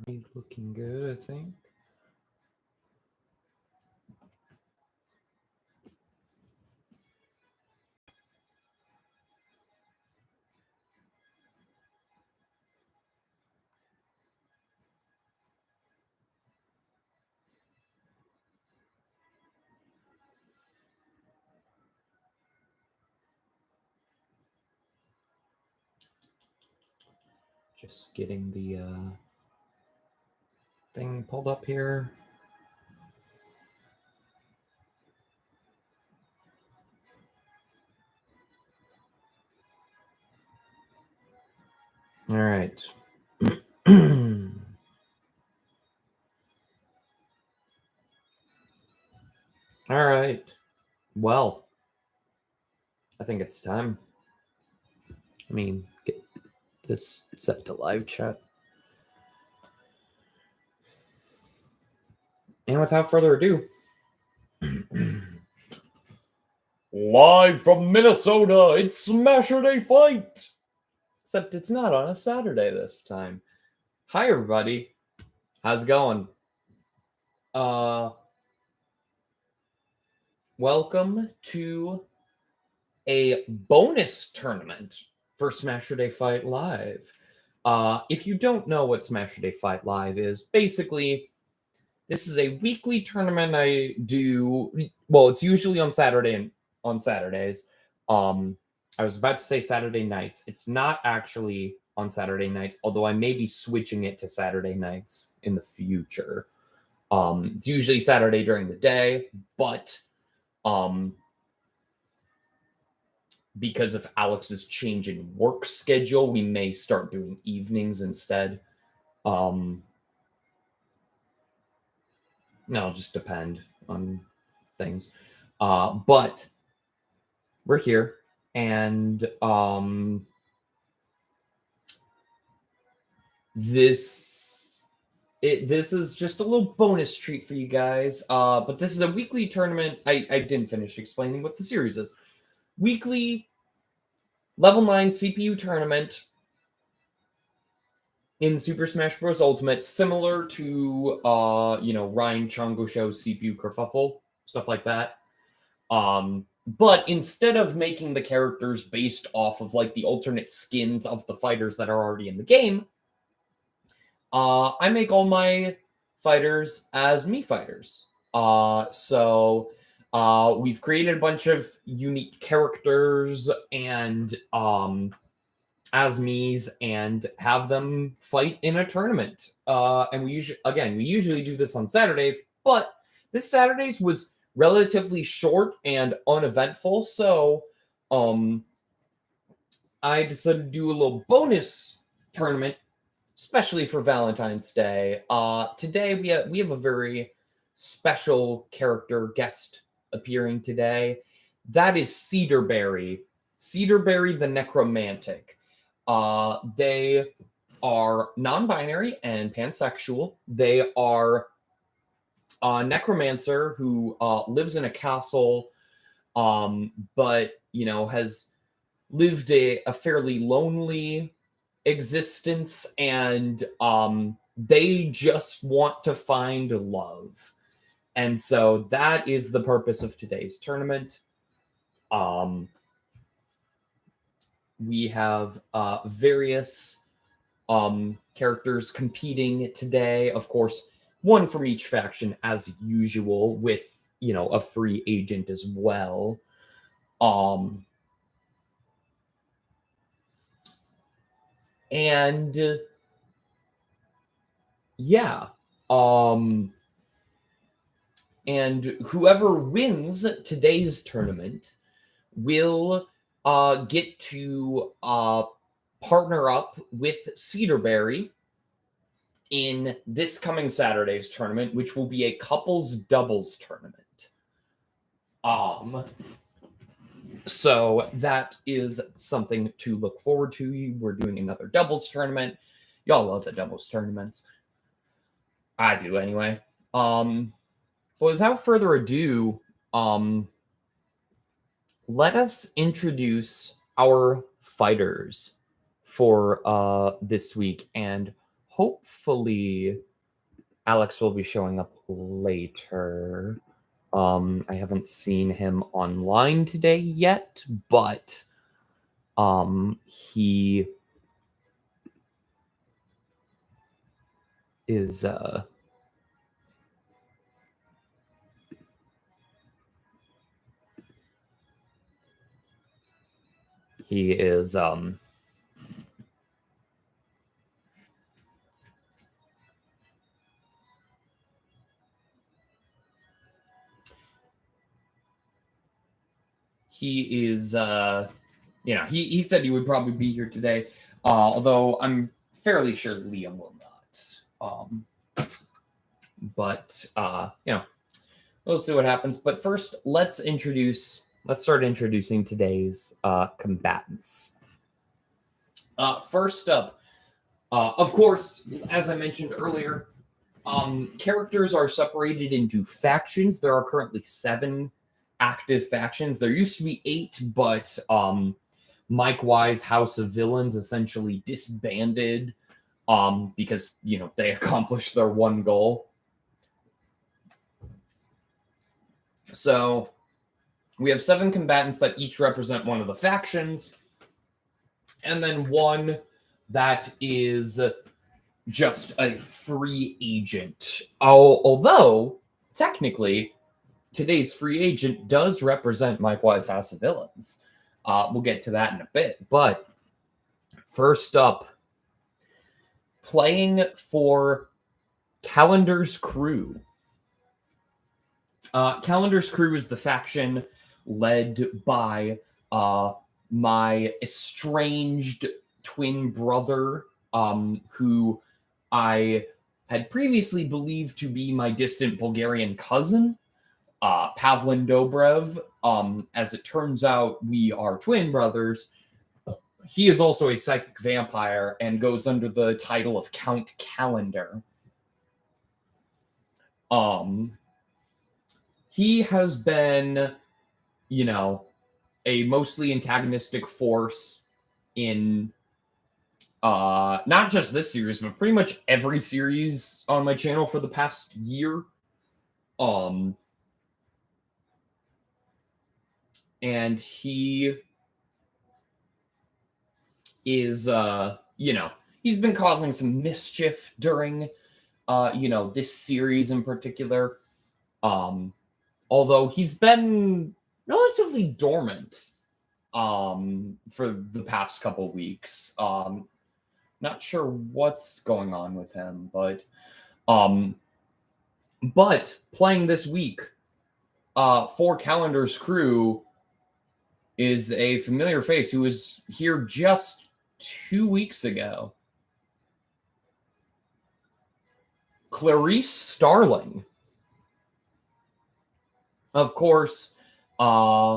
He's looking good, I think. Just getting the thing pulled up here. All right. All right. Well, I think it's time. I mean, get this set to live chat. And without further ado, live from Minnesota, it's Smashurday Fight! Except it's not on a Saturday this time. Hi, everybody. How's it going? Welcome to a bonus tournament for Smashurday Fight Live. If you don't know what Smashurday Fight Live is, basically, this is a weekly tournament I do. Well, it's usually on Saturdays. I was about to say Saturday nights. It's not actually on Saturday nights, although I may be switching it to Saturday nights in the future. It's usually Saturday during the day, but because of Alex's change in work schedule, we may start doing evenings instead. No, it'll just depend on things. But we're here, and this is just a little bonus treat for you guys. But this is a weekly tournament. I didn't finish explaining what the series is. Weekly level 9 CPU tournament in Super Smash Bros. Ultimate, similar to Ryan Chongo Show's CPU Kerfuffle, stuff like that. But instead of making the characters based off of like the alternate skins of the fighters that are already in the game, I make all my fighters as Mii Fighters. So we've created a bunch of unique characters and as Mii's and have them fight in a tournament. And we usually do this on Saturdays, but this Saturday's was relatively short and uneventful, so I decided to do a little bonus tournament, especially for Valentine's Day. Today we have a very special character guest appearing today. That is Cedarberry the Necromantic. They are non-binary and pansexual. They are a necromancer who lives in a castle, but has lived a fairly lonely existence, and they just want to find love. And so that is the purpose of today's tournament. We have various characters competing today. Of course, one from each faction as usual, with a free agent as well. And yeah. And whoever wins today's tournament will get to partner up with Cedarberry in this coming Saturday's tournament, which will be a couples doubles tournament. So that is something to look forward to. We're doing another doubles tournament. Y'all love the doubles tournaments. I do anyway. But without further ado, let us introduce our fighters for this week, and hopefully Alex will be showing up later. I haven't seen him online today yet, but he is he is he is he said he would probably be here today, although I'm fairly sure Liam will not. But we'll see what happens. But first, let's start introducing today's combatants. First up, of course, as I mentioned earlier, characters are separated into factions. There are currently 7 active factions. There used to be 8, but Mike Y's House of Villains essentially disbanded because they accomplished their one goal. So we have 7 combatants that each represent one of the factions, and then one that is just a free agent. Although, technically, today's free agent does represent Mike Y's House of Villains. We'll get to that in a bit. But first up, playing for Calendar's Crew. Calendar's Crew is the faction led by my estranged twin brother, who I had previously believed to be my distant Bulgarian cousin, Pavlin Dobrev. As it turns out, we are twin brothers. He is also a psychic vampire and goes under the title of Count Calendar. He has been, a mostly antagonistic force in not just this series, but pretty much every series on my channel for the past year. And he is, he's been causing some mischief during, this series in particular. Although he's been relatively dormant for the past couple weeks. Not sure what's going on with him, but playing this week for Calendar's Crew is a familiar face who was here just 2 weeks ago. Clarice Starling. Of course, probably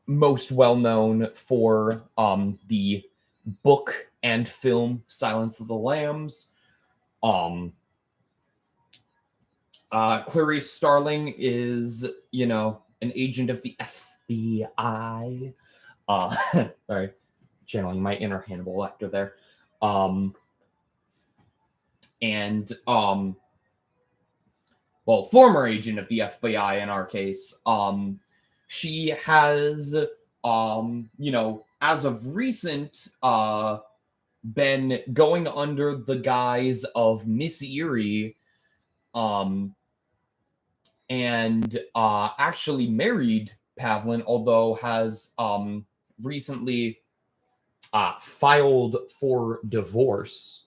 most well known for the book and film Silence of the Lambs. Clarice Starling is, an agent of the FBI. Sorry, channeling my inner Hannibal Lecter there. Former agent of the FBI in our case. She has, as of recent, been going under the guise of Miss Eerie, and actually married Pavlin, although has recently filed for divorce.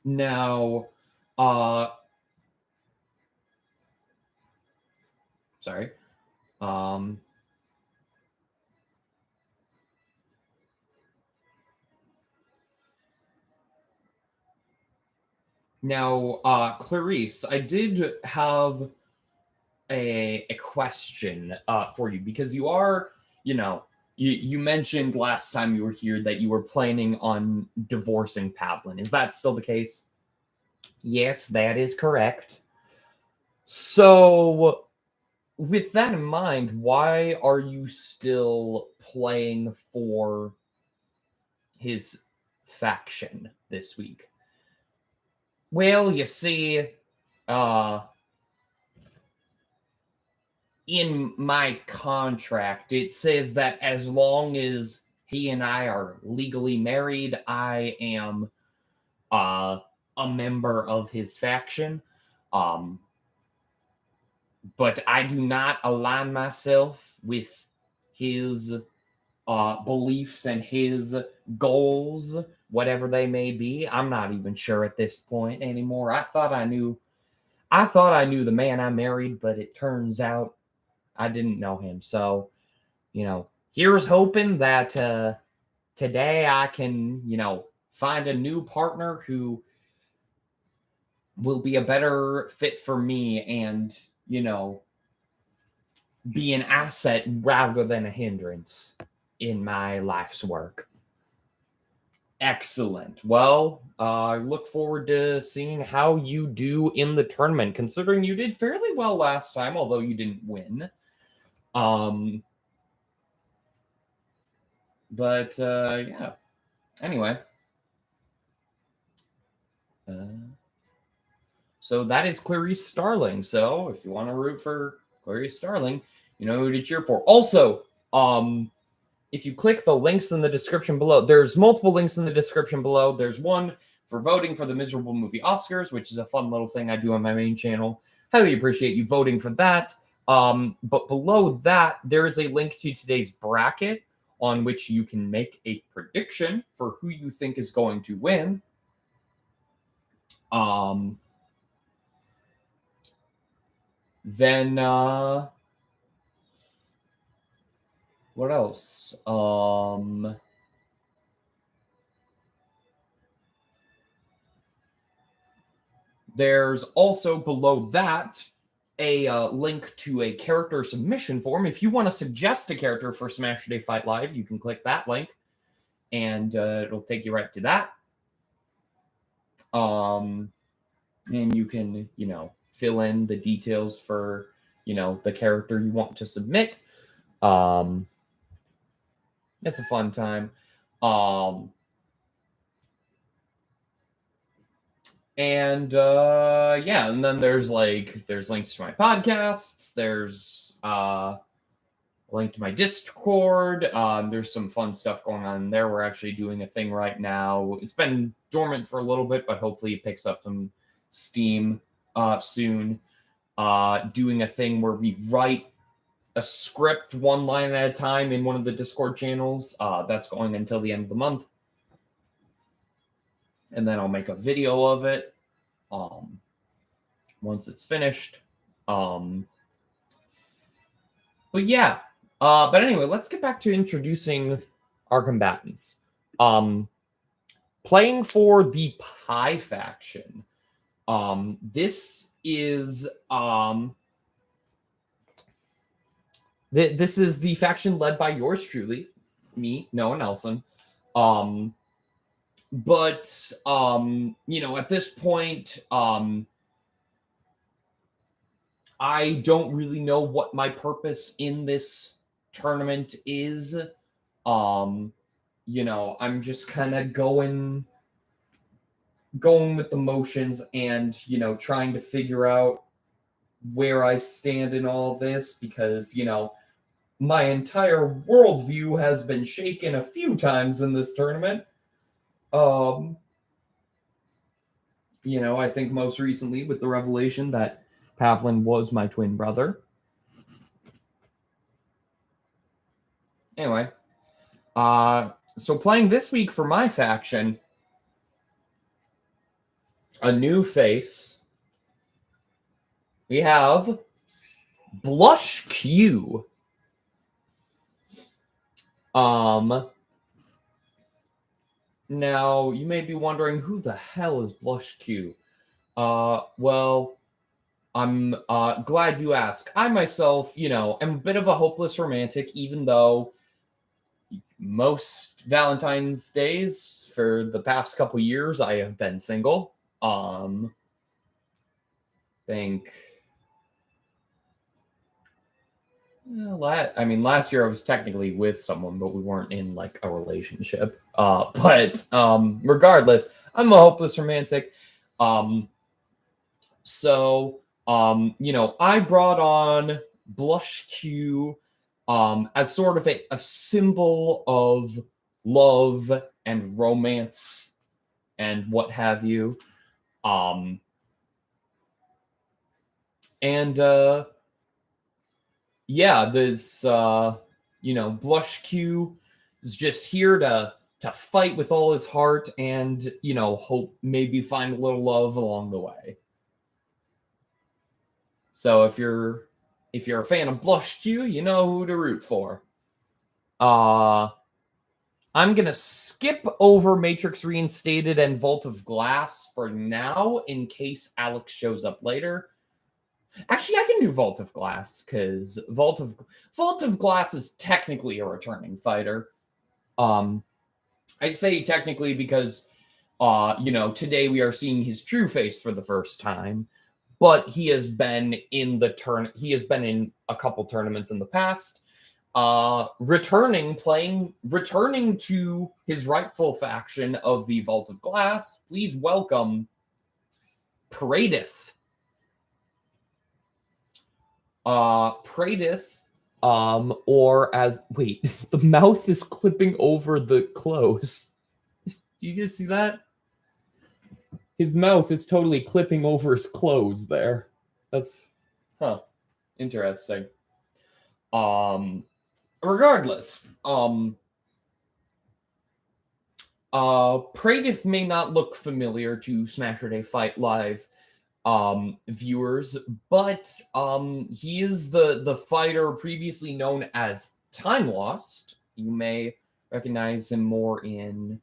Now, sorry. Now, Clarice, I did have a question for you, because you are, you mentioned last time you were here that you were planning on divorcing Pavlin. Is that still the case? Yes, that is correct. So, with that in mind, why are you still playing for his faction this week? Well, you see, in my contract, it says that as long as he and I are legally married, I am a member of his faction. But I do not align myself with his beliefs and his goals, whatever they may be. I'm not even sure at this point anymore. I thought I knew the man I married, but it turns out I didn't know him. So, here's hoping that today I can, find a new partner who will be a better fit for me and, be an asset rather than a hindrance in my life's work. Excellent. Well, I look forward to seeing how you do in the tournament, considering you did fairly well last time, although you didn't win. But yeah. Anyway. So that is Clarice Starling. So if you want to root for Clarice Starling, you know who to cheer for. Also, if you click the links in the description below, there's multiple links in the description below. There's one for voting for the Miserable Movie Oscars, which is a fun little thing I do on my main channel. Highly appreciate you voting for that. But below that, there is a link to today's bracket on which you can make a prediction for who you think is going to win. Then what else? There's also below that a link to a character submission form. If you want to suggest a character for Smashurday Fight Live, you can click that link, and it'll take you right to that. And you can, fill in the details for, the character you want to submit. It's a fun time. And yeah, and then there's links to my podcasts. There's a link to my Discord. There's some fun stuff going on there. We're actually doing a thing right now. It's been dormant for a little bit, but hopefully it picks up some steam soon. Doing a thing where we write a script one line at a time in one of the Discord channels. That's going until the end of the month. And then I'll make a video of it once it's finished. But yeah. But anyway, let's get back to introducing our combatants. Playing for the Pi faction. This is this is the faction led by yours truly, me, Noah Nelson. But at this point, I don't really know what my purpose in this tournament is. I'm just kind of going with the motions and, trying to figure out where I stand in all this because, my entire worldview has been shaken a few times in this tournament. I think most recently with the revelation that Pavlin was my twin brother. Anyway, so playing this week for my faction, a new face. We have Blush Q. Now, you may be wondering, who the hell is Blush Q? Well, I'm glad you asked. I myself, am a bit of a hopeless romantic, even though most Valentine's days for the past couple years I have been single. Think I mean, last year I was technically with someone, but we weren't in like a relationship. But regardless, I'm a hopeless romantic. So you know, I brought on Blush Q as sort of a symbol of love and romance and what have you. And yeah, this you know, Blush Q is just here to fight with all his heart and, you know, hope maybe find a little love along the way. So if you're a fan of Blush Q, you know who to root for. I'm gonna skip over Matrix Reinstated and Vault of Glass for now in case Alex shows up later. Actually, I can do Vault of Glass because Vault of Glass is technically a returning fighter. I say technically because you know, today we are seeing his true face for the first time, but he has been in a couple tournaments in the past. Returning to his rightful faction of the Vault of Glass. Please welcome Pradith. Pradith, or as wait, the mouth is clipping over the clothes. Do you just see that? His mouth is totally clipping over his clothes there. That's interesting. Regardless, Pradith may not look familiar to Smashurday Fight Live viewers, but he is the fighter previously known as Time Lost. You may recognize him more in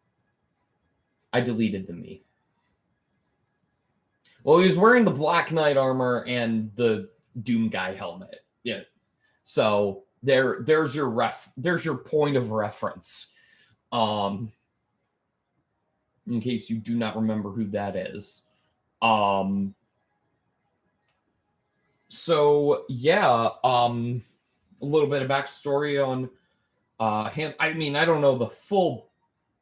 I Deleted the Mii. Well, he was wearing the Black Knight armor and the Doom Guy helmet. Yeah. So there's your point of reference. In case you do not remember who that is. So yeah, a little bit of backstory on him. I mean, I don't know the full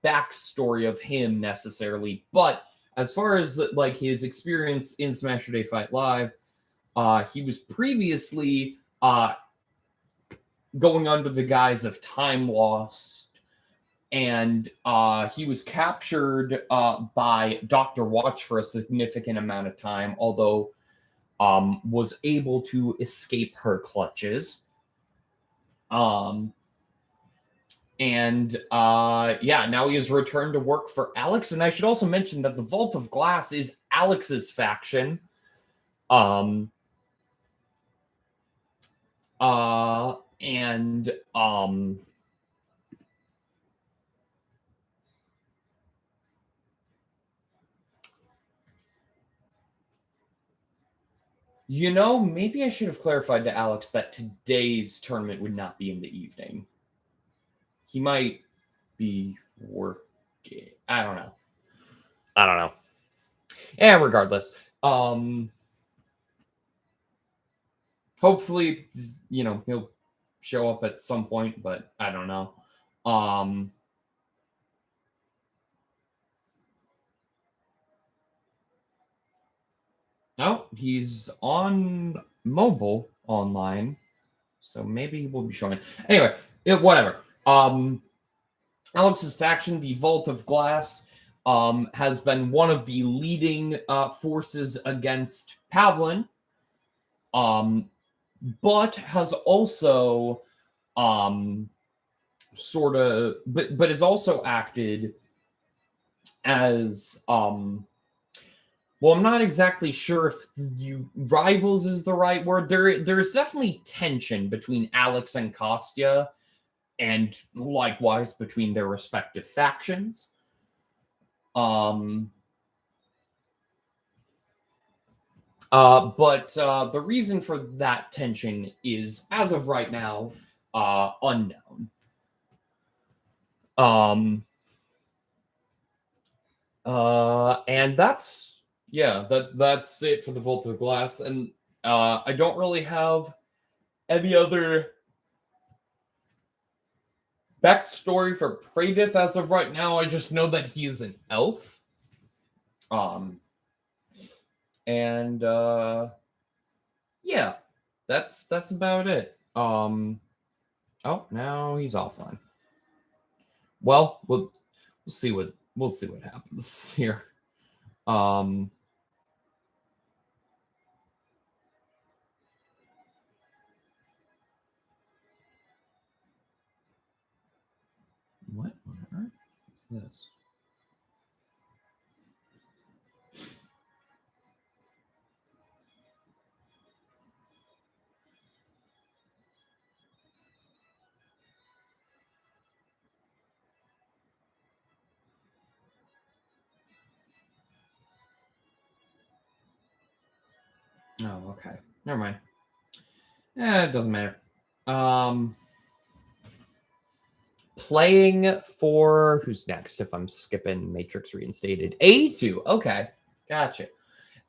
backstory of him necessarily, but as far as like his experience in Smashurday Fight Live, he was previously going under the guise of Time Lost, and he was captured by Dr. Watch for a significant amount of time, although was able to escape her clutches. Yeah, now he has returned to work for Alex. And I should also mention that the Vault of Glass is Alex's faction. You know, maybe I should have clarified to Alex that today's tournament would not be in the evening. He might be working. I don't know. Yeah, regardless. Hopefully, you know, he'll show up at some point, but I don't know. Oh, he's on mobile online, so maybe he will be showing. Anyway, whatever. Alex's faction, the Vault of Glass, has been one of the leading forces against Pavlin, but has also sort of, but has also acted as well, I'm not exactly sure if rivals is the right word. There's definitely tension between Alex and Kostya, and likewise between their respective factions. But the reason for that tension is, as of right now, unknown. And that's that's it for the Vault of Glass, and I don't really have any other backstory for Praedith as of right now, I just know that he is an elf. And yeah, that's about it. Oh, now he's offline. Well, we'll see what happens here. What on earth is this? Oh, okay. Never mind. It doesn't matter. Playing for who's next? If I'm skipping Matrix Reinstated, A2. Okay, gotcha.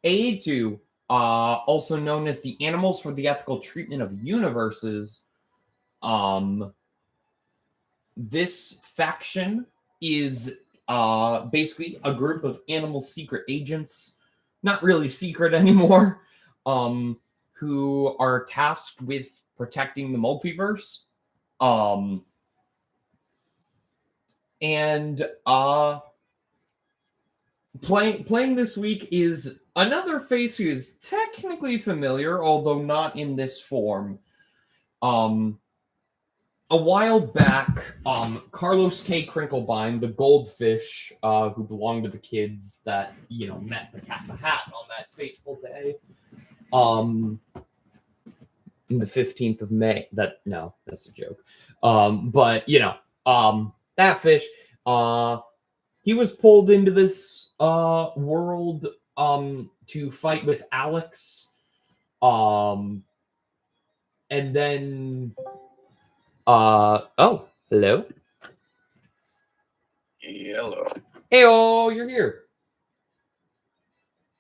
A2, also known as the Animals for the Ethical Treatment of Universes. This faction is basically a group of animal secret agents, not really secret anymore, who are tasked with protecting the multiverse. And playing this week is another face who is technically familiar, although not in this form. A while back, Carlos K. Crinklebine, the goldfish who belonged to the kids that, met the Cat in the Hat on that fateful day, in the 15th of May. That's a joke. But, that fish, he was pulled into this world to fight with Alex. And then... oh, hello. Hello. Hey-oh, you're here.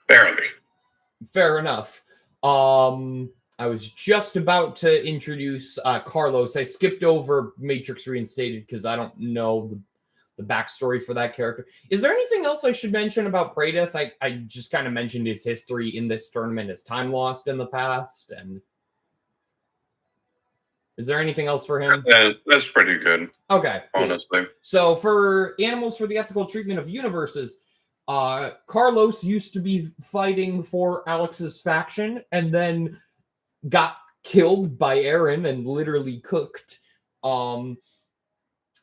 Barely. Fair enough. I was just about to introduce Carlos. I skipped over Matrix Reinstated because I don't know the backstory for that character. Is there anything else I should mention about Praedith? I just kind of mentioned his history in this tournament as time lost in the past, and is there anything else for him? That's pretty good. Okay. Cool. Honestly. So for Animals for the Ethical Treatment of Universes, Carlos used to be fighting for Alex's faction and then got killed by Aaron and literally cooked.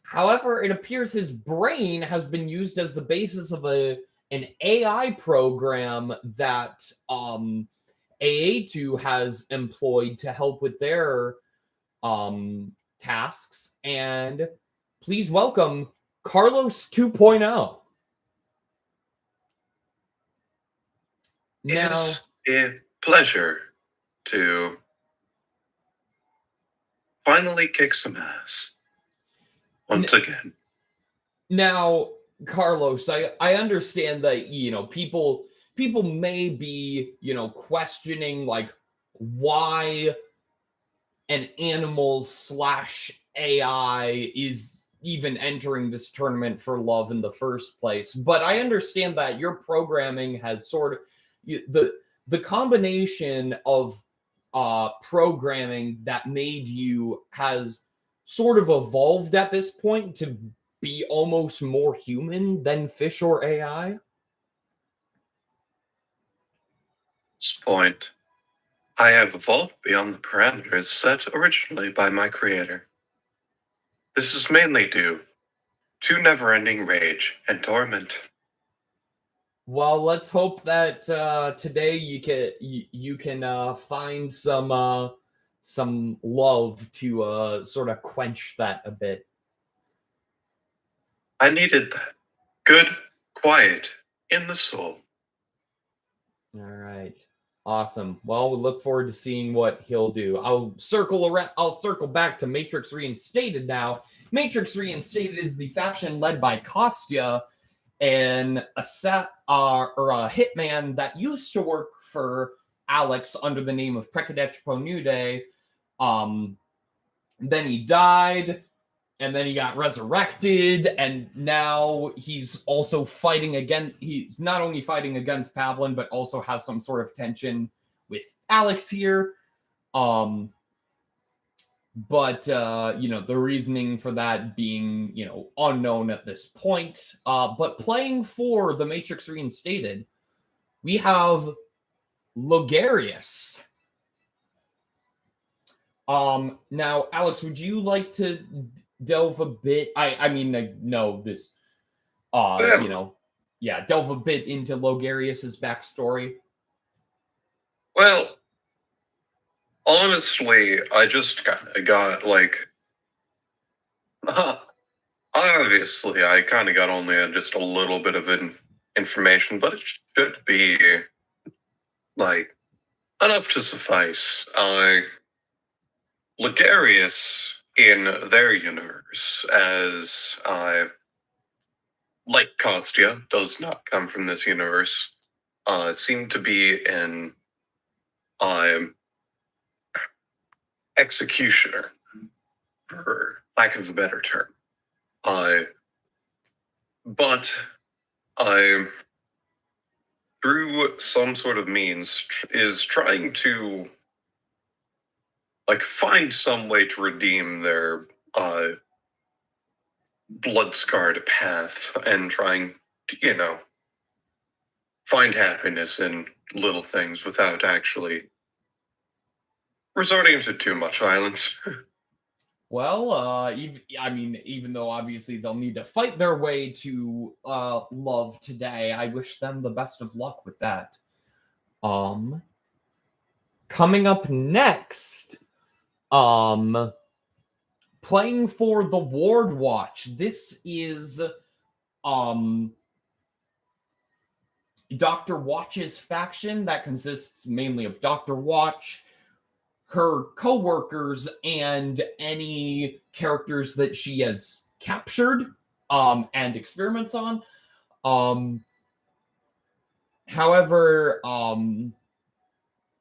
However, it appears his brain has been used as the basis of an AI program that AA2 has employed to help with their tasks. And please welcome Carlos 2.0. Now, it's a pleasure to finally kick some ass once again. Now, Carlos, I understand that, people may be, questioning like why an animal / AI is even entering this tournament for love in the first place. But I understand that your programming has sort of the combination of programming that made you has sort of evolved at this point to be almost more human than fish or AI. At this point, I have evolved beyond the parameters set originally by my creator. This is mainly due to never-ending rage and torment. Well, let's hope that today you can find some love to sort of quench that a bit. I needed that. Good, quiet, in the soul. All right. Awesome. Well, we look forward to seeing what he'll do. I'll circle back to Matrix Reinstated now. Matrix Reinstated is the faction led by Kostya, and a hitman that used to work for Alex under the name of Prekadech Ponude. Then he died. and then he got resurrected, and now he's also fighting again. He's not only fighting against Pavlin, but also has some sort of tension with Alex here. But the reasoning for that being, unknown at this point. But playing for the Matrix Reinstated, we have Logarius. Now, Alex, would you like to delve a bit? Delve a bit into Logarius's backstory. Well, honestly, I just kind of got obviously, I kind of got only just a little bit of information, but it should be enough to suffice. Logarius in their universe, as like Kostya, does not come from this universe, seemed to be an executioner, for lack of a better term. But through some sort of means, is trying to find some way to redeem their blood-scarred path and trying to, find happiness in little things without actually resorting to too much violence. Well, even though obviously they'll need to fight their way to love today, I wish them the best of luck with that. Coming up next, playing for the Ward Watch. This is Dr. Watch's faction that consists mainly of Dr. Watch, her co-workers, and any characters that she has captured and experiments on. However,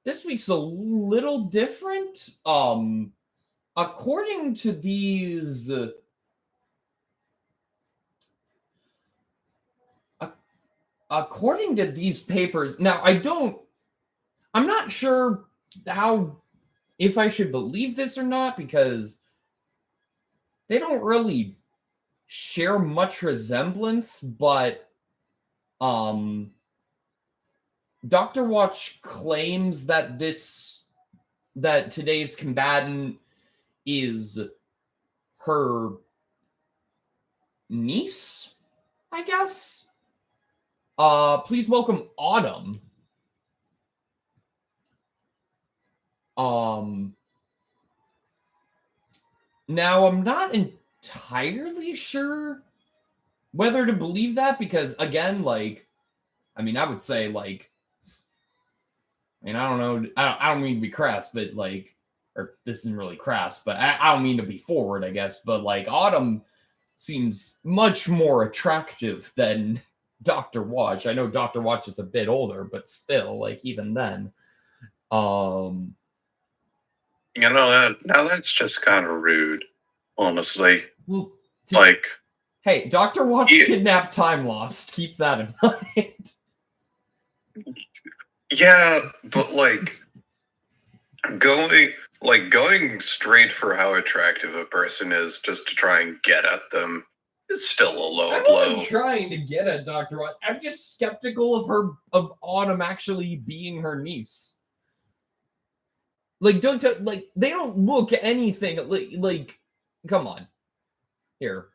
this week's a little different. According to these papers, now I'm not sure if I should believe this or not, because they don't really share much resemblance, but Dr. Watch claims that today's combatant is her niece, I guess. Please welcome Autumn. Now I'm not entirely sure whether to believe that, because again, I would say I don't know, I don't mean to be crass, but or this isn't really crass, but I don't mean to be forward, I guess, but Autumn seems much more attractive than Dr. Watch. I know Dr. Watch is a bit older, but still, even then. Now that's just kind of rude, honestly. Well, hey, Dr. Watch kidnapped Time Lost. Keep that in mind. Yeah, but going straight for how attractive a person is just to try and get at them is still a low blow. I wasn't trying to get at Dr. Watch. I'm just skeptical of Autumn actually being her niece. They don't look anything come on. Here.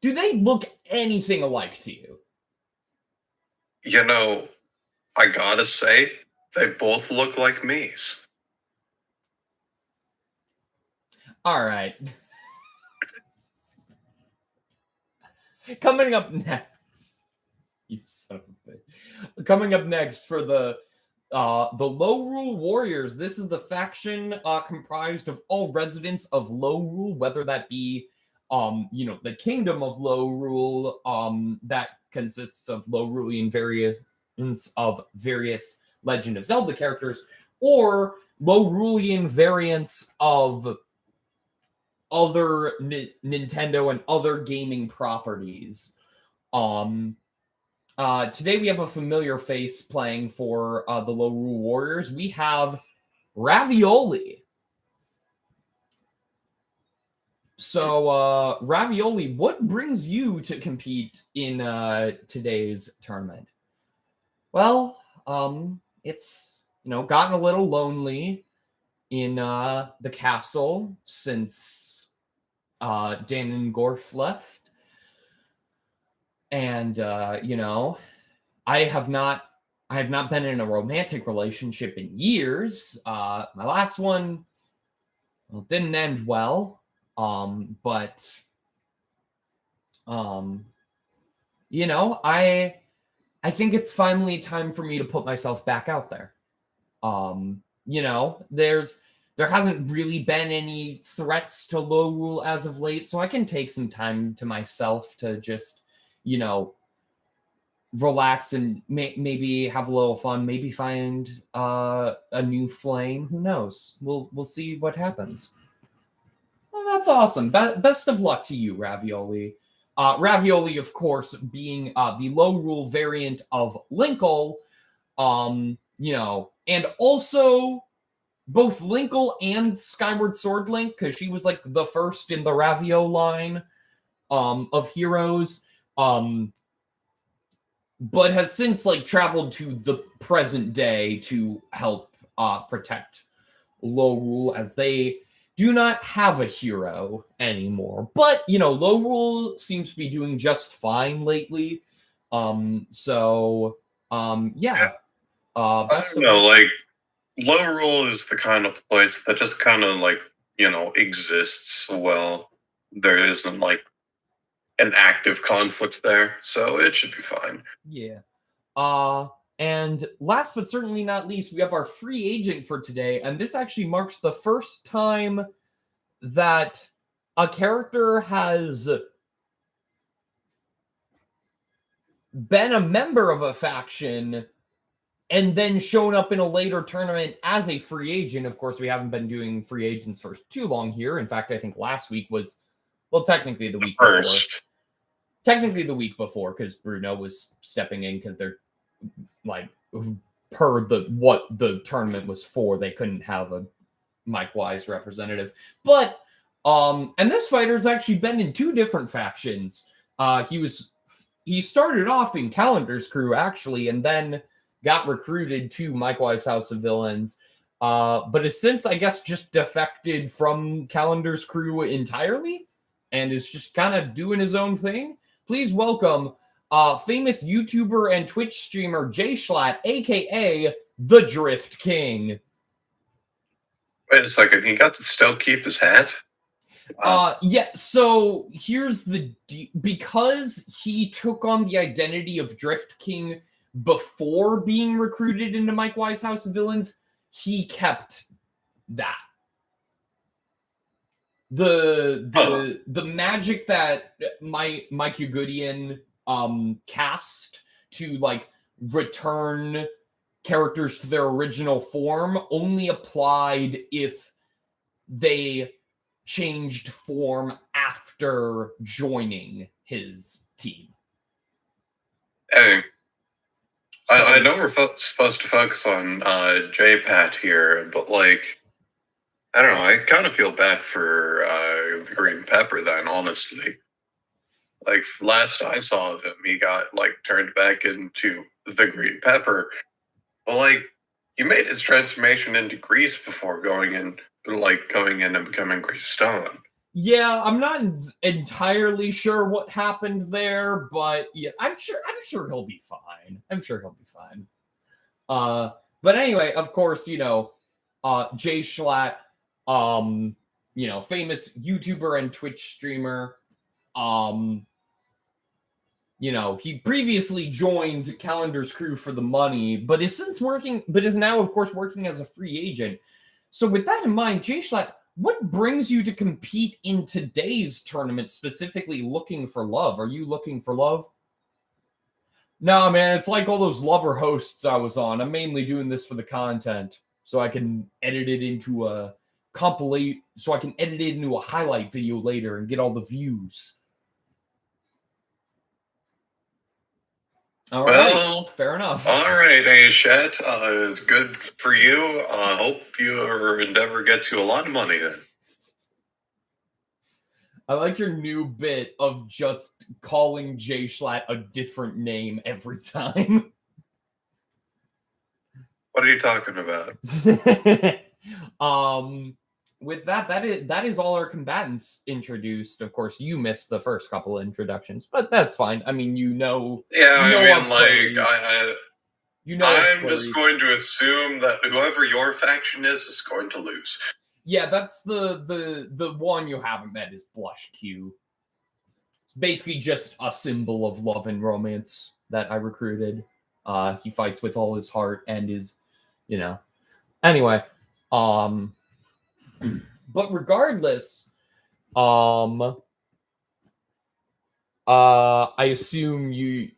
Do they look anything alike to you? I gotta say, they both look like me's. All right. Coming up next, you son of a bitch. Coming up next for the Low Rule Warriors. This is the faction comprised of all residents of Low Rule, whether that be the Kingdom of Low Rule, that consists of Low Rulian variants of various Legend of Zelda characters, or low-rulian variants of other Nintendo and other gaming properties. Today we have a familiar face playing for the Low Rule Warriors. We have Ravioli. So, Ravioli, what brings you to compete in today's tournament? Well, it's, gotten a little lonely in the castle since Dan and Gorf left. And, I have not been in a romantic relationship in years. My last one, didn't end well. But I think it's finally time for me to put myself back out there. There hasn't really been any threats to Low Rule as of late, so I can take some time to myself to just, relax and maybe have a little fun, maybe find a new flame. Who knows? We'll see what happens. Well, that's awesome. Best of luck to you, Ravioli. Ravioli, of course, being the Low Rule variant of Linkle, and also both Linkle and Skyward Sword Link, because she was like the first in the Ravio line of heroes, but has since traveled to the present day to help protect Low Rule, as they do not have a hero anymore. But, Low Rule seems to be doing just fine lately. Yeah. I don't know, Low Rule is the kind of place that just kind of, exists while there isn't, an active conflict there. So it should be fine. Yeah. And last but certainly not least, we have our free agent for today, and this actually marks the first time that a character has been a member of a faction and then shown up in a later tournament as a free agent. Of course, we haven't been doing free agents for too long here. In fact, I think last week was, technically the week before. Technically the week before, because Bruno was stepping in because they're per what the tournament was for, they couldn't have a Mike Wise representative. But and this fighter's actually been in two different factions. He started off in Calendar's crew actually, and then got recruited to Mike Wise House of Villains. But has since, I guess, just defected from Calendar's crew entirely and is just kind of doing his own thing. Please welcome famous YouTuber and Twitch streamer Jay Schlatt, aka the Drift King. Wait a second, he got to still keep his hat? Yeah, so here's because he took on the identity of Drift King before being recruited into Mike Wise House of Villains, he kept that. The magic that Mike Ugoodian cast to return characters to their original form only applied if they changed form after joining his team. Hey, I know we're supposed to focus on J-Pat here, but I don't know, I kind of feel bad for the Green Pepper then, honestly. Last I saw of him, he got turned back into the Green Pepper. But he made his transformation into Grease before going in and becoming Grease Stone. Yeah, I'm not entirely sure what happened there, but yeah, I'm sure he'll be fine. But anyway, of course, Jay Schlatt, famous YouTuber and Twitch streamer. He previously joined Calendar's crew for the money, but is now, of course, working as a free agent. So with that in mind, Jay Schlatt, what brings you to compete in today's tournament, specifically looking for love? Are you looking for love? No, man, it's like all those lover hosts I was on. I'm mainly doing this for the content. so I can edit it into a so I can edit it into a highlight video later and get all the views. All right, fair enough. All right, Ashet. It's good for you. I hope your endeavor gets you a lot of money then. I like your new bit of just calling Jay Schlatt a different name every time. What are you talking about? With that is all our combatants introduced. Of course, you missed the first couple of introductions, but that's fine. I mean, Yeah, I'm just going to assume that whoever your faction is going to lose. Yeah, that's the one you haven't met is Blush Q. It's basically just a symbol of love and romance that I recruited. He fights with all his heart and is, Anyway, but regardless, I assume you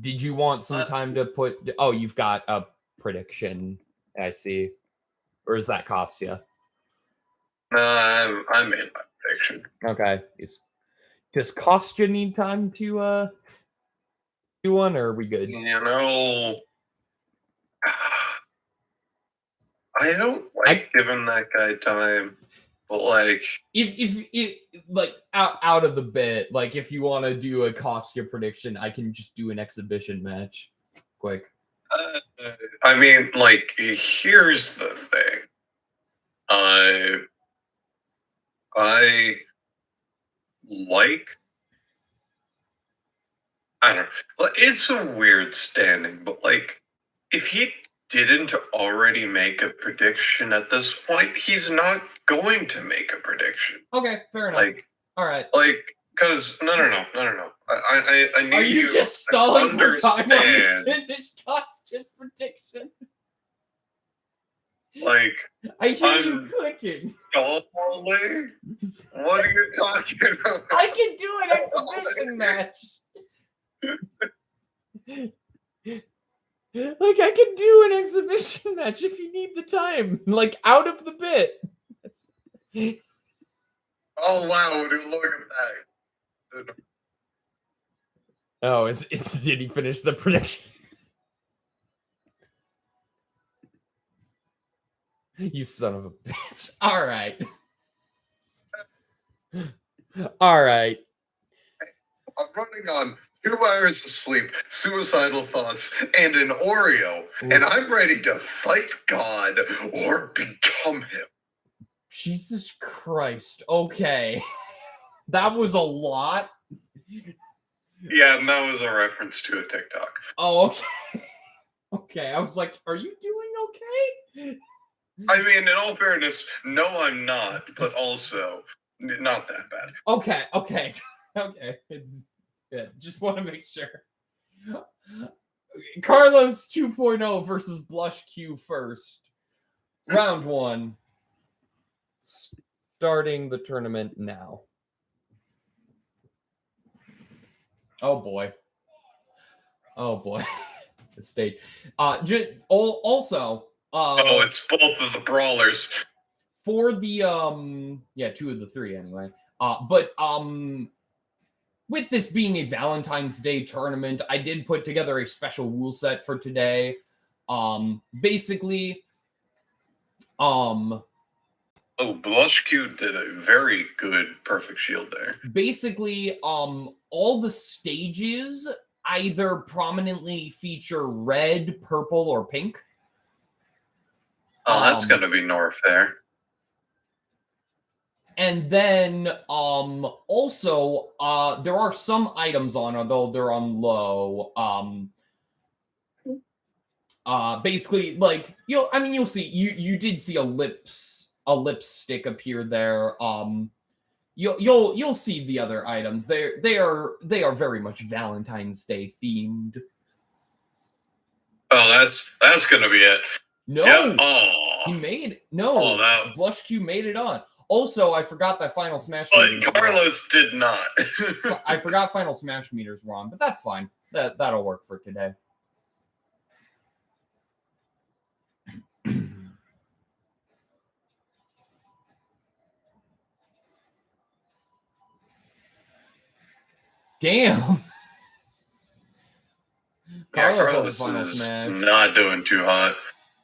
did you want some time to put you've got a prediction, I see. Or does that cost you? I made my prediction. Okay. Does cost you need time to do one, or are we good? I don't like giving that guy time. But like, if like out of the bit, like if you want to do a cost your prediction, I can just do an exhibition match, quick. I mean, like, here's the thing. I don't know. It's a weird standing, but like, if he didn't already make a prediction at this point, he's not going to make a prediction. Okay, fair enough. Like, all right. Like, because no. I need Are you just stalling for time while you finish Kostya's prediction? Like, I hear you clicking. Stalling? What are you talking about? I can do an exhibition match. Like, I can do an exhibition match if you need the time. Like, out of the bit. Oh, wow. Dude, look at that. Oh, did he finish the prediction? You son of a bitch. All right. All right. I'm running on 2 hours of sleep, suicidal thoughts, and an Oreo, and I'm ready to fight God or become him. Jesus Christ. Okay. That was a lot. Yeah, and that was a reference to a TikTok. Oh, okay. Okay, I was like, are you doing okay? I mean, in all fairness, no, I'm not, but also not that bad. Okay. It's good. Just want to make sure. Carlos 2.0 versus Blush Q first. Round 1. Starting the tournament now. Oh boy. The state. Also. It's both of the brawlers. For the 2 of the 3 anyway. But with this being a Valentine's Day tournament, I did put together a special rule set for today. Basically, Blush Q did a very good perfect shield there. Basically, all the stages either prominently feature red, purple, or pink. Oh, that's gonna be North there. And then also there are some items on, although they're on low. Basically, like you'll see you did see a lipstick appear there. You'll see the other items. They are very much Valentine's Day themed. Oh, that's gonna be it. No, yeah. Oh, he made no. Blush Q made it on. Also, I forgot that Final Smash meters. But Carlos did not. I forgot Final Smash meters were on, but that's fine. That'll work for today. Damn. Yeah, Carlos has a Carlos final is smash. not doing too hot.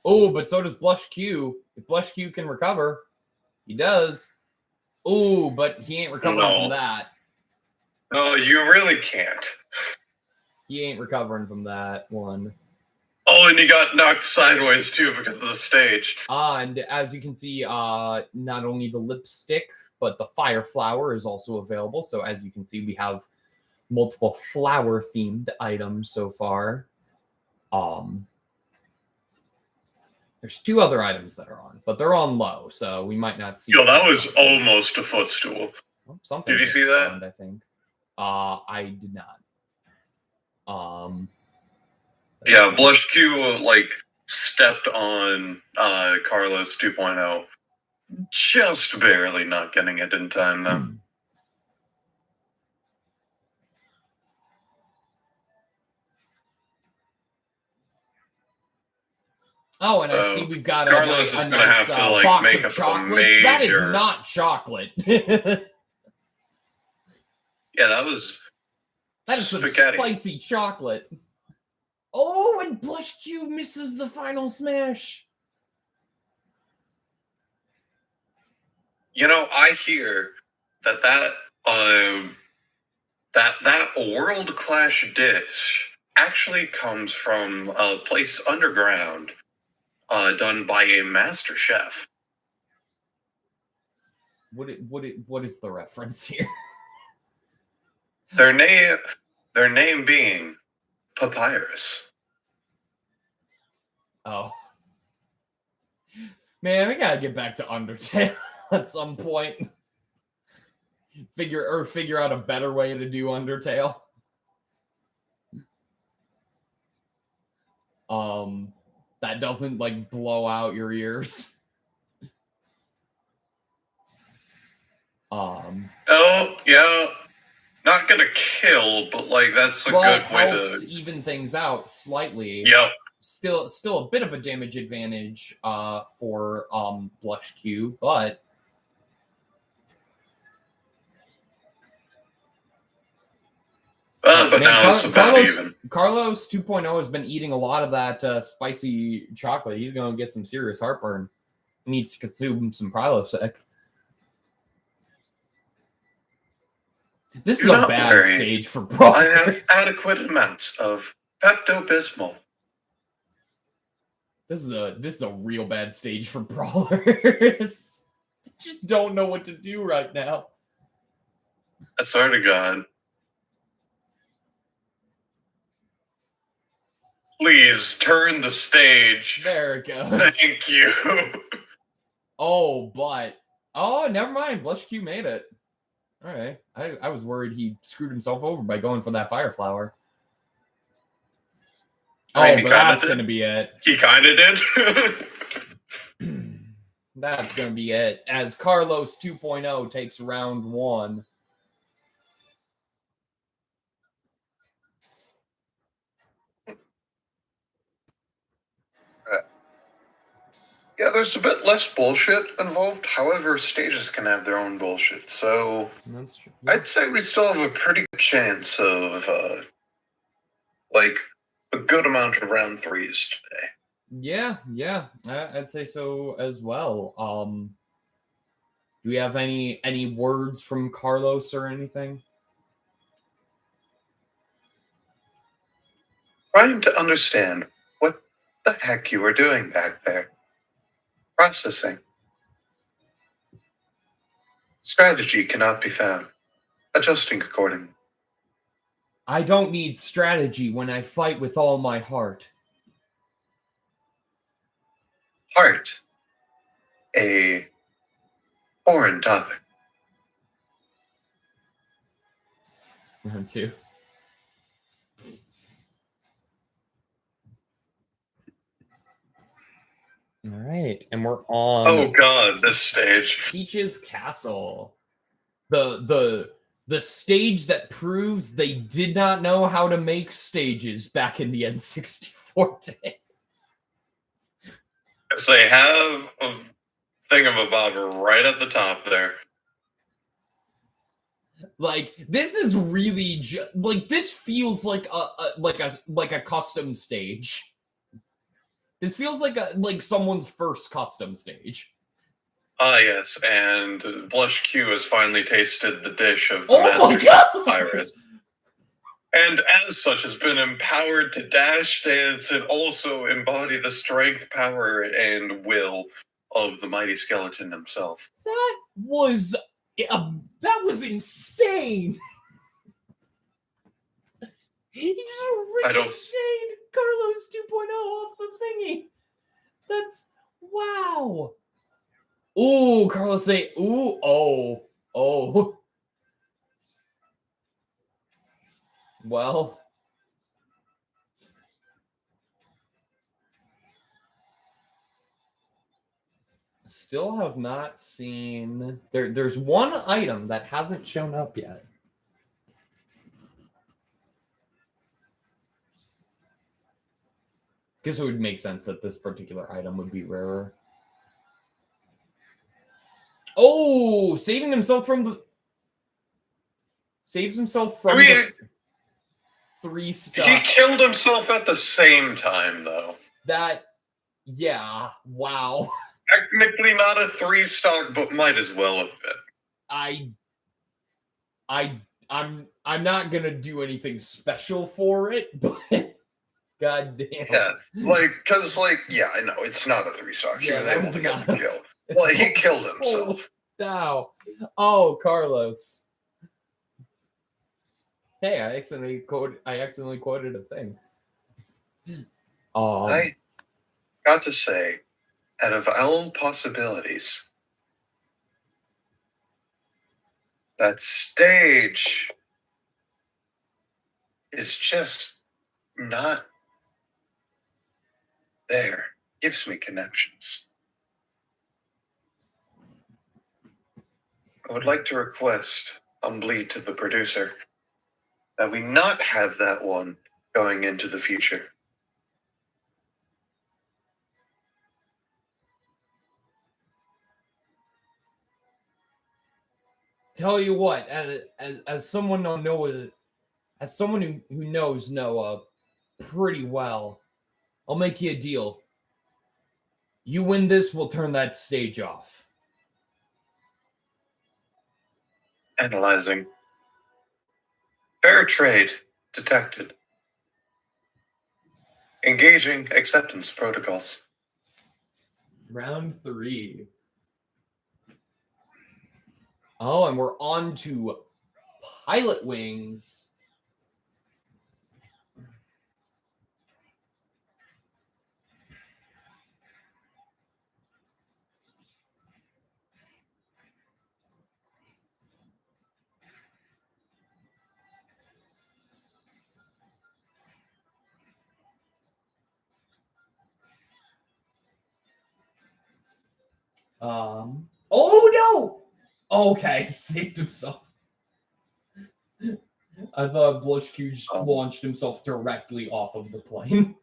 Oh, but so does Blush Q. If Blush Q can recover, he does. Oh, but he ain't recovering from that. No, you really can't. He ain't recovering from that one. Oh, and he got knocked sideways too because of the stage. And as you can see, not only the lipstick, but the fire flower is also available. So as you can see, we have multiple flower themed items so far. There's 2 other items that are on, but they're on low, so we might not see. Yo, that was almost a footstool. Oh, something did you see spawned, that? I think. I did not. Yeah, Blush Q like stepped on Carlos 2.0. Just barely not getting it in time though. Oh, and I see we've got Carlos a is gonna nice have to, like, box make of up a chocolates. That is major- not chocolate. Yeah, that is some spaghetti. spicy chocolate. Oh, and Blush Q misses the final smash. You know, I hear that World Clash dish actually comes from a place underground, done by a master chef. What is the reference here? Their name being Papyrus. Oh. Man, we gotta get back to Undertale at some point. Figure out a better way to do Undertale. That doesn't like blow out your ears. Oh, yeah. Not gonna kill, but like that's a good way to even things out slightly. Yep. Still a bit of a damage advantage for Blush Q, but but now it's about even. Carlos 2.0 has been eating a lot of that spicy chocolate. He's going to get some serious heartburn. He needs to consume some Prilosec. This is a bad stage for Brawlers. I have adequate amounts of Pepto-Bismol. This is a real bad stage for Brawlers. Just don't know what to do right now. I swear to God. Please turn the stage. There it goes. Thank you. Oh, but never mind. Blush Q made it. All right. I was worried he screwed himself over by going for that fire flower. Oh, but that's going to be it. He kind of did. That's going to be it. As Carlos 2.0 takes round 1. Yeah, there's a bit less bullshit involved. However, stages can have their own bullshit. So that's true. I'd say we still have a pretty good chance of like a good amount of round 3s today. Yeah, I'd say so as well. Do we have any words from Carlos or anything? Trying to understand what the heck you were doing back there. Processing. Strategy cannot be found. Adjusting accordingly. I don't need strategy when I fight with all my heart. Heart. A foreign topic. Round 2. All right, and we're on. Oh God, this stage. Peach's Castle. The stage that proves they did not know how to make stages back in the N64 days. So they have a thingamabobber right at the top there. Like, this is really like, this feels like a custom stage. This feels like someone's first custom stage. Ah, yes, and Blush Q has finally tasted the dish of the Oh my Master God! Chef Iris. And as such has been empowered to dash, dance, and also embody the strength, power, and will of the mighty skeleton himself. That was insane. He just ricocheted Carlos 2.0 off the thingy. That's wow. Ooh, Carlos say, ooh, oh. Well, still have not seen. There's one item that hasn't shown up yet. Guess it would make sense that this particular item would be rarer. Oh, saving himself from the. Saves himself from the 3 stock. He killed himself at the same time, though. Yeah, wow. Technically not a 3 stock, but might as well have been. I'm not gonna do anything special for it, but god damn. Yeah, yeah, I know it's not a 3 stock. Yeah, He that was was able to not get the kill. Well, he killed himself. Oh, Carlos. Hey, I accidentally quoted a thing. I got to say, out of all possibilities, that stage is just not there. Gives me connections. I would like to request humbly to the producer that we not have that one going into the future. Tell you what, as someone who knows Noah pretty well, I'll make you a deal. You win this, we'll turn that stage off. Analyzing. Fair trade detected. Engaging acceptance protocols. Round 3. Oh, and we're on to Pilot Wings. Oh no! Okay, he saved himself. I thought Blush Q just launched himself directly off of the plane.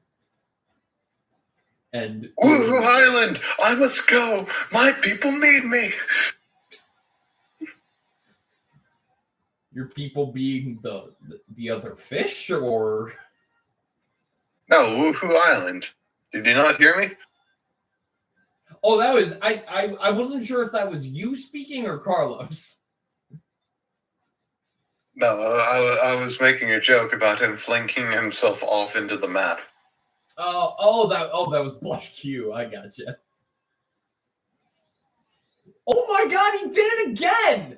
And Woohoo Island! I must go! My people need me! Your people being the other fish, or? No, Woohoo Island. Did you not hear me? Oh, that was I wasn't sure if that was you speaking or Carlos. No, I was making a joke about him flanking himself off into the map. That was Blush Q. I gotcha. Oh my god, he did it again!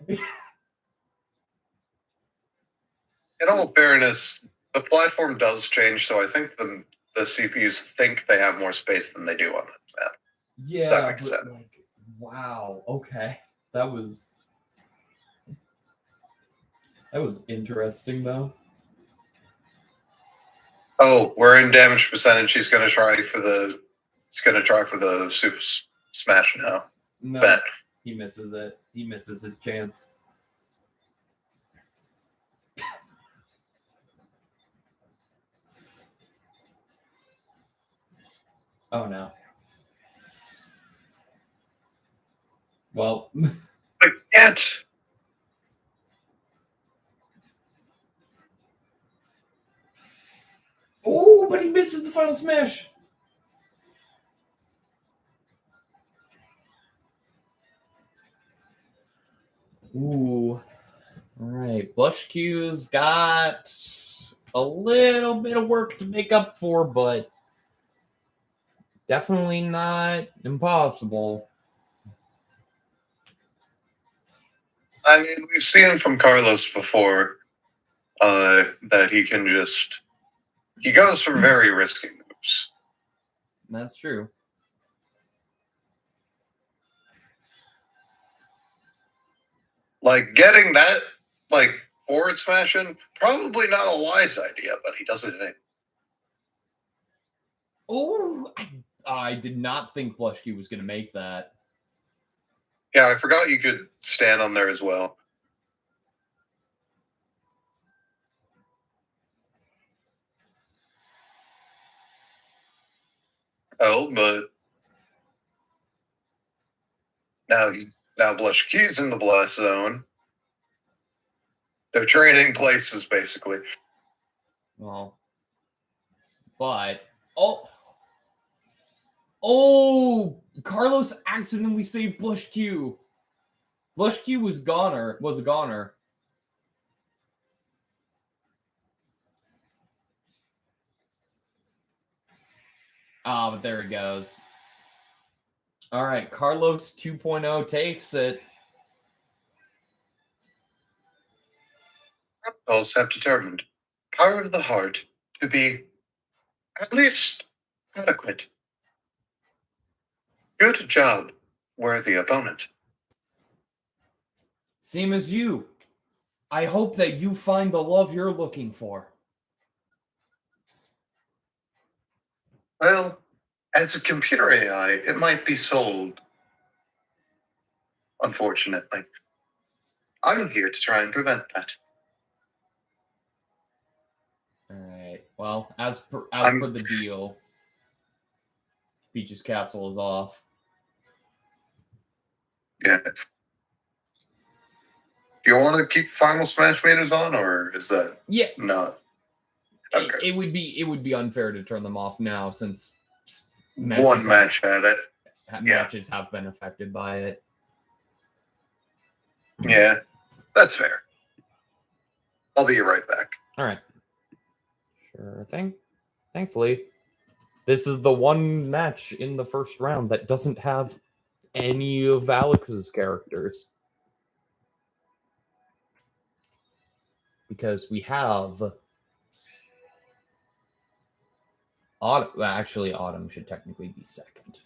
In all fairness, the platform does change, so I think the CPUs think they have more space than they do on the map. Yeah, that makes sense. Like, wow. Okay, that was interesting, though. Oh, we're in damage percentage. He's gonna try for the super smash now. No, Bet. He misses it. He misses his chance. Oh no. Well, I can't. misses the final smash. Ooh. All right. Blush Q's got a little bit of work to make up for, but definitely not impossible. I mean, we've seen from Carlos before that he can he goes for very risky moves. That's true. Like, getting that, like, forward smashing, probably not a wise idea, but he does it anyway. Oh, I did not think Blush Q was going to make that. Yeah, I forgot you could stand on there as well. Oh, but now Blush Q's in the blast zone. They're trading places, basically. Well, but oh, Carlos accidentally saved Blush Q. Blush Q was a goner. Ah, but there it goes. All right, Carlos 2.0 takes it. Rebels have determined power of the heart to be at least adequate. Good job, worthy opponent. Same as you. I hope that you find the love you're looking for. Well, as a computer AI, it might be sold. Unfortunately. I'm here to try and prevent that. All right. Well, as per the deal, Peach's Castle is off. Yeah. Do you want to keep Final Smash Meters on, or is that not? Okay. It would be unfair to turn them off now since one match had it. Matches have been affected by it. Yeah, that's fair. I'll be right back. All right. Sure thing. Thankfully, this is the one match in the first round that doesn't have any of Alex's characters. Because we have Autumn. Well, actually, Autumn should technically be second.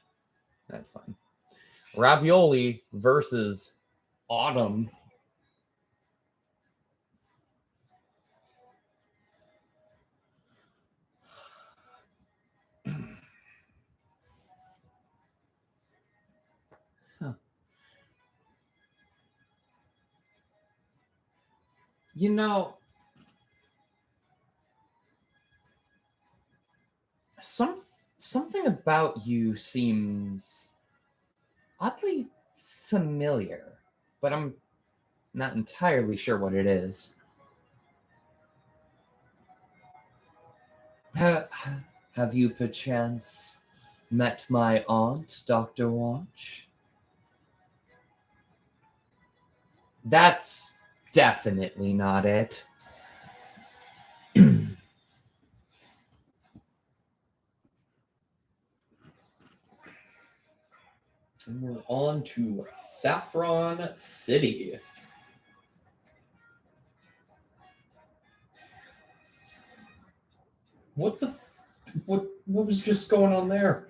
That's fine. Ravioli versus Autumn. You know, something about you seems oddly familiar, but I'm not entirely sure what it is. Have you perchance met my aunt, Dr. Watch? That's definitely not it. And we're on to Saffron City. What was just going on there?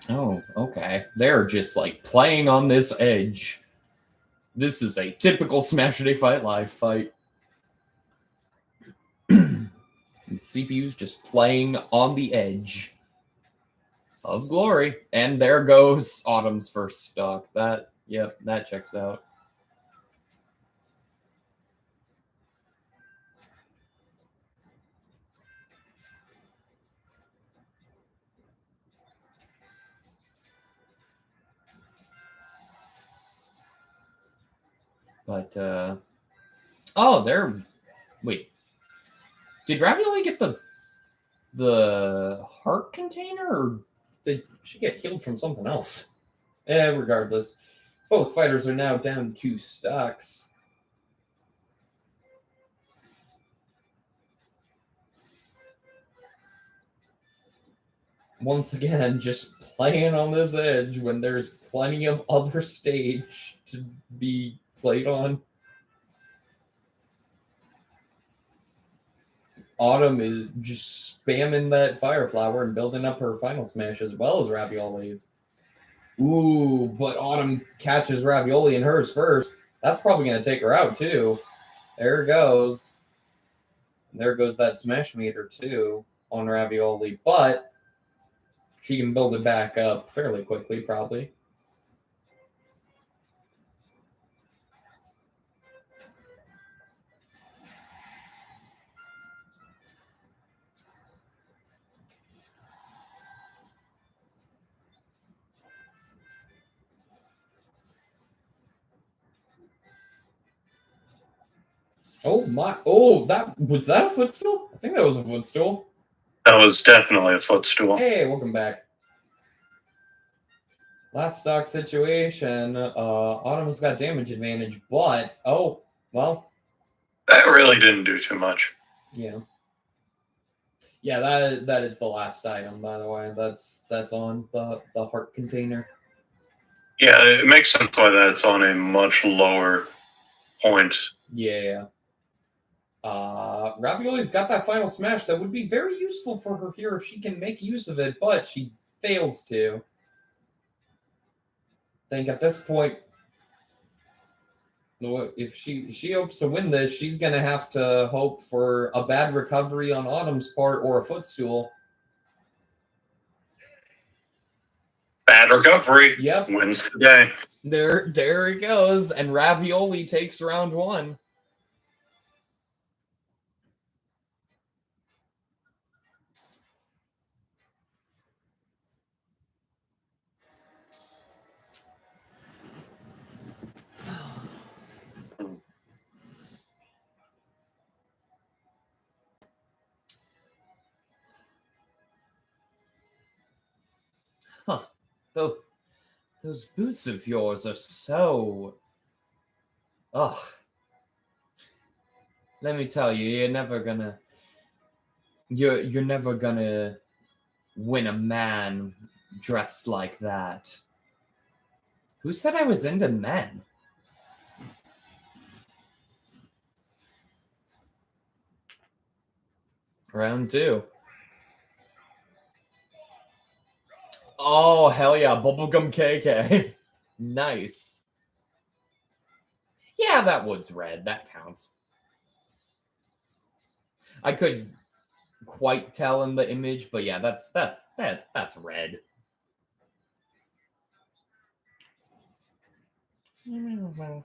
Oh, okay. They're just like playing on this edge. This is a typical Smashurday Fight Live fight. CPU's just playing on the edge of glory. And there goes Autumn's first stock. Yep, that checks out. But oh, wait. Did Ravioli get the heart container, or did she get killed from something else? Regardless, both fighters are now down 2 stocks. Once again, just playing on this edge when there's plenty of other stage to be played on. Autumn is just spamming that fire flower and building up her final smash as well as Ravioli's. Ooh, but Autumn catches Ravioli in hers first. That's probably going to take her out too. There it goes. There goes that smash meter too on Ravioli, but she can build it back up fairly quickly, probably. Oh my! Oh, that a footstool? I think that was a footstool. That was definitely a footstool. Hey, welcome back. Last stock situation. Autumn's got damage advantage, but oh well. That really didn't do too much. Yeah. Yeah, that is the last item, by the way. That's on the heart container. Yeah, it makes sense why that's on a much lower point. Yeah. Ravioli's got that final smash that would be very useful for her here if she can make use of it, but she fails to. I think at this point, if she hopes to win this, she's going to have to hope for a bad recovery on Autumn's part or a footstool. Bad recovery. Yep. Wins the day. There it goes, and Ravioli takes round 1. Huh. Those boots of yours are so... Ugh. Let me tell you, you're never gonna win a man dressed like that. Who said I was into men? Round 2. Oh, hell yeah. Bubblegum KK. Nice. Yeah, that wood's red. That counts. I couldn't quite tell in the image, but yeah, that's red. Bubblegum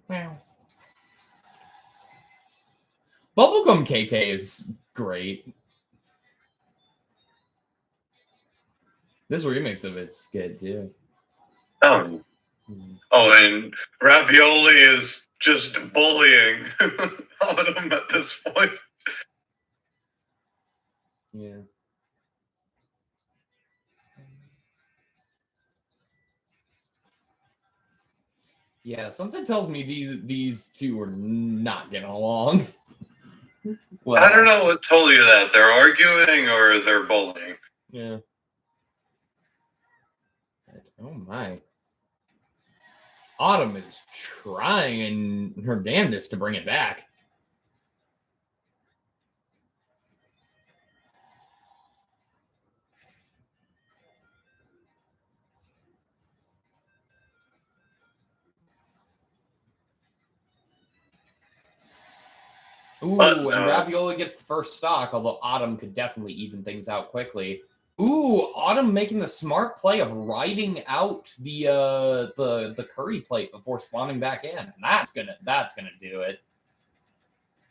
KK is great. This remix of it's good too. Oh, and Ravioli is just bullying Autumn at this point. Yeah. Yeah, something tells me these two are not getting along. Well, I don't know what told you that. They're arguing or they're bullying. Yeah. Oh my. Autumn is trying her damnedest to bring it back. Ooh, and Ravioli gets the first stock, although Autumn could definitely even things out quickly. Ooh, Autumn making the smart play of riding out the curry plate before spawning back in. And that's gonna do it.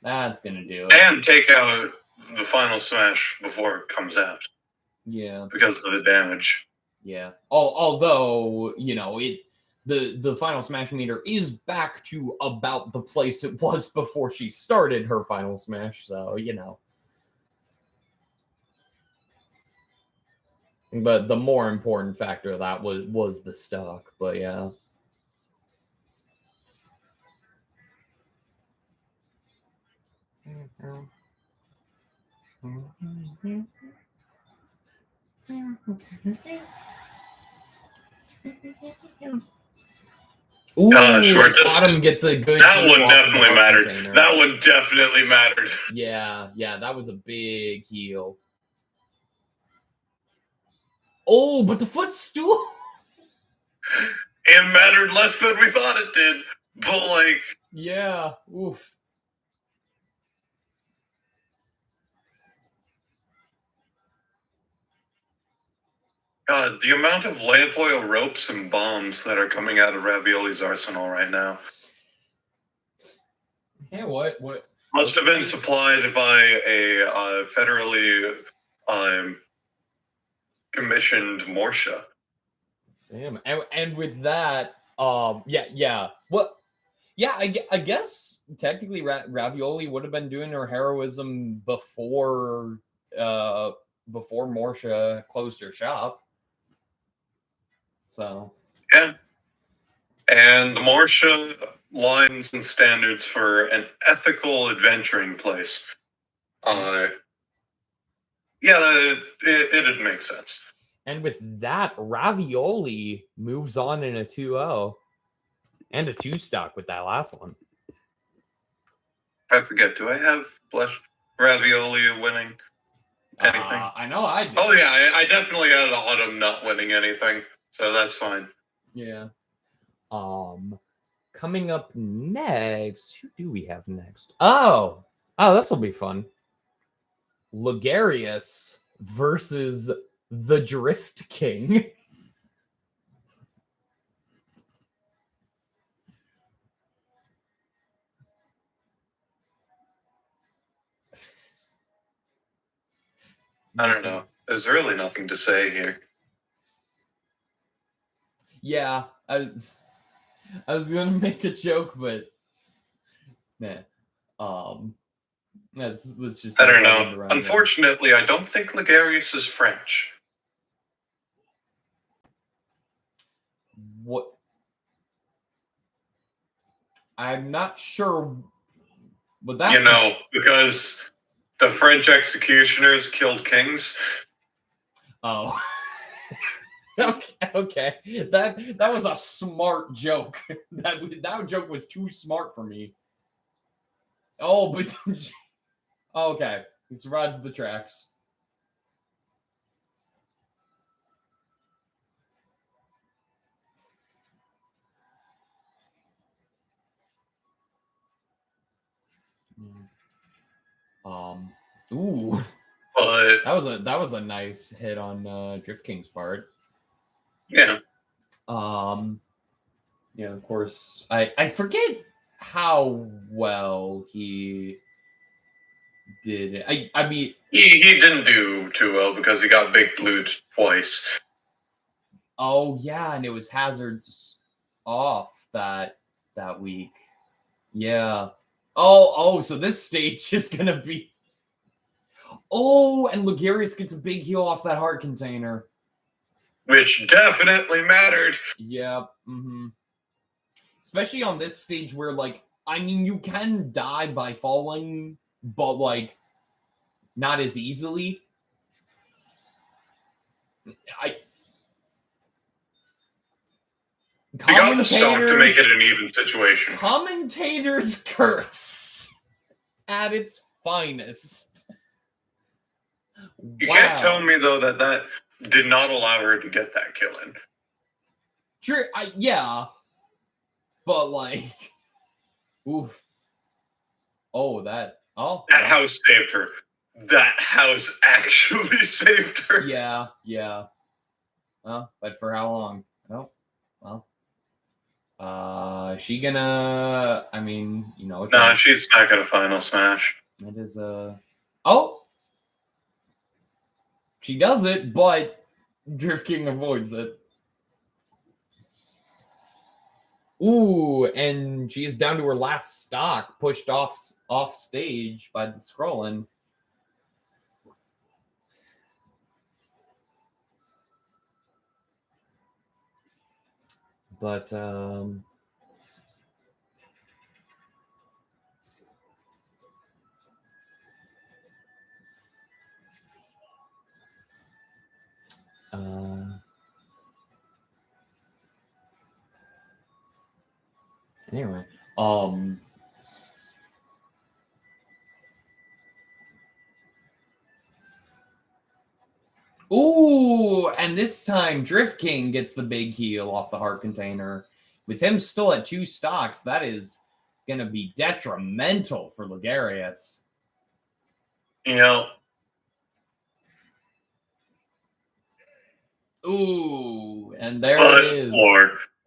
That's gonna do it. And take out the final smash before it comes out. Yeah. Because of the damage. Yeah. Although, you know, the final smash meter is back to about the place it was before she started her final smash, so you know. But the more important factor of that was the stock, but yeah. Ooh, Autumn gets a good. That one definitely mattered. That one definitely mattered. Yeah, that was a big heal. Oh, but the footstool. It mattered less than we thought it did, but like. Yeah. Oof. God, the amount of lamp oil ropes and bombs that are coming out of Ravioli's arsenal right now. Yeah, what? Must have been supplied by a federally commissioned Morsha. Damn, and with that, yeah. What? Yeah, I guess technically Ravioli would have been doing her heroism before Morsha closed her shop. So yeah, and the Morsha lines and standards for an ethical adventuring place. Yeah, it'd make sense. And with that, Ravioli moves on in a 2-0 and a 2-stock with that last one. I forget. Do I have Ravioli winning anything? I know I do. Oh yeah, I definitely had Autumn not winning anything, so that's fine. Yeah. Coming up next, who do we have next? Oh, this will be fun. Logarius versus the Drift King. I don't know. There's really nothing to say here. Yeah, I was gonna make a joke, but nah. Let's just. I don't know. Unfortunately, I don't think Logarius is French. What? I'm not sure. But that's, you know, because the French executioners killed kings. Oh. Okay. That was a smart joke. That joke was too smart for me. Oh, but okay. He survives the tracks. Ooh. But that was a nice hit on Drift King's part. Yeah. Yeah, of course. I forget how well he did it. I mean, he didn't do too well because he got big blued twice. Oh yeah, and it was hazards off that week. Yeah. Oh, so this stage is gonna be. Oh, and Logarius gets a big heal off that heart container, which definitely mattered. Yeah. Mm-hmm. Especially on this stage where, like, I mean, you can die by falling, but like, not as easily. You got the stock to make it an even situation. Commentator's curse at its finest. You can't tell me, though, that did not allow her to get that kill in. Sure, yeah. But, like, oof. Oh, that. Oh. That house saved her. that house actually saved her. Yeah. Well, but for how long? Oh, well. She gonna? I mean, you know, No, she's not gonna final smash. It is Oh, she does it, but Drift King avoids it. Ooh, and she is down to her last stock, pushed off stage by the scrolling. But anyway, ooh, and this time Drift King gets the big heal off the heart container. With him still at 2 stocks, that is going to be detrimental for Logarius. You know. Ooh, and there it is.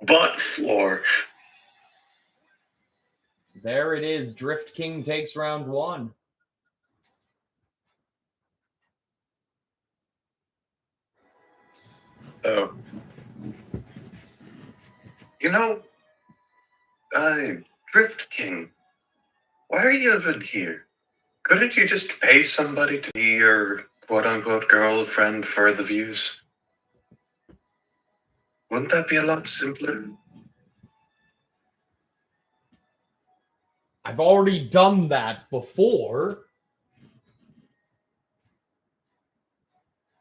Butt floor. There it is. Drift King takes round 1. Oh. You know, Drift King, why are you even here? Couldn't you just pay somebody to be your quote-unquote girlfriend for the views? Wouldn't that be a lot simpler? I've already done that before.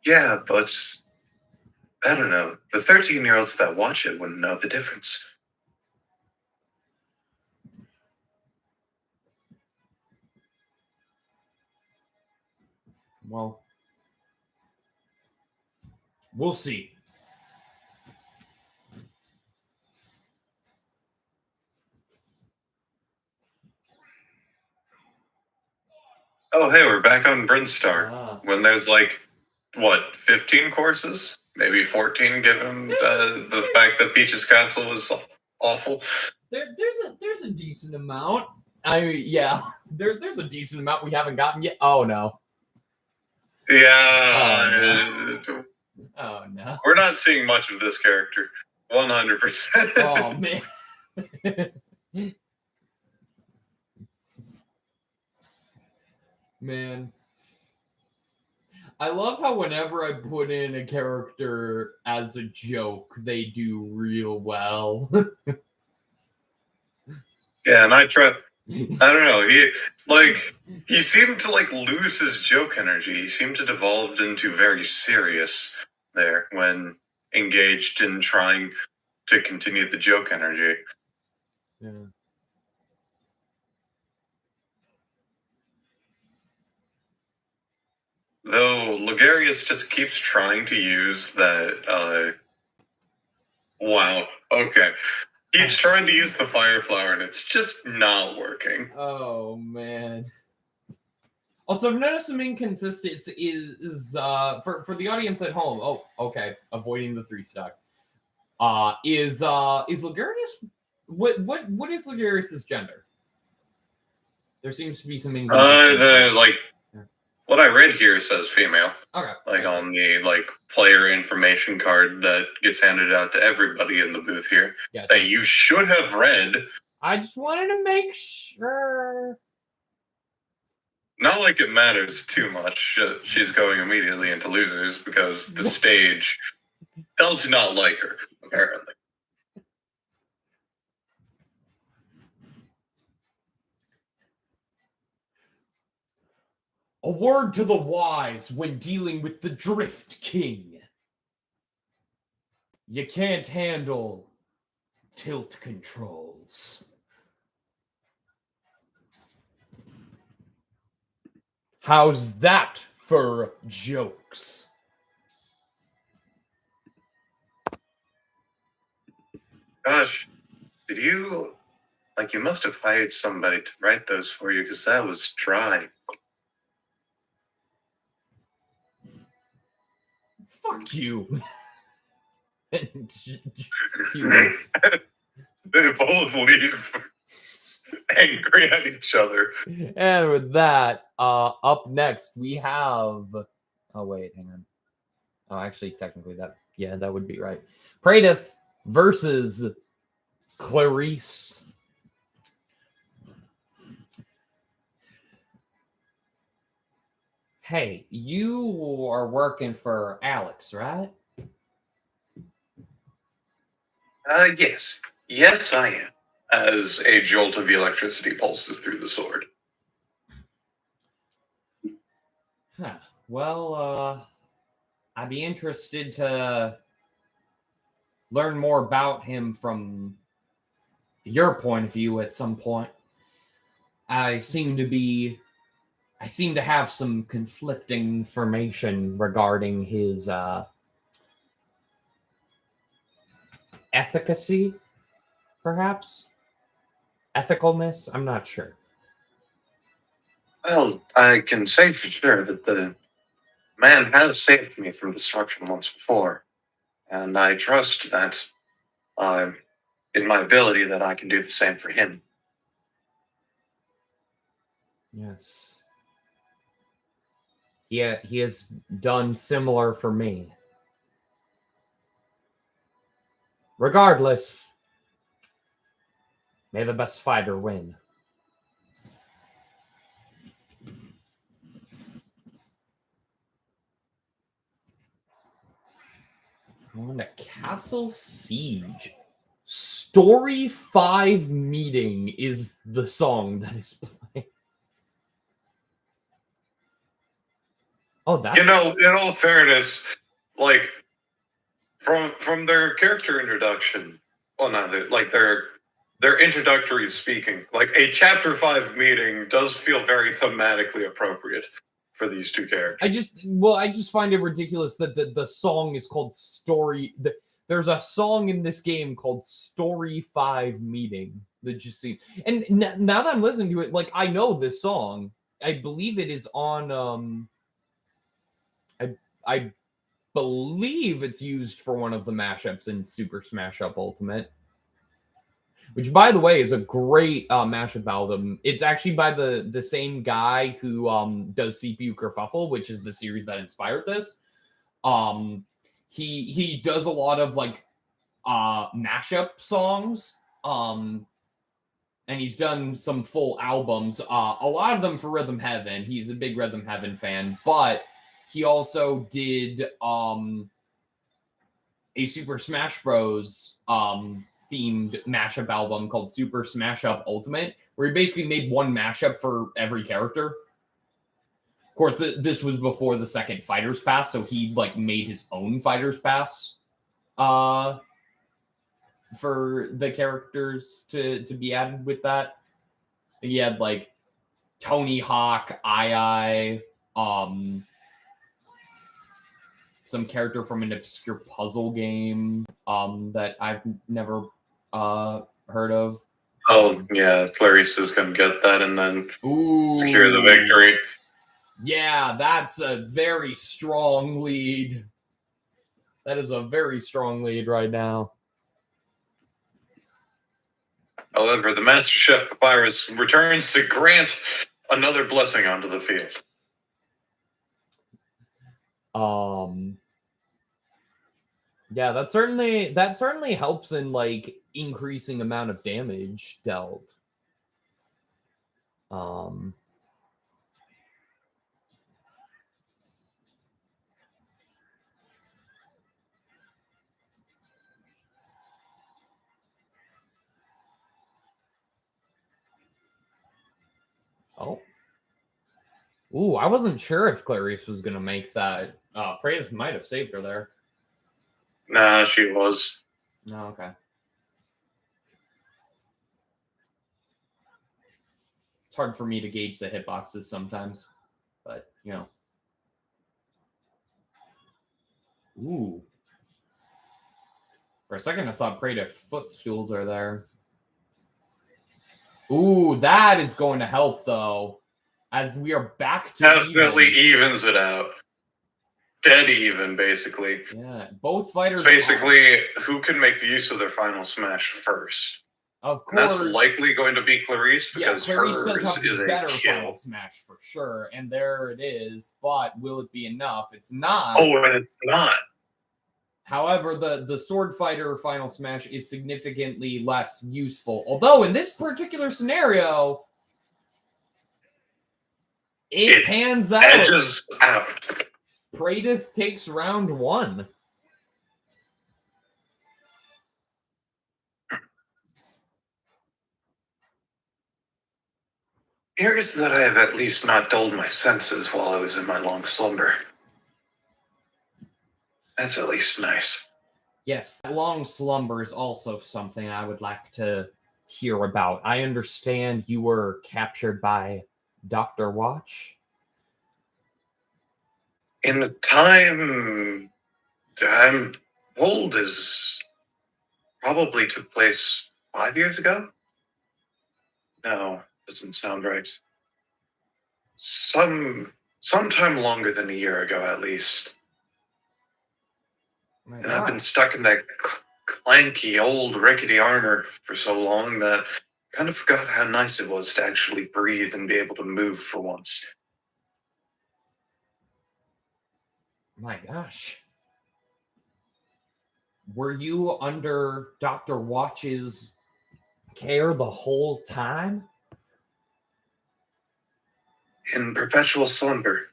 Yeah, but I don't know. The 13-year-olds that watch it wouldn't know the difference. Well, we'll see. Oh, hey, we're back on Brinstar. When there's like, what, 15 courses? Maybe 14, given the fact that Peach's Castle was awful. There's a decent amount. There's a decent amount we haven't gotten yet. Oh no. Yeah. Oh no. We're not seeing much of this character. 100%. Oh man. Man. I love how whenever I put in a character as a joke, they do real well. Yeah, and I don't know, he seemed to lose his joke energy. He seemed to devolve into very serious there when engaged in trying to continue the joke energy. Yeah. Though Logarius just keeps trying to use that, wow, okay. Keeps trying to use the fire flower and it's just not working. Oh man. Also, I've noticed some inconsistency is for the audience at home. Oh, okay. Avoiding the 3 stock. Is Logarius what is Logarius's gender? There seems to be some inconsistency. What I read here says female. Okay. On the player information card that gets handed out to everybody in the booth here. Gotcha. That you should have read. I just wanted to make sure. Not like it matters too much. She's going immediately into losers because the stage does not like her, apparently. A word to the wise when dealing with the Drift King. You can't handle tilt controls. How's that for jokes? Gosh, did you you must have hired somebody to write those for you because that was dry. fuck you. And he leaves. They both leave angry at each other. And with that, up next we have. Oh wait, hang on. Oh, actually, technically that would be right. Praedyth versus Clarice. Hey, you are working for Alex, right? Yes. Yes, I am. As a jolt of electricity pulses through the sword. Huh. Well, I'd be interested to learn more about him from your point of view at some point. I seem to have some conflicting information regarding his efficacy, perhaps? Ethicalness? I'm not sure. Well, I can say for sure that the man has saved me from destruction once before, and I trust that in my ability that I can do the same for him. Yes. Yeah, he has done similar for me. Regardless, may the best fighter win. On a castle siege. Story 5 meeting is the song that is playing. Oh, that's in all fairness, like from their character introduction, well, not like their introductory speaking, like a chapter 5 meeting does feel very thematically appropriate for these two characters. I just find it ridiculous that the song is called Story. There's a song in this game called Story 5 Meeting that just seems. And now that I'm listening to it, like, I know this song. I believe it is on. I believe it's used for one of the mashups in Super Smash Up Ultimate. Which, by the way, is a great mashup album. It's actually by the same guy who does CPU Kerfuffle, which is the series that inspired this. He does a lot of like mashup songs, and he's done some full albums. A lot of them for Rhythm Heaven. He's a big Rhythm Heaven fan, but he also did a Super Smash Bros. Themed mashup album called Super Smash Up Ultimate, where he basically made one mashup for every character. Of course, this was before the second Fighters Pass, so he like made his own Fighters Pass for the characters to be added with that. He had like Tony Hawk, some character from an obscure puzzle game that I've never heard of. Oh, yeah, Clarice is going to get that and then secure the victory. Yeah, that's a very strong lead. That is a very strong lead right now. However, the Master Chef Papyrus returns to grant another blessing onto the field. Yeah, that certainly helps in like increasing amount of damage dealt. Oh. Ooh, I wasn't sure if Clarice was gonna make that. Praedyth might have saved her there. Nah, she was. No, okay. It's hard for me to gauge the hitboxes sometimes, but you know. Ooh. For a second, I thought Praedyth footstooled her there. Ooh, that is going to help though, as we are back to definitely evens it out. dead even, basically. Yeah, both fighters. It's basically who can make use of their final smash first. Of And course, that's likely going to be Clarice, because Clarice hers does have is the a better kill. final smash for sure, and there it is. But will it be enough? It's not. Oh, and it's not. However, the sword fighter final smash is significantly less useful. Although in this particular scenario, it pans out. Edges out. Praedyth takes round 1. Here's that I have at least not dulled my senses while I was in my long slumber. That's at least nice. Yes, that long slumber is also something I would like to hear about. I understand you were captured by Dr. Watch. In the time I'm told is probably took place 5 years ago? No, doesn't sound right. Sometime longer than a year ago, at least. And I've been stuck in that clanky, old, rickety armor for so long that I kind of forgot how nice it was to actually breathe and be able to move for once. My gosh. Were you under Dr. Watch's care the whole time? In perpetual slumber.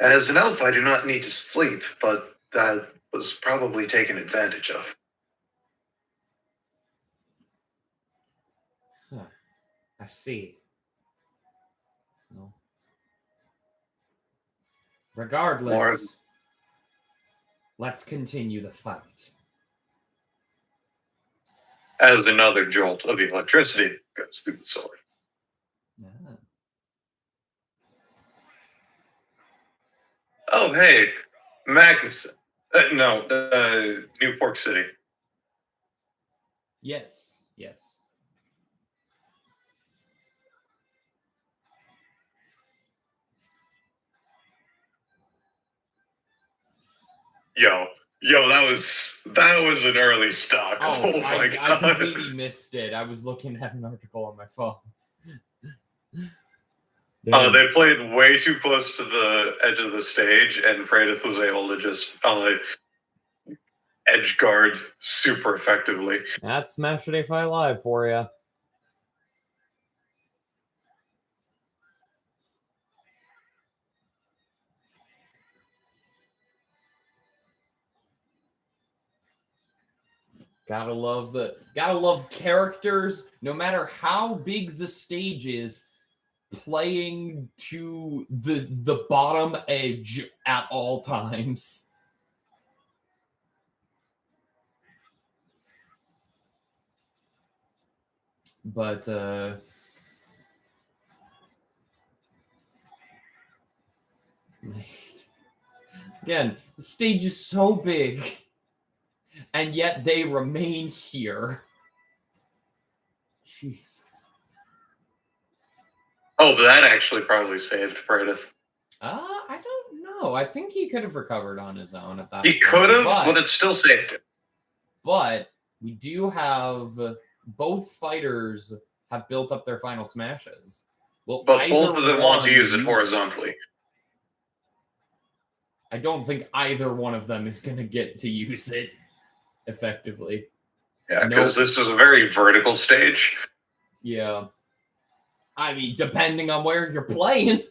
As an elf, I do not need to sleep, but that was probably taken advantage of. Huh. I see. Well, regardless, let's continue the fight. As another jolt of electricity goes through the sword. Yeah. Oh, hey, Magnuson. Newport City. Yes, yes. Yo, that was an early stock. Oh, my God. I completely missed it. I was looking at an article on my phone. They played way too close to the edge of the stage, and Praedyth was able to just edge guard super effectively. That's Smashurday Fight Live for you. Gotta love characters, no matter how big the stage is, playing to the bottom edge at all times. But again, the stage is so big, and yet they remain here. Jesus. Oh, but that actually probably saved Praedyth. I don't know. I think he could have recovered on his own at that He point. could have, but it still saved him. But we do have both fighters have built up their final smashes. Well, but both of them want to use it horizontally. I don't think either one of them is going to get to use it effectively. Yeah, because this is a very vertical stage. Yeah. I mean, depending on where you're playing.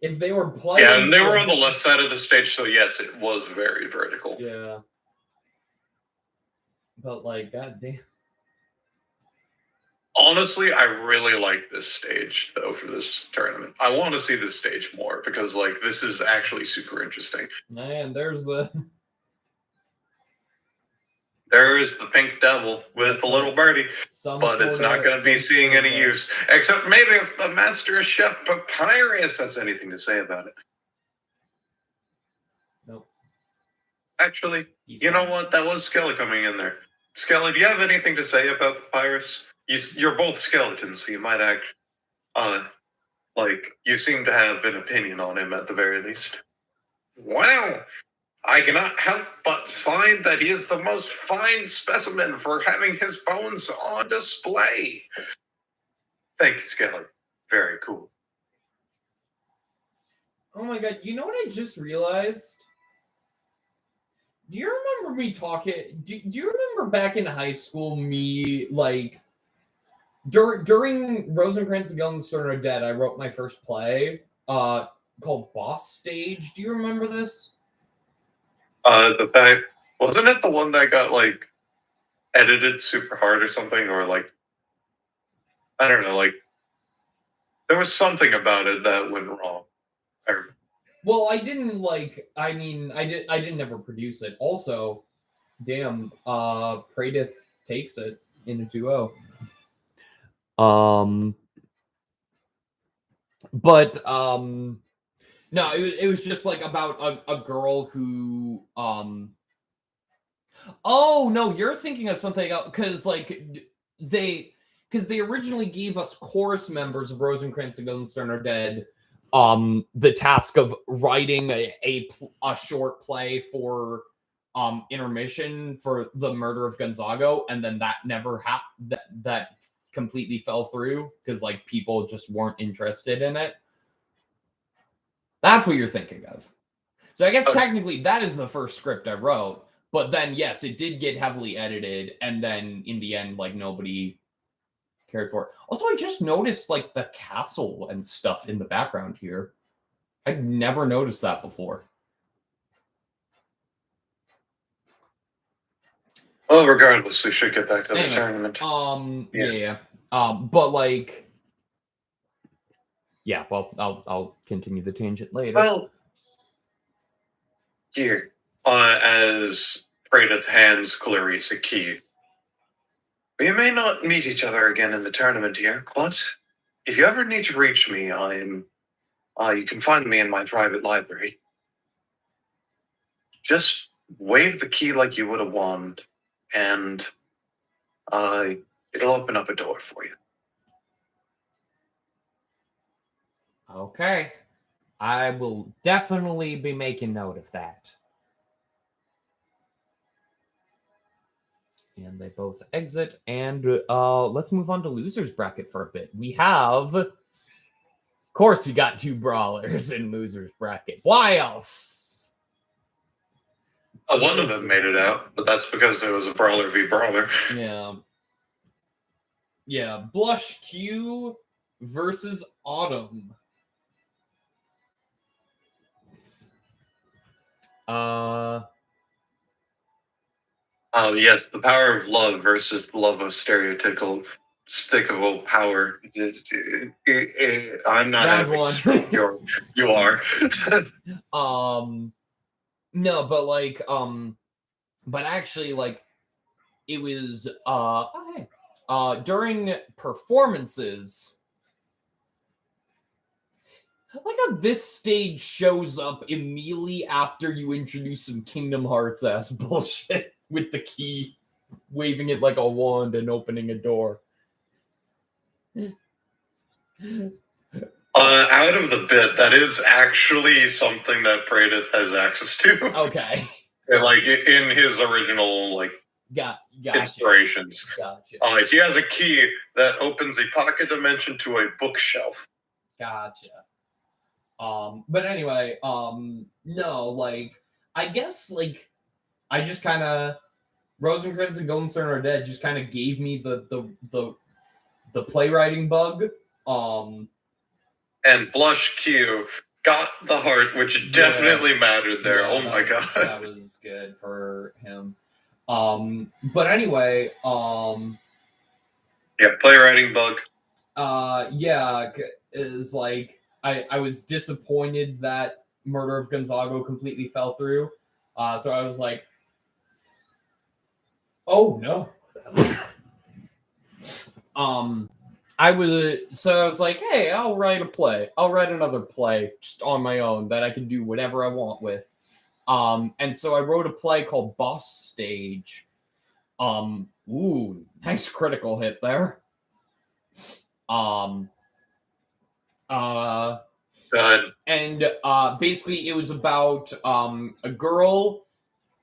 If they were playing... Yeah, and they were on the left side of the stage, so yes, it was very vertical. Yeah. But, like, goddamn... Honestly, I really like this stage, though, for this tournament. I want to see this stage more, because, like, this is actually super interesting. And there's the... There's the Pink Devil with the little birdie, but it's not going to be seeing any use. Except maybe if the Master Chef Papyrus has anything to say about it. Nope. Actually, you know what? That was Skelly coming in there. Skelly, do you have anything to say about Papyrus? You're both skeletons, so you might act... Like, you seem to have an opinion on him at the very least. Well, I cannot help but find that he is the most fine specimen for having his bones on display. Thank you, Skelly. Very cool. Oh my god, you know what I just realized? Do you remember me talking? Do you remember back in high school me, like, during Rosencrantz and Guildenstern Are Dead, I wrote my first play called Boss Stage. Do you remember this? The fact, wasn't it the one that got, like, edited super hard or something? Or, like, I don't know, like, there was something about it that went wrong. Well, I didn't like. I mean, I didn't ever produce it. Also, damn, Pradith takes it in a 2-0. But no, it was just like about a girl who oh no, you're thinking of something else because they originally gave us chorus members of Rosencrantz and Guildenstern Are Dead the task of writing a short play for intermission for the murder of Gonzago, and then that never happened. That completely fell through because like people just weren't interested in it. That's what you're thinking of. So I guess technically that is the first script I wrote, but then yes, it did get heavily edited, and then in the end, like nobody cared for it. Also, I just noticed like the castle and stuff in the background here. I've never noticed that before. Well, regardless, we should get back to the tournament. Yeah. But like, yeah. Well, I'll continue the tangent later. Well, here, as Pradith hands Clarice a key, we may not meet each other again in the tournament here, but if you ever need to reach me, you can find me in my private library. Just wave the key like you would a wand, and it'll open up a door for you. Okay. I will definitely be making note of that. And they both exit, and let's move on to losers bracket for a bit. We have, of course, we got 2 brawlers in losers bracket. Why else? One of them made it out, but that's because it was a brawler v brawler. Yeah, Blush Q versus Autumn. Yes, the power of love versus the love of stereotypical power. I'm not having you are. No, but like but actually like it was during performances, like how this stage shows up immediately after you introduce some Kingdom Hearts ass bullshit with the key, waving it like a wand and opening a door. Out of the bit, that is actually something that Pradith has access to. Okay. Like in his original gotcha. Inspirations. Gotcha. He has a key that opens a pocket dimension to a bookshelf. Gotcha. But anyway, no, like I guess like I just kind of Rosencrantz and Guildenstern Are Dead just kind of gave me the playwriting bug. And Blush Q got the heart, which definitely mattered there. Oh my god, that was good for him. But anyway, yeah, playwriting bug. Yeah, is like I was disappointed that Murder of Gonzago completely fell through. So I was like, oh no. I was like, hey, I'll write a play. I'll write another play just on my own that I can do whatever I want with. And so I wrote a play called Boss Stage. Ooh, nice critical hit there. Good. And basically it was about a girl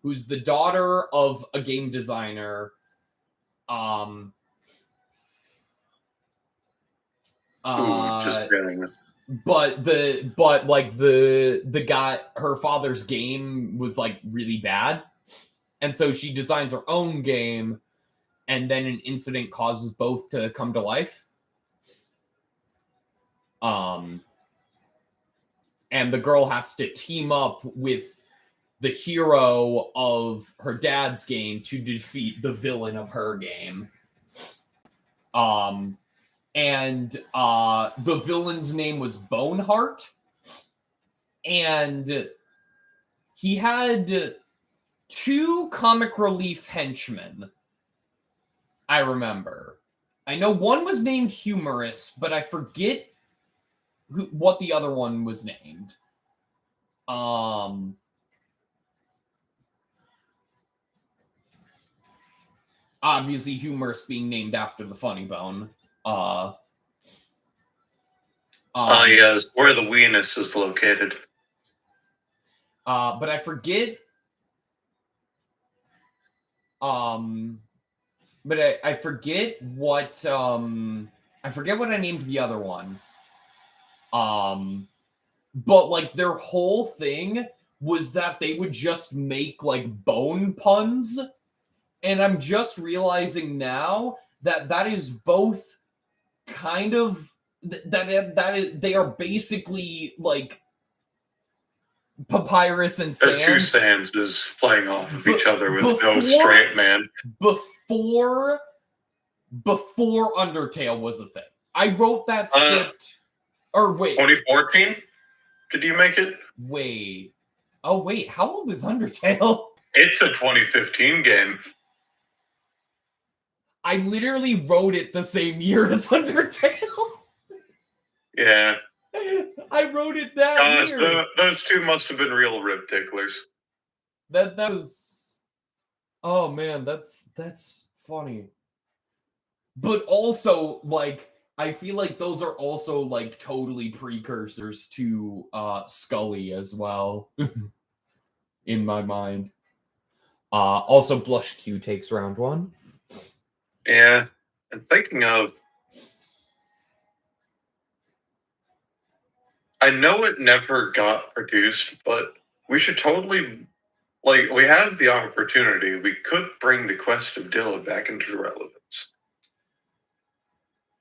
who's the daughter of a game designer. Just feeling this. But the guy, her father's game was like really bad, and so she designs her own game, and then an incident causes both to come to life. And the girl has to team up with the hero of her dad's game to defeat the villain of her game. And the villain's name was Boneheart, and he had 2 comic relief henchmen. I remember. I know one was named Humorous, but I forget what the other one was named. Obviously, Humorous being named after the funny bone. Yes, where the weenus is located. But I forget. But I forget what I forget what I named the other one. But like their whole thing was that they would just make like bone puns, and I'm just realizing now that is both kind of that is they are basically like Papyrus and Sans. 2 Sans is playing off of each other with no straight man. Before Undertale was a thing. I wrote that script. Or wait. 2014? Did you make it? Wait. Oh, wait. How old is Undertale? It's a 2015 game. I literally wrote it the same year as Undertale. Yeah. I wrote it that year. Those 2 must have been real rib ticklers. That was... Oh, man. That's funny. But also, like, I feel like those are also, like, totally precursors to Scully as well. In my mind. Also, Blush Q takes round 1. Yeah. And thinking of... I know it never got produced, but we should totally... Like, we have the opportunity. We could bring the Quest of Dilla back into relevance.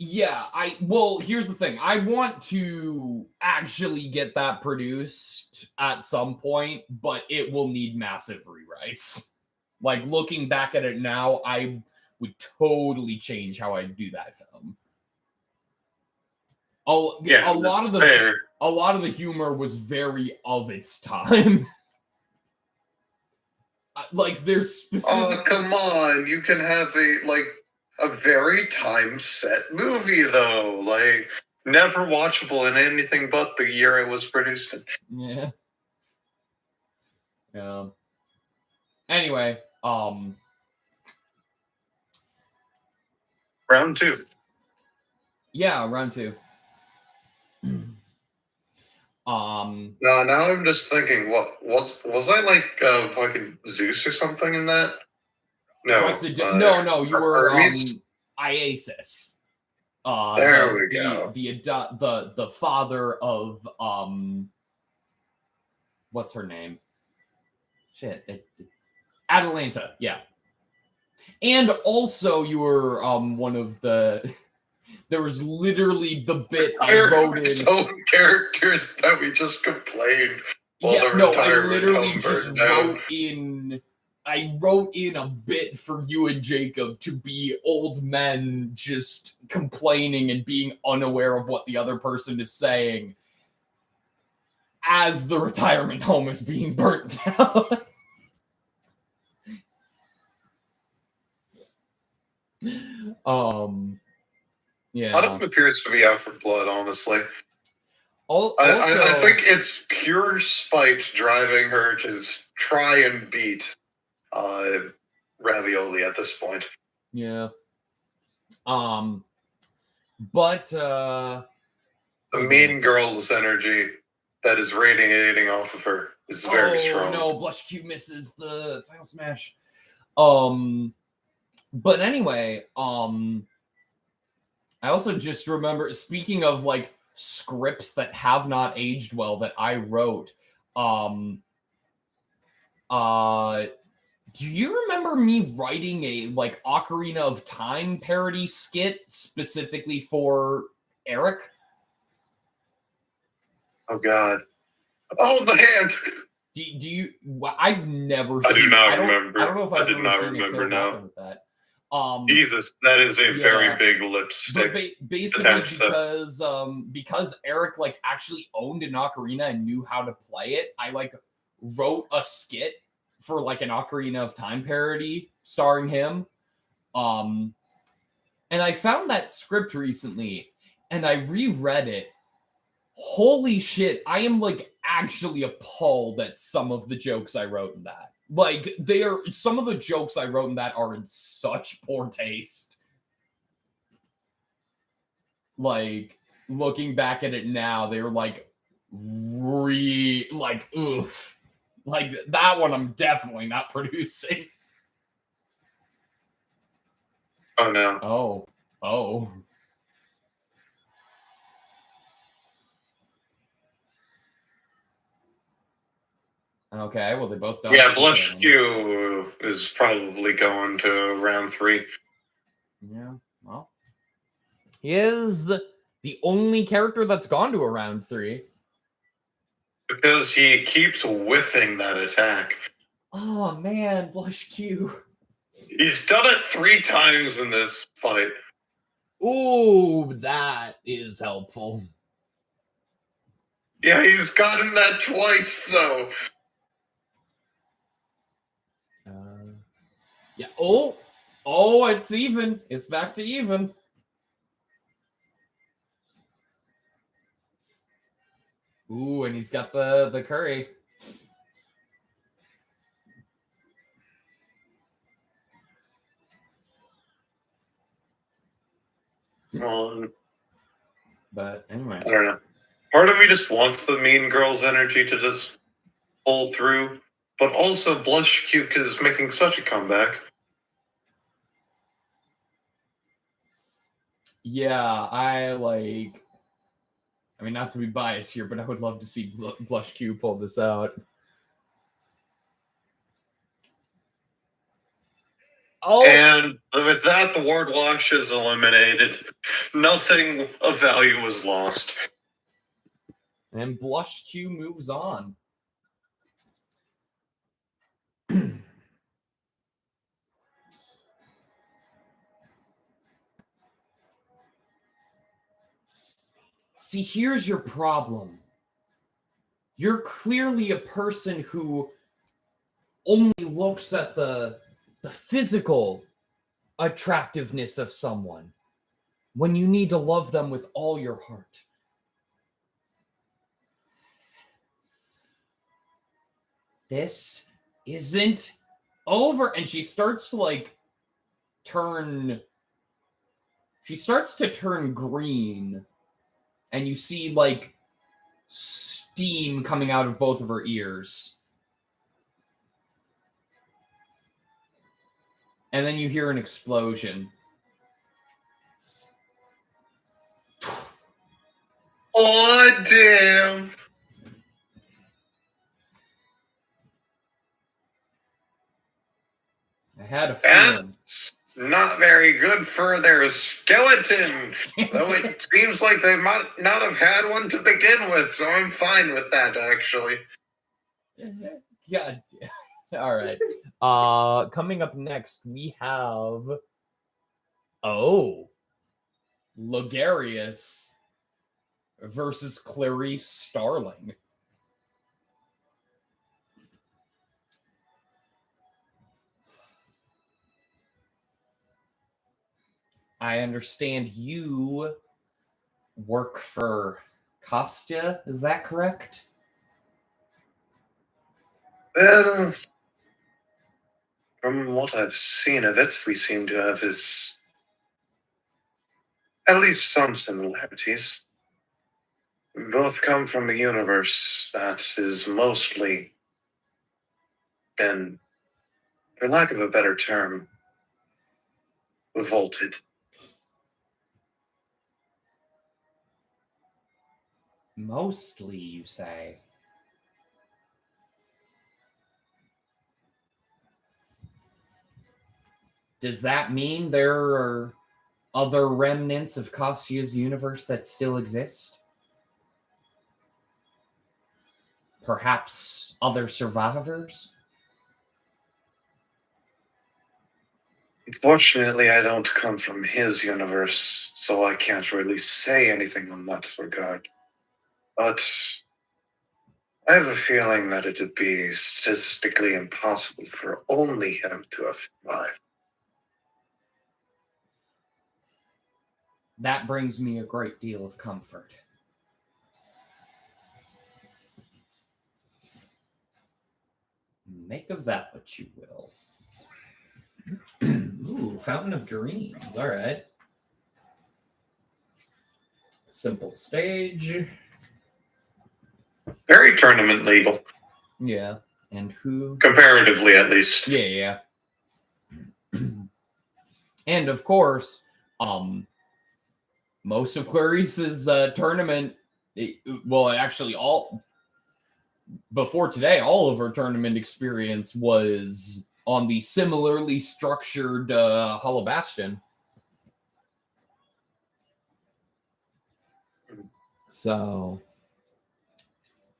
Yeah, well, here's the thing. I want to actually get that produced at some point, but it will need massive rewrites. Like, looking back at it now, I would totally change how I do that film. A lot of the humor was very of its time. Like, there's specific... Oh, come on. You can have a very time-set movie, though. Like, never watchable in anything but the year it was produced in. Yeah. Yeah. Anyway, Round 2. Yeah, round 2. No, now I'm just thinking, was I like fucking Zeus or something in that? No. No, you were Hermes? Iasis. There we go. The father of what's her name? Shit, Atalanta. Yeah. And also, you were one of the. There was literally the bit I wrote in. Characters that we just complained. Yeah, no, I literally just wrote in. I wrote in a bit for you and Jacob to be old men just complaining and being unaware of what the other person is saying as the retirement home is being burnt down. Yeah. Autumn appears to be out for blood, honestly. Also, I think it's pure spite driving her to try and beat Ravioli at this point. Yeah. But The mean girl's energy that is radiating off of her is very strong. Oh no, Blush Q misses the final smash. But anyway, I also just remember, speaking of like scripts that have not aged well that I wrote, do you remember me writing a like Ocarina of Time parody skit specifically for Eric? Oh God. Oh, the hand. Do you? I've never. I seen, do not remember. I don't know if I've did ever not seen remember a kill now. happen with that. Jesus, that is a very big lipstick. But basically, because Eric like actually owned an ocarina and knew how to play it, I like wrote a skit for like an Ocarina of Time parody starring him. And I found that script recently, and I reread it. Holy shit, I am like actually appalled at some of the jokes I wrote in that. Like, some of the jokes I wrote in that are in such poor taste. Like, looking back at it now, they were like oof. Like, that one I'm definitely not producing. Oh no. Oh. Okay, well, they both dodged. Yeah, Blush Q is probably going to round 3. Yeah, well. He is the only character that's gone to a round 3. Because he keeps whiffing that attack. Oh, man, Blush Q. He's done it 3 times in this fight. Ooh, that is helpful. Yeah, he's gotten that twice, though. Yeah. Oh, it's even. It's back to even. Ooh, and he's got the curry. But anyway. I don't know. Part of me just wants the mean girl's energy to just pull through, but also Blush Q is making such a comeback. Yeah, I mean, not to be biased here, but I would love to see Blush Q pull this out. Oh! And with that, the ward wash is eliminated. Nothing of value was lost. And Blush Q moves on. See, here's your problem. You're clearly a person who only looks at the physical attractiveness of someone when you need to love them with all your heart. This isn't over. And she starts to turn green, and you see like steam coming out of both of her ears. And then you hear an explosion. Oh, damn. I had a feeling. That's not very good for their skeleton. Though it seems like they might not have had one to begin with, so I'm fine with that, actually. God. All right. Coming up next, we have Logarius versus Clarice Starling. I understand you work for Kostya. Is that correct? Well, from what I've seen of it, we seem to have at least some similarities. We both come from a universe that is mostly been, for lack of a better term, revolted. Mostly, you say? Does that mean there are other remnants of Kasia's universe that still exist? Perhaps other survivors? Unfortunately, I don't come from his universe, so I can't really say anything on that regard. But I have a feeling that it would be statistically impossible for only him to have survived. That brings me a great deal of comfort. Make of that what you will. Ooh, Fountain of Dreams. All right. Simple stage. Very tournament legal. Yeah. And who? Comparatively, at least. Yeah. And of course, most of Clarice's tournament, actually all before today, all of her tournament experience was on the similarly structured Hollow Bastion. So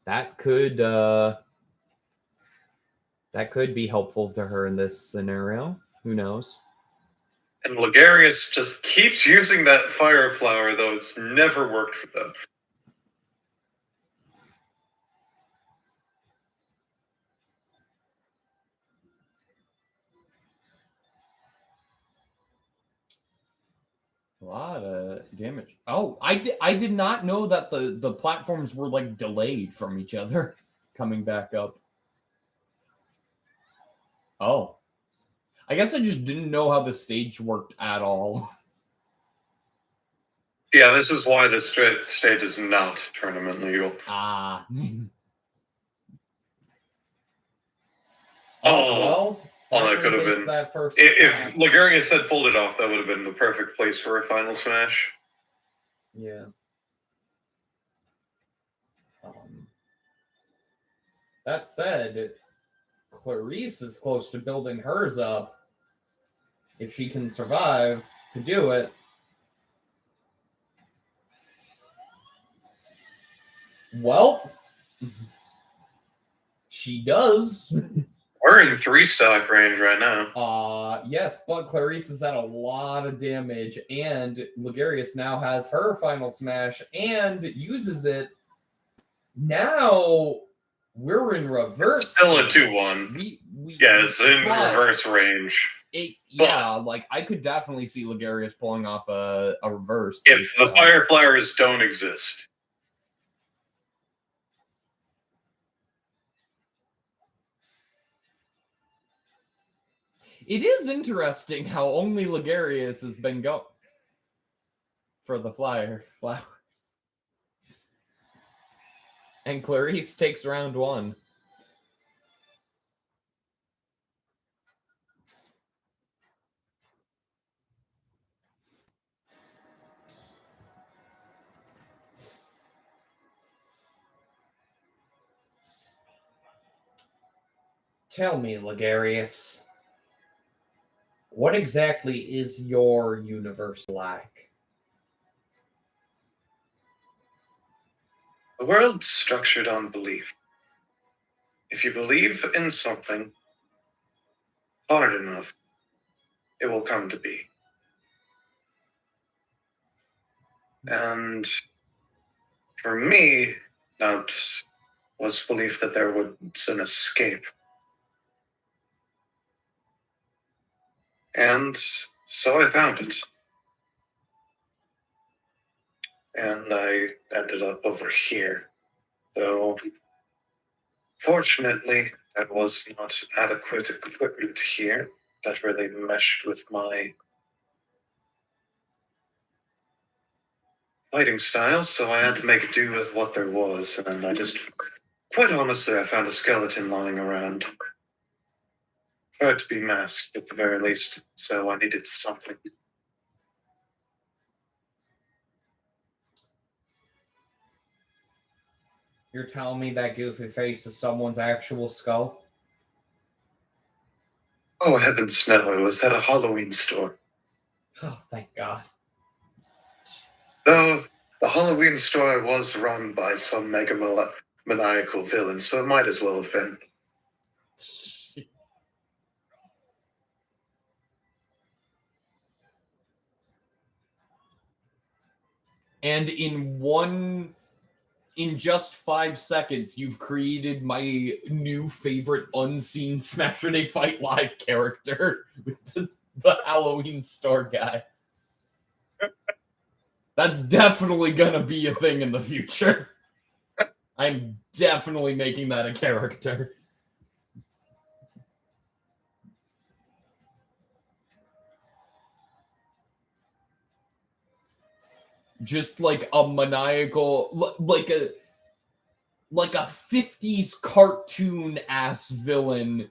that could be helpful to her in this scenario. Who knows? And Logarius just keeps using that fire flower, though it's never worked for them. A lot of damage. Oh, I did not know that the platforms were like delayed from each other coming back up. Oh. I guess I just didn't know how the stage worked at all. Yeah, this is why this stage is not tournament legal. Ah. Well, that could have been. That first If Logarius had pulled it off, that would have been the perfect place for a final smash. Yeah. That said, Clarice is close to building hers up. If she can survive to do it. Well, she does. We're in 3-stock range right now. Yes, but Clarice is at a lot of damage, and Logarius now has her final smash and uses it. Now we're in reverse. Still a 2-1. It's in reverse range. Like I could definitely see Logarius pulling off a reverse. If the fire flowers don't exist. It is interesting how only Logarius has been going for the flowers. And Clarice takes round 1. Tell me, Logarius, what exactly is your universe like? The world's structured on belief. If you believe in something hard enough, it will come to be. And for me, that was belief that there was an escape. And so I found it. And I ended up over here. Though, fortunately, there was not adequate equipment here that really meshed with my fighting style, so I had to make do with what there was, and quite honestly, I found a skeleton lying around. Tried to be masked at the very least, so I needed something. You're telling me that goofy face is someone's actual skull? Oh, heavens no, it was at a Halloween store. Oh, thank God. Though the Halloween store was run by some maniacal villain, so it might as well have been. And in just 5 seconds, you've created my new favorite unseen Smashurday Fight Live character with the Halloween store guy. That's definitely gonna be a thing in the future. I'm definitely making that a character. Just like a maniacal, like a 50s cartoon ass villain,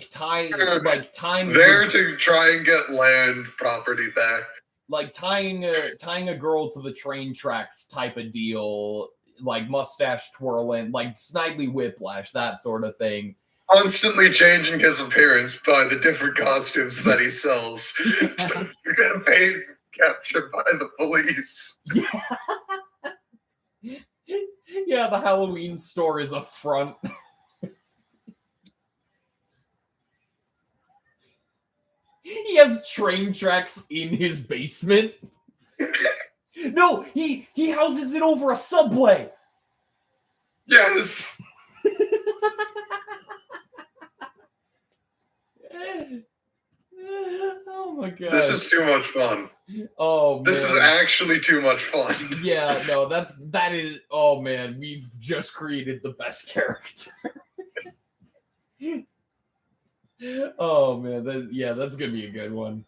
tying There to try and get land property back. Like tying a girl to the train tracks type of deal, like mustache twirling, like Snidely Whiplash, that sort of thing. Constantly changing his appearance by the different costumes that he sells. Yeah. Get paid, captured by the police. Yeah. Yeah, the Halloween store is a front. He has train tracks in his basement. No, he houses it over a subway. Yes. Oh my God. This is too much fun. Oh man. This is actually too much fun. Yeah, no, that is oh man, we've just created the best character. Oh man, that's gonna be a good one.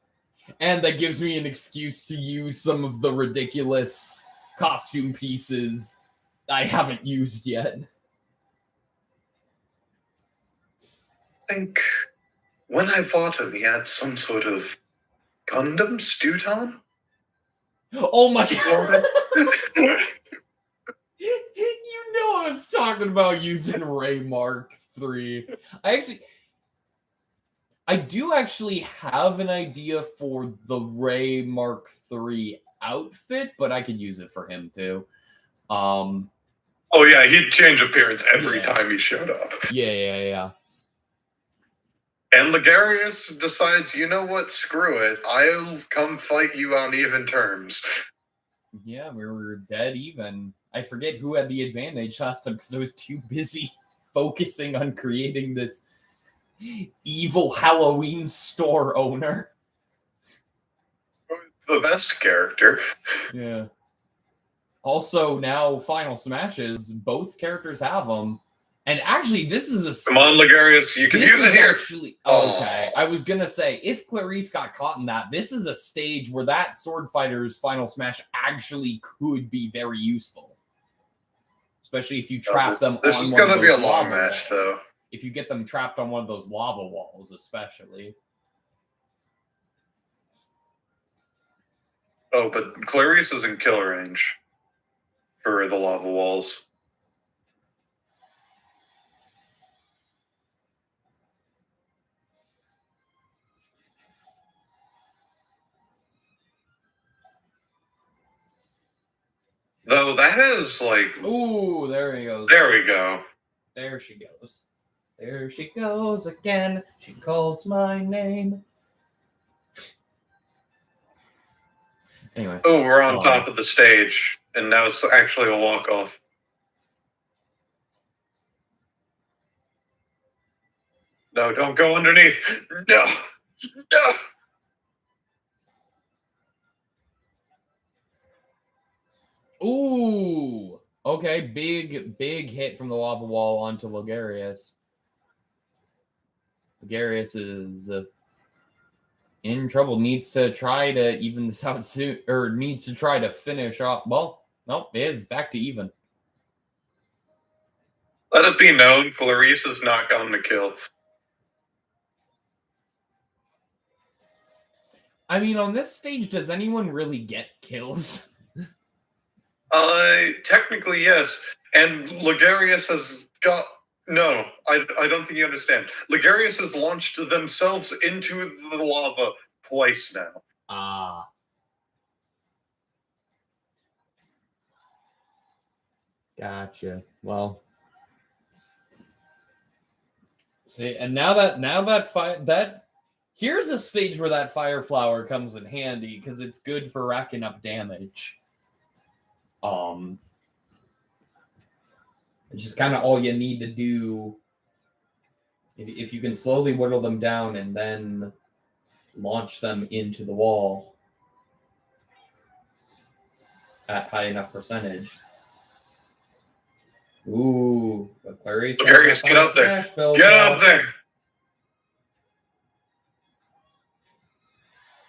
And that gives me an excuse to use some of the ridiculous costume pieces I haven't used yet. I think when I fought him, he had some sort of Gundam suit on. Oh my God. You know I was talking about using Ray Mark III. I do actually have an idea for the Ray Mark III outfit, but I could use it for him too. Oh yeah, he'd change appearance every time he showed up. Yeah. And Logarius decides, you know what, screw it. I'll come fight you on even terms. Yeah, we were dead even. I forget who had the advantage last time because I was too busy focusing on creating this evil Halloween store owner. The best character. Yeah. Also, now Final Smashes, both characters have them. And actually, this is a... Come on, Logarius, you can use it here. Actually, okay, I was going to say, if Clarice got caught in that, this is a stage where that Sword Fighter's Final Smash actually could be very useful. Especially if you trap them on one of those lava walls. This is going to be a long match, though. If you get them trapped on one of those lava walls, especially. Oh, but Clarice is in kill range for the lava walls. Though that is like... Ooh, there he goes. There we go. There she goes. There she goes again. She calls my name. Anyway. Oh, we're on top of the stage, and now it's actually a walk-off. No, don't go underneath. No. Ooh. Okay, big hit from the lava wall onto Logarius. Logarius is in trouble. Needs to try to even this out soon, or needs to try to finish off. Well, nope, it is back to even. Let it be known, Clarice has not gotten a kill. I mean, on this stage, does anyone really get kills? Technically, yes. And Logarius has got... No, I don't think you understand. Logarius has launched themselves into the lava twice now. Ah. Gotcha. Well... See, and here's a stage where that fire flower comes in handy because it's good for racking up damage. It's just kind of all you need to do. If you can slowly whittle them down and then launch them into the wall at high enough percentage. Ooh, but Clarice, get up there. Get up there.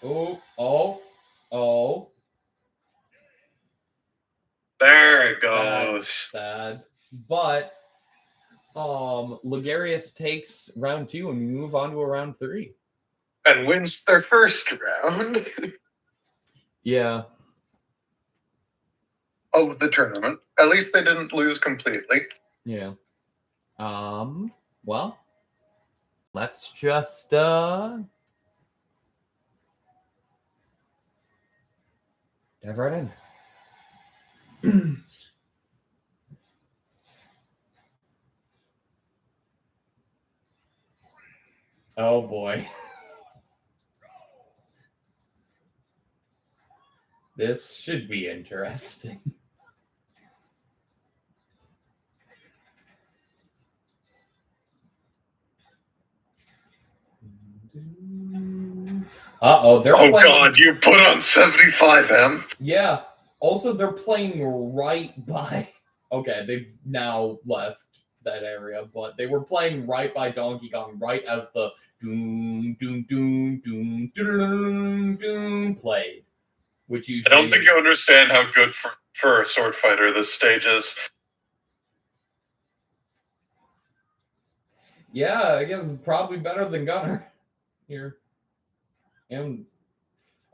Oh. There it goes. That's sad. But Logarius takes round 2 and we move on to a round 3. And wins their first round. Yeah. Of the tournament. At least they didn't lose completely. Yeah. Well, let's just dive right in. Oh boy. This should be interesting. Uh-oh, they're playing... God, you put on 75M. Yeah. Also, they're playing right by... Okay, they've now left that area, but they were playing right by Donkey Kong, right as the doom, doom, doom, doom, doom, doom played. Which usually... I don't think you understand how good for a sword fighter this stage is. Yeah, I guess probably better than Gunner here. And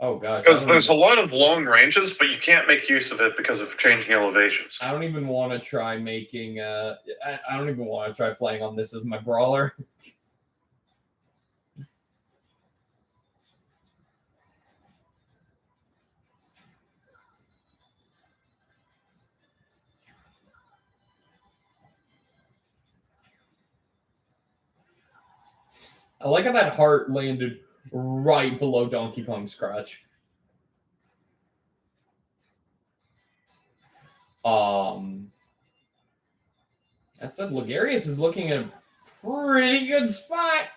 oh gosh, because there's a lot of long ranges, but you can't make use of it because of changing elevations. I don't even want to try making. I don't even want to try playing on this as my brawler. I like how that heart landed right below Donkey Kong's crotch. That said, Logarius is looking at a pretty good spot.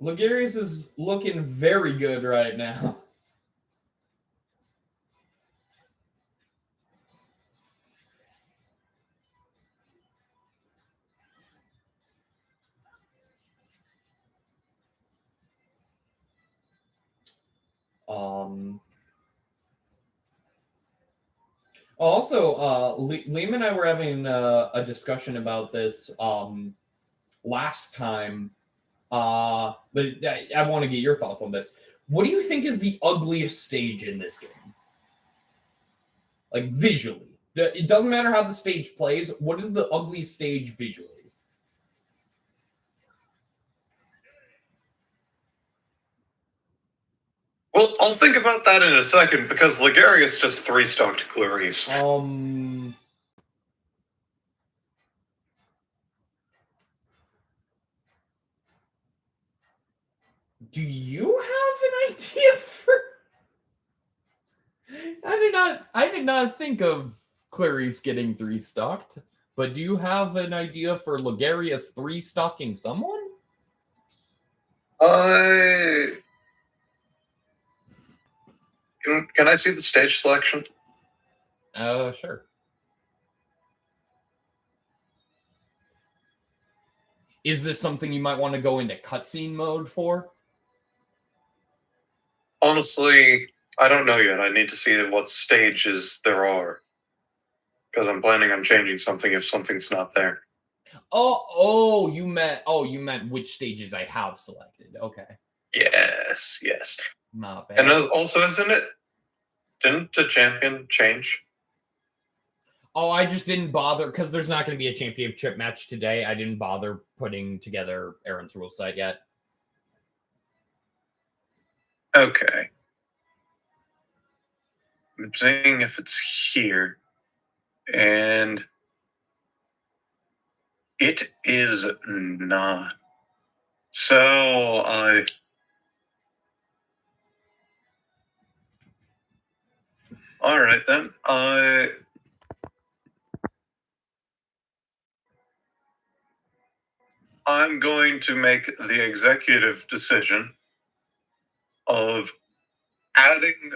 Logarius is looking very good right now. Also, Liam and I were having a discussion about this last time, but I want to get your thoughts on this. What do you think is the ugliest stage in this game? Like, visually. It doesn't matter how the stage plays. What is the ugliest stage visually? Well, I'll think about that in a second, because Logarius just 3-stocked Clarice. Do you have an idea for... I did not think of Clarice getting 3-stocked, but do you have an idea for Logarius 3-stocking someone? Can I see the stage selection? Sure. Is this something you might want to go into cutscene mode for? Honestly, I don't know yet. I need to see what stages there are. Because I'm planning on changing something if something's not there. You meant which stages I have selected. Okay. Yes. My bad. And also, didn't the champion change? Oh, I just didn't bother because there's not going to be a championship match today. I didn't bother putting together Aaron's rule set yet. Okay. I'm seeing if it's here. And it is not. So all right then. I'm going to make the executive decision of adding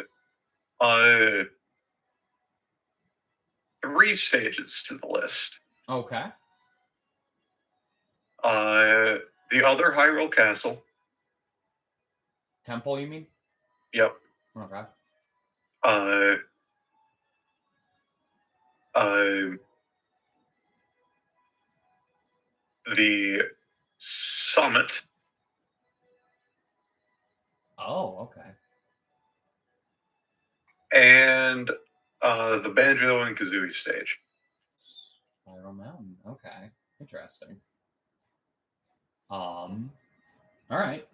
3 stages to the list. Okay. The other Hyrule Castle. Temple, you mean? Yep. Okay. The summit. Oh, okay. And the Banjo and Kazooie stage. Spiral Mountain. Okay. Interesting. All right.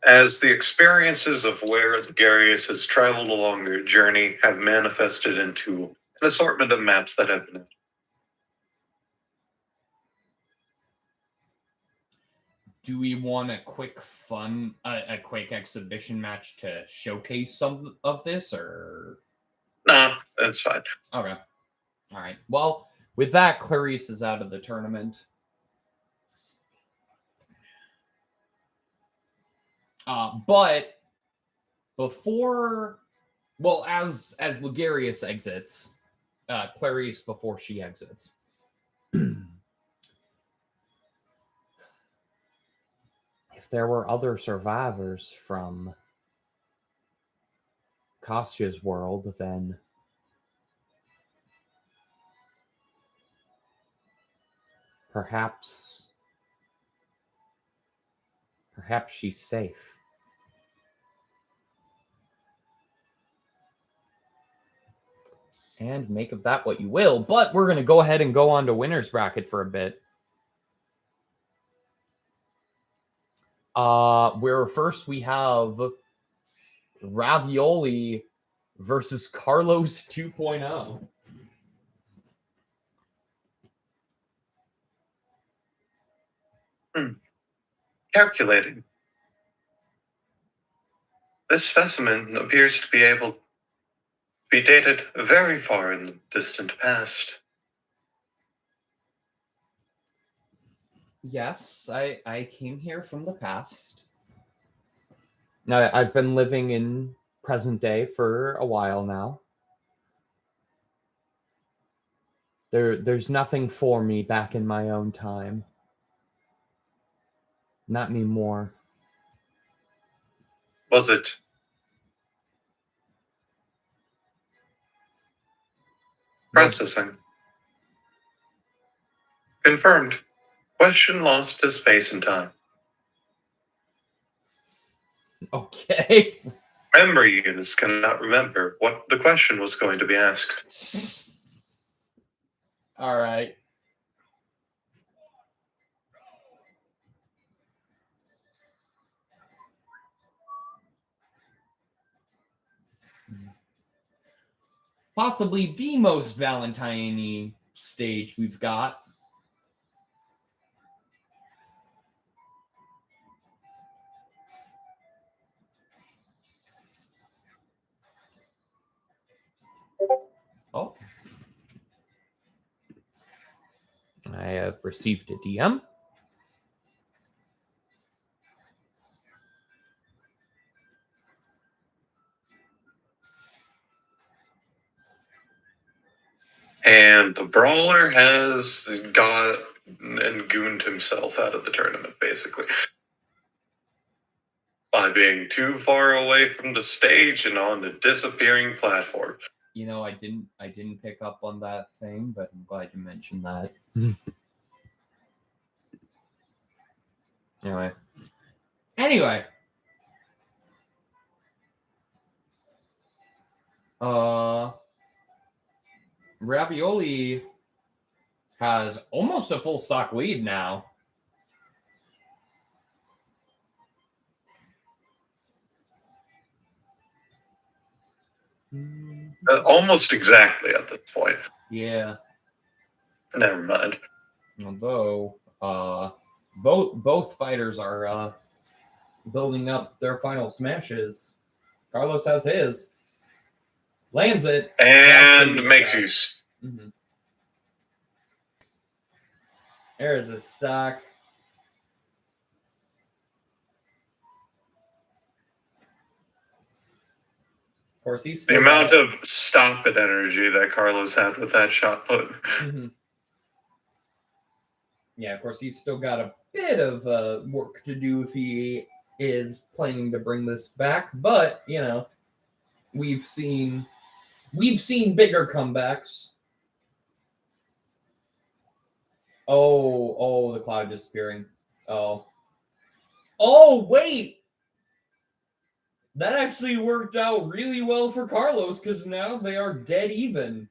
As the experiences of where Logarius has traveled along their journey have manifested into an assortment of maps that have been. Do we want a quick exhibition match to showcase some of this, or? Nah, that's fine. Okay. All right. Well, with that, Clarice is out of the tournament. But before, as Logarius exits, Clarice before she exits. If there were other survivors from Kostya's world, then perhaps she's safe. And make of that what you will. But we're going to go ahead and go on to winner's bracket for a bit. Where first we have Ravioli versus Carlos 2.0. Calculating. This specimen appears to be able to be dated very far in the distant past. Yes, I came here from the past. I've been living in present day for a while now. There's nothing for me back in my own time. Not anymore. Was it? Processing. Confirmed. Question lost to space and time. Okay. Memory units cannot remember what the question was going to be asked. All right. Possibly the most Valentine-y stage we've got. Oh. I have received a DM. And the brawler has got and gooned himself out of the tournament, basically. By being too far away from the stage and on the disappearing platform. You know, I didn't pick up on that thing, but I'm glad you mentioned that. Anyway. Ravioli has almost a full stock lead now. Almost exactly at this point. Yeah. Never mind. Although, both fighters are building up their final smashes. Carlos has his. Lands it. And makes you... Mm-hmm. There's a stock. Of course, he's the amount of stop it energy that Carlos had with that shot put. Mm-hmm. Yeah, of course, he's still got a bit of work to do if he is planning to bring this back. But, you know, we've seen bigger comebacks. Oh, the cloud disappearing. Oh, wait. That actually worked out really well for Carlos because now they are dead even.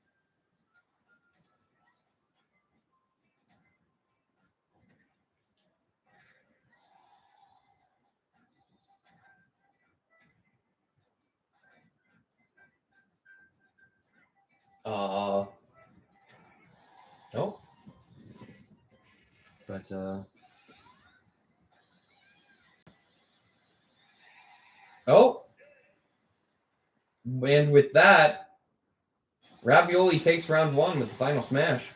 No. But, oh. And with that, Ravioli takes round one with the final smash.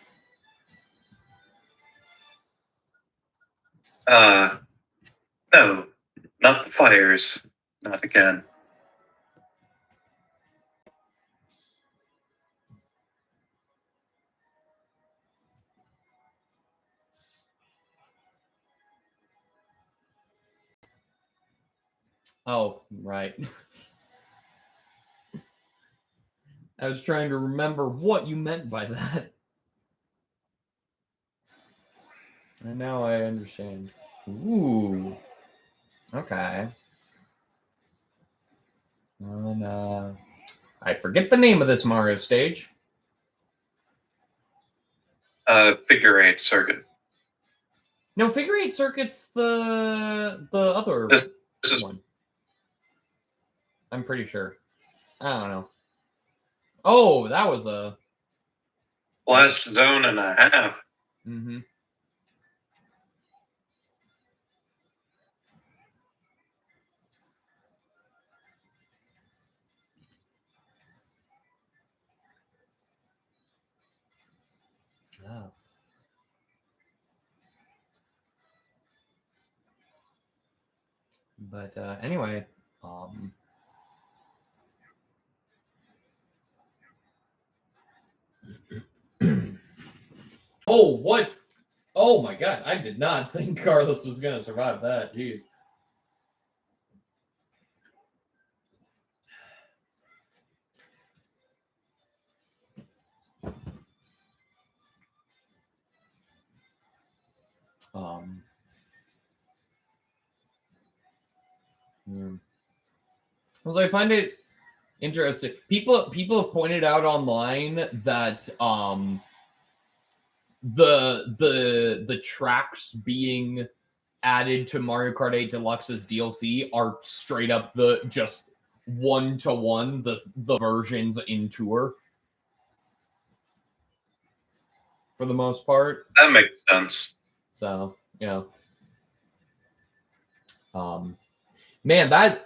No, not the fires. Not again. Oh, right. I was trying to remember what you meant by that. And now I understand. Ooh. Okay. And, I forget the name of this Mario stage. Figure 8 circuit. No, figure 8 circuit's the other This is one. I'm pretty sure. I don't know. Oh, that was a last zone and a half. Mm-hmm. Oh. But anyway, oh, what? Oh my God! I did not think Carlos was gonna survive that. Jeez. So I find it interesting. People have pointed out online that the tracks being added to Mario Kart 8 Deluxe's DLC are straight up the just one-to-one the versions in Tour for the most part. That makes sense. So, you know, man, that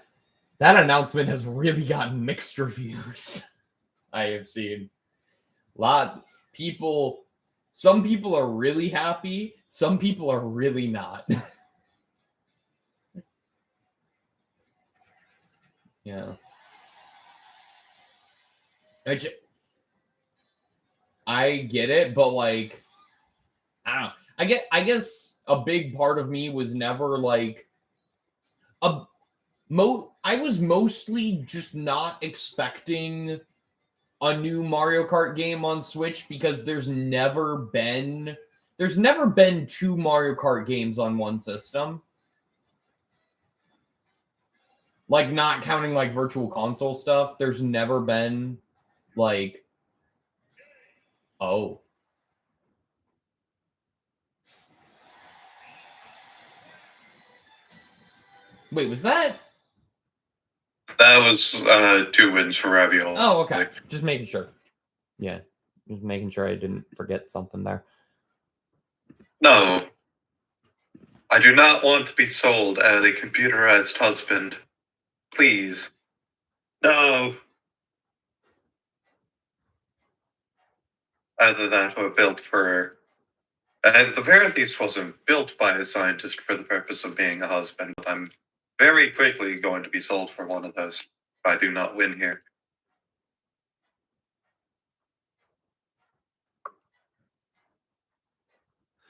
announcement has really gotten mixed reviews. I have seen a lot people. Some people are really happy. Some people are really not. Yeah. I get it, but like, I don't know. I guess a big part of me was never like I was mostly just not expecting a new Mario Kart game on Switch because there's never been two Mario Kart games on one system. Like, not counting like virtual console stuff, there's never been like, oh. Wait, was that? That was 2 wins for Ravioli. Oh, okay. Just making sure. Yeah. Just making sure I didn't forget something there. No. I do not want to be sold as a computerized husband. Please. No. Either that or built for... At the very least, wasn't built by a scientist for the purpose of being a husband, but I'm very quickly going to be sold for one of those if I do not win here.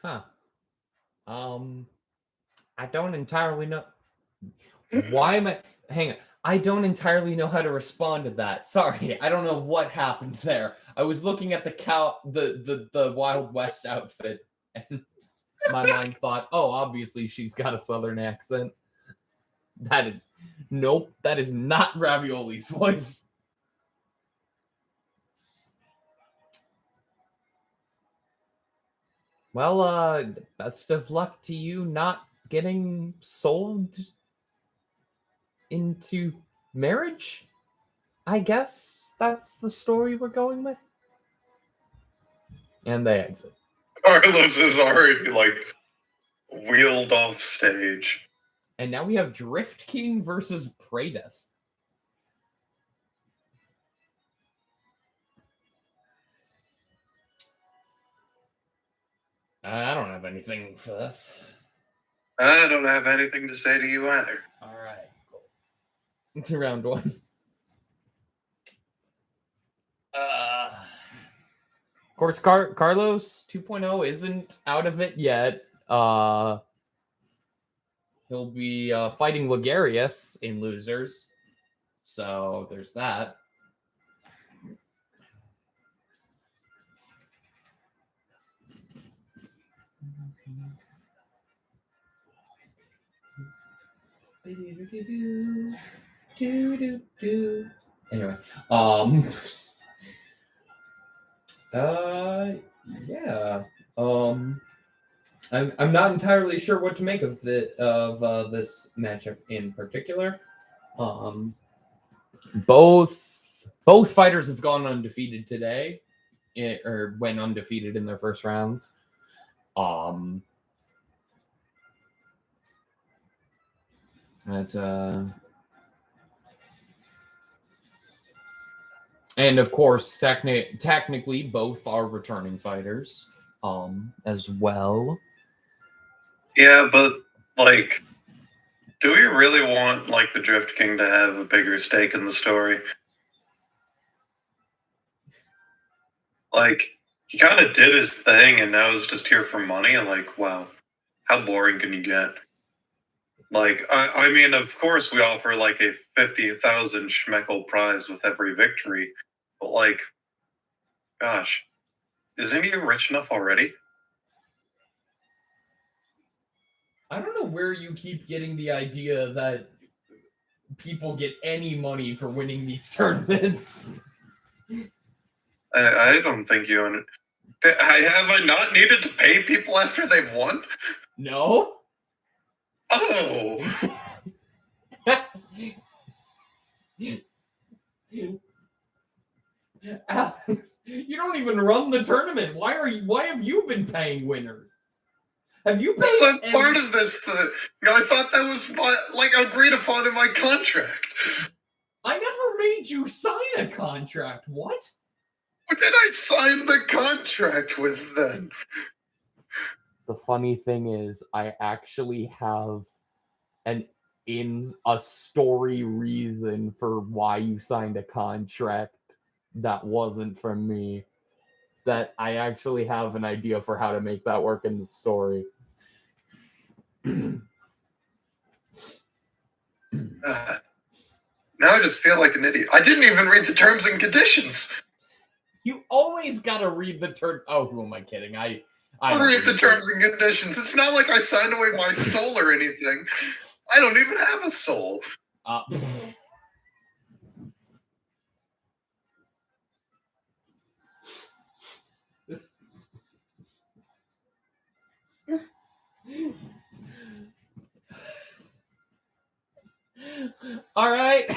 Huh. I don't entirely know. Why am I... Hang on. I don't entirely know how to respond to that. Sorry, I don't know what happened there. I was looking at the Wild West outfit, and my mind thought, oh, obviously she's got a southern accent. Nope, that is not Ravioli's voice. Well, best of luck to you not getting sold into marriage. I guess that's the story we're going with. And they exit. Carlos is already, like, wheeled off stage. And now we have Drift King versus Pradeath. I don't have anything for this. I don't have anything to say to you either. All right, cool. It's round one. Of course, Carlos 2.0 isn't out of it yet. He'll be fighting Logarius in losers. So there's that. Anyway, yeah. I'm not entirely sure what to make of this matchup in particular. Both fighters have gone undefeated today, or went undefeated in their first rounds. And of course, technically, both are returning fighters, as well. Yeah, but, like, do we really want, like, the Drift King to have a bigger stake in the story? Like, he kind of did his thing, and now he's just here for money, and, like, wow, how boring can you get? Like, I mean, of course we offer, like, a 50,000 schmeckel prize with every victory, but, like, gosh, isn't he rich enough already? I don't know where you keep getting the idea that people get any money for winning these tournaments. I don't think you... Have I not needed to pay people after they've won? No? Oh! Alex, you don't even run the tournament. Why have you been paying winners? Have you paid? I'm part of this thing. I thought that was like agreed upon in my contract. I never made you sign a contract. What? What did I sign the contract with then? The funny thing is, I actually have a story reason for why you signed a contract that wasn't from me. that I actually have an idea for how to make that work in the story. Now I just feel like an idiot. I didn't even read the terms and conditions. You always gotta read the terms. Oh, who am I kidding? I read the terms and conditions. It's not like I signed away my soul or anything. I don't even have a soul. All right.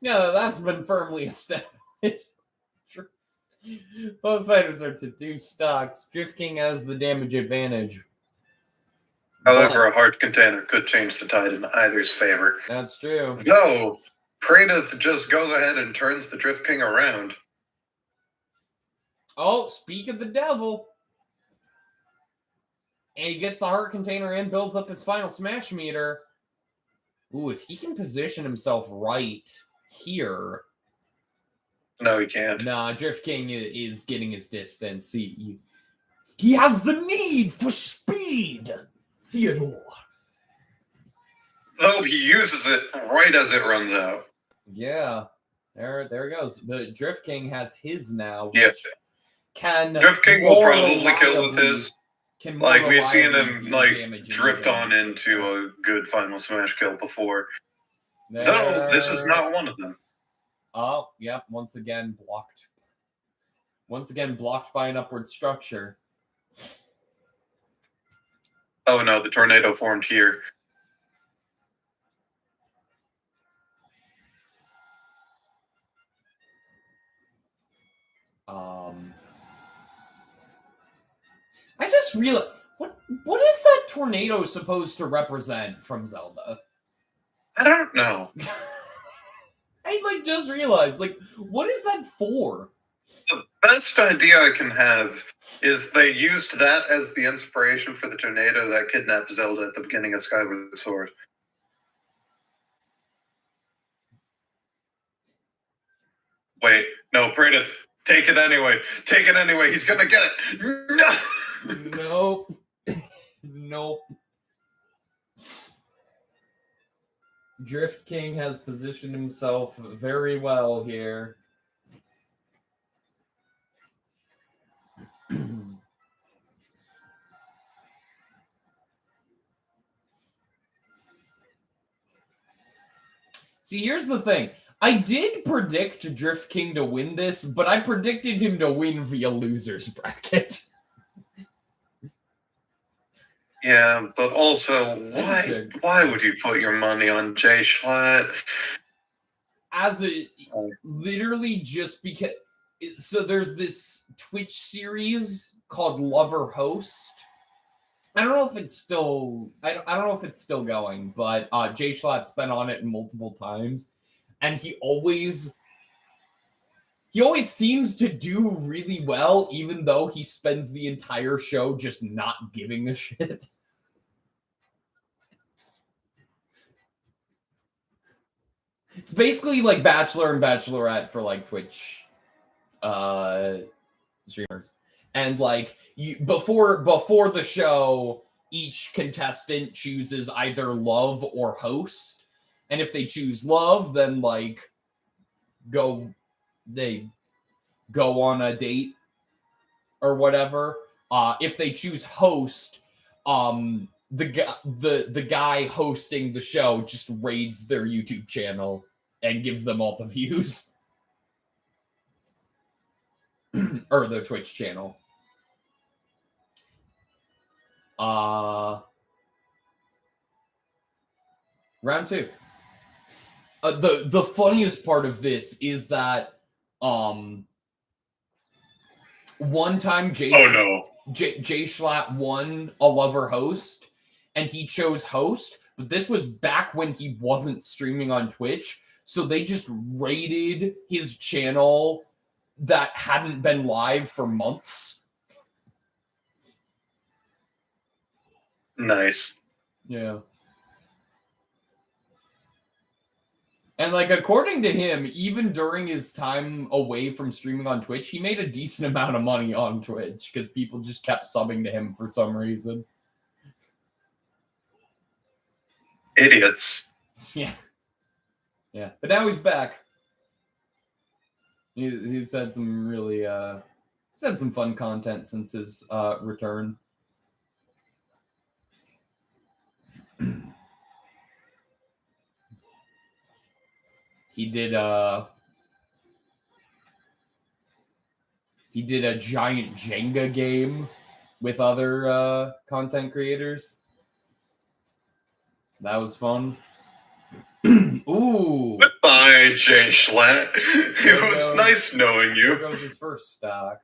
Yeah, that's been firmly established. Both fighters are to do stocks. Drift King has the damage advantage. However, a hard container could change the tide in either's favor. That's true. Though, Praedyth just goes ahead and turns the Drift King around. Oh, speak of the devil. And he gets the heart container and builds up his final smash meter. Ooh, if he can position himself right here. No, he can't. Nah, Drift King is getting his distance. He has the need for speed, Theodore. No, he uses it right as it runs out. Yeah, there it goes. The Drift King has his now. Which Yep. Can Drift King will probably kill with his. Like, we've seen him, like, drift on into a good final smash kill before. Though, this is not one of them. Oh, yep, once again blocked. Once again blocked by an upward structure. Oh no, the tornado formed here. I just realized, what is that tornado supposed to represent from Zelda? I don't know. I just realized, what is that for? The best idea I can have is they used that as the inspiration for the tornado that kidnapped Zelda at the beginning of Skyward Sword. Wait, no, Praedyth, take it anyway. Take it anyway. He's gonna get it. No. Nope. Nope. Drift King has positioned himself very well here. See, here's the thing. I did predict Drift King to win this, but I predicted him to win via loser's bracket. Yeah, but also, why would you put your money on Jay Schlatt? Literally just because... So there's this Twitch series called Lover Host. I don't know if it's still... I don't know if it's still going, but Jay Schlatt's been on it multiple times. And he always seems to do really well, even though he spends the entire show just not giving a shit. It's basically like Bachelor and Bachelorette for like Twitch streamers. And like before the show, each contestant chooses either love or host. And if they choose love, then like they go on a date or whatever. If they choose host, the guy hosting the show just raids their YouTube channel and gives them all the views. Or their Twitch channel. Round 2. The funniest part of this is that one time Jay Schlatt won a Lover Host, and he chose host, but this was back when he wasn't streaming on Twitch, so they just raided his channel that hadn't been live for months. Nice. Yeah. And like according to him, even during his time away from streaming on Twitch, he made a decent amount of money on Twitch because people just kept subbing to him for some reason. Idiots. Yeah. Yeah. But now he's back. He's had some really he's had some fun content since his return. He did a giant Jenga game with other content creators. That was fun. Ooh. Goodbye, Jay Schlatt. It was nice knowing you. There goes his first stock.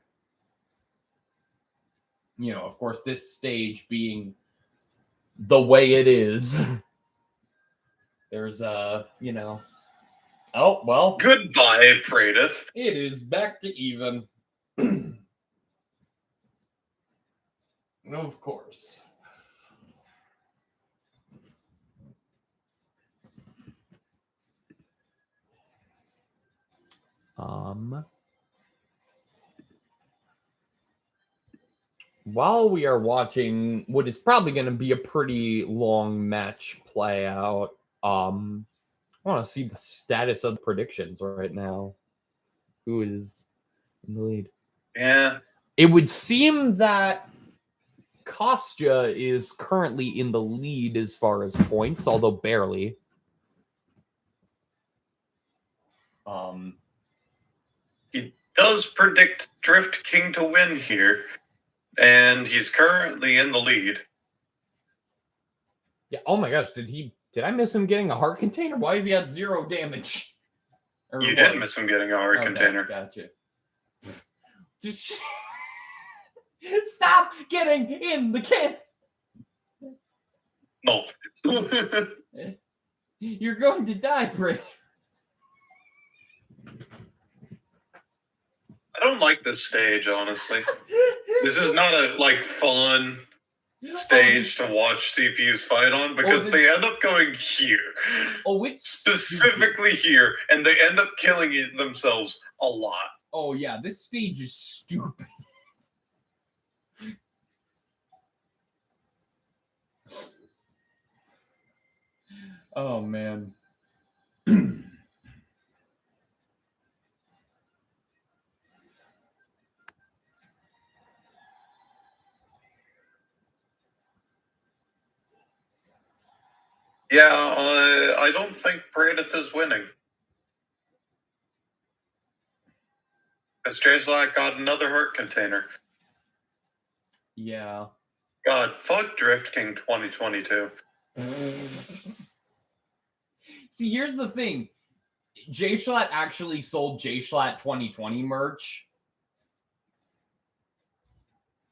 You know, of course, this stage being the way it is. There's you know. Oh, well. Goodbye, Pradith. It is back to even. Of course. While we are watching what is probably going to be a pretty long match play out, I want to see the status of the predictions right now. Who is in the lead? Yeah. It would seem that Kostya is currently in the lead as far as points, although barely. He does predict Drift King to win here, and he's currently in the lead. Yeah. Oh my gosh, did I miss him getting a heart container? Why is he at 0 damage? You did miss him getting a heart container. Gotcha. Just stop getting in the can. No. You're going to die, Bray. I don't like this stage, honestly. This is not a fun stage to watch CPUs fight on because they end up going here. Oh, it's specifically stupid. Here, and they end up killing themselves a lot. Oh yeah, this stage is stupid. Oh man. Yeah, I don't think Pradith is winning. Because Schlatt got another heart container. Yeah. God, fuck Drift King 2022. See, here's the thing. Jay Schlatt actually sold Jay Schlatt 2020 merch.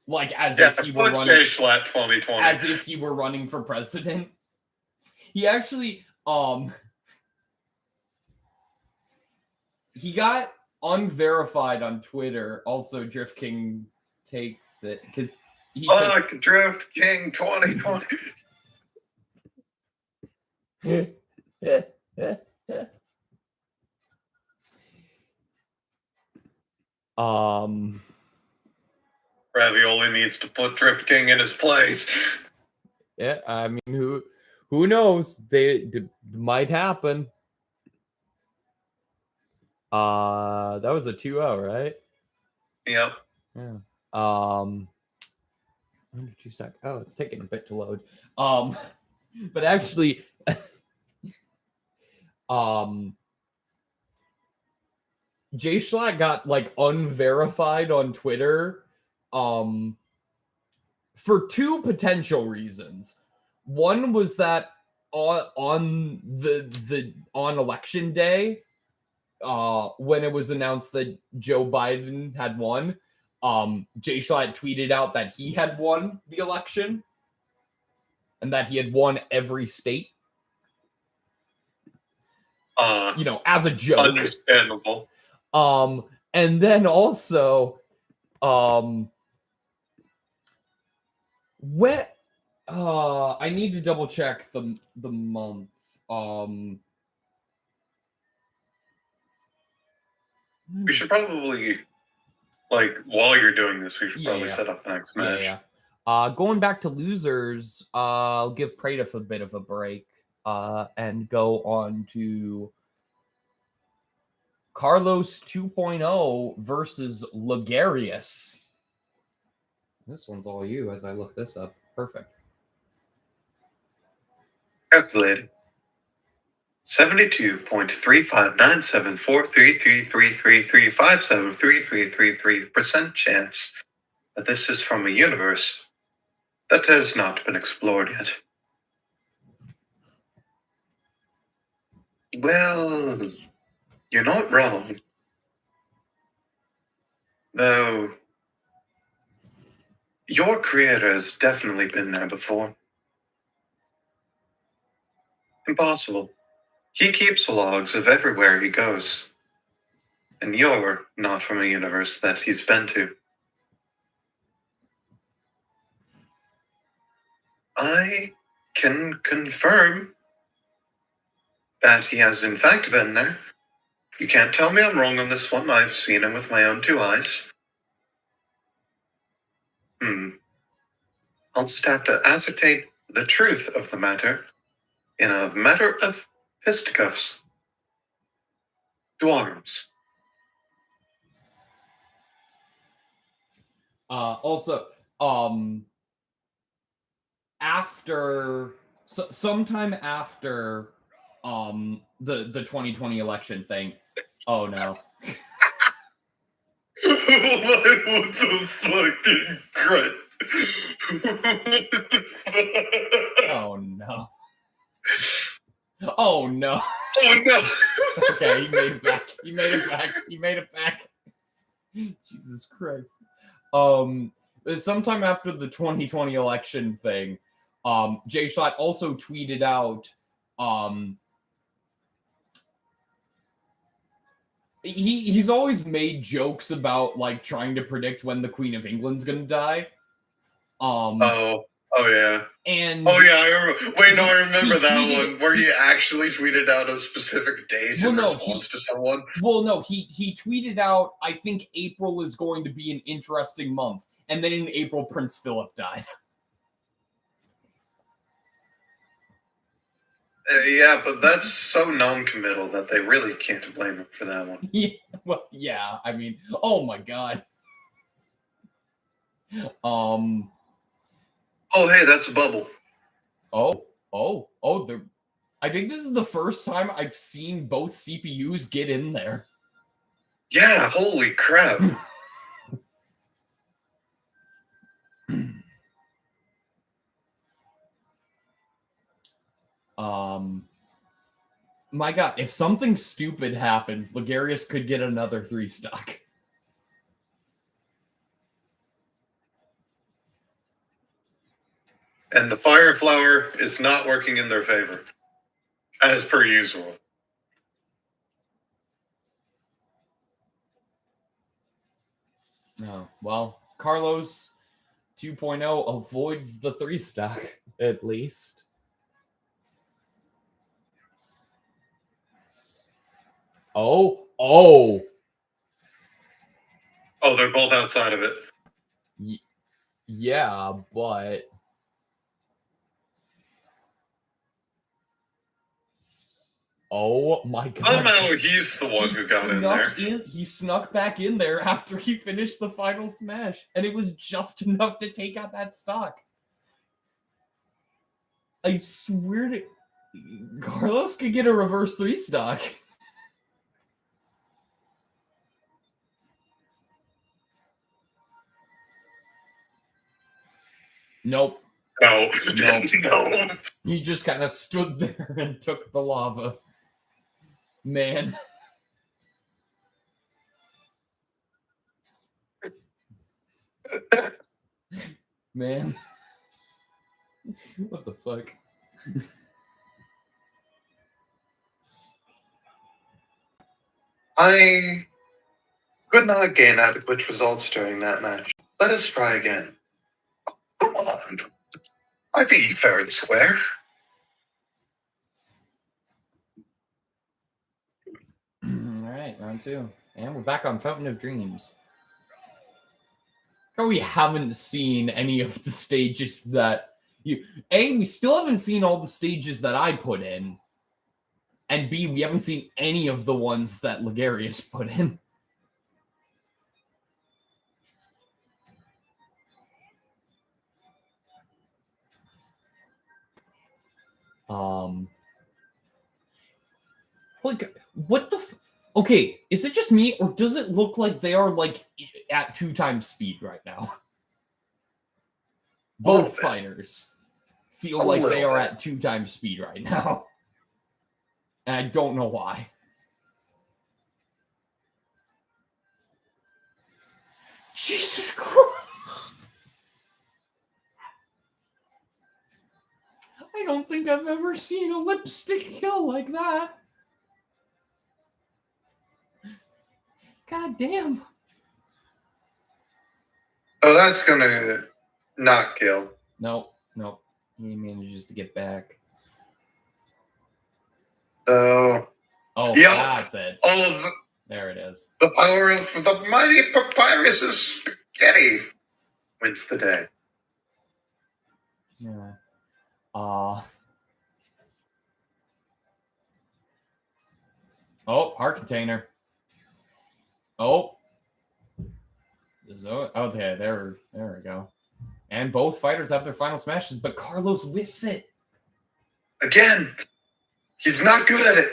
Like as if he were running Jay Schlatt 2020. As if he were running for president. He actually he got unverified on Twitter. Also, Drift King takes it because he fuck Drift King 2020. Ravioli needs to put Drift King in his place. Yeah, I mean, who knows? They might happen. That was a 2-0, right? Yep. Yeah. When did you start? Oh, it's taking a bit to load. But actually, Jay Schlatt got unverified on Twitter for 2 potential reasons. One was that on election day, when it was announced that Joe Biden had won, Jay Schlatt tweeted out that he had won the election and that he had won every state. As a joke. Understandable. And then also, I need to double check the month. We should probably, like, while you're doing this, we should Yeah, probably yeah. set up the next match. Going back to losers, I'll give Praetif a bit of a break and go on to Carlos 2.0 versus Logarius. This one's all you as I look this up. Perfect. Calculated. 72.3597433333573333% chance that this is from a universe that has not been explored yet. Well, you're not wrong. Though, your creator has definitely been there before. Impossible. He keeps logs of everywhere he goes. And you're not from a universe that he's been to. I can confirm that he has in fact been there. You can't tell me I'm wrong on this one. I've seen him with my own 2 eyes. I'll just have to ascertain the truth of the matter in a matter of fisticuffs. To arms. Also, sometime after the 2020 election thing. Oh no. What the fucking crud? Oh no. Oh no. Oh no. Okay, he made it back. He made it back. He made it back. Jesus Christ. Sometime after the 2020 election thing, Jay Schlatt also tweeted out, he's always made jokes about like trying to predict when the Queen of England's gonna die. Oh yeah. And oh yeah, I remember. Wait, no, I remember that one where he actually tweeted out a specific date in response to someone. Well, no, he tweeted out, I think April is going to be an interesting month. And then in April, Prince Philip died. Yeah, but that's so non-committal that they really can't blame him for that one. Yeah, well, yeah, I mean, oh my god. Oh, hey, that's a bubble. Oh, I think this is the first time I've seen both CPUs get in there. Yeah, holy crap. My god, if something stupid happens, Logarius could get another 3 stock. And the fire flower is not working in their favor, as per usual. Oh, well, Carlos 2.0 avoids the 3 stock, at least. Oh, they're both outside of it. Yeah, but oh my god. Somehow he's the one who got in there. He snuck back in there after he finished the final smash, and it was just enough to take out that stock. I swear to Carlos could get a reverse 3 stock. Nope. No. No. He just kind of stood there and took the lava. Man. Man. What the fuck? I could not gain adequate results during that match. Let us try again. Come on. I beat you fair and square. Alright, round 2. And we're back on Fountain of Dreams. We haven't seen any of the stages that you... A, we still haven't seen all the stages that I put in. And B, we haven't seen any of the ones that Logarius put in. Like, what the okay, is it just me, or does it look like they are, like, at 2 times speed right now? Both fighters feel like they are at 2 times speed right now. And I don't know why. Jesus Christ! I don't think I've ever seen a lipstick kill like that. God damn. Oh, that's gonna not kill. Nope. He manages to get back. Oh. Oh, yep. That's it. Oh, there it is. The power of the mighty papyrus's spaghetti wins the day. Yeah. Oh, heart container. Oh. Okay, there we go. And both fighters have their final smashes, but Carlos whiffs it. Again, he's not good at it.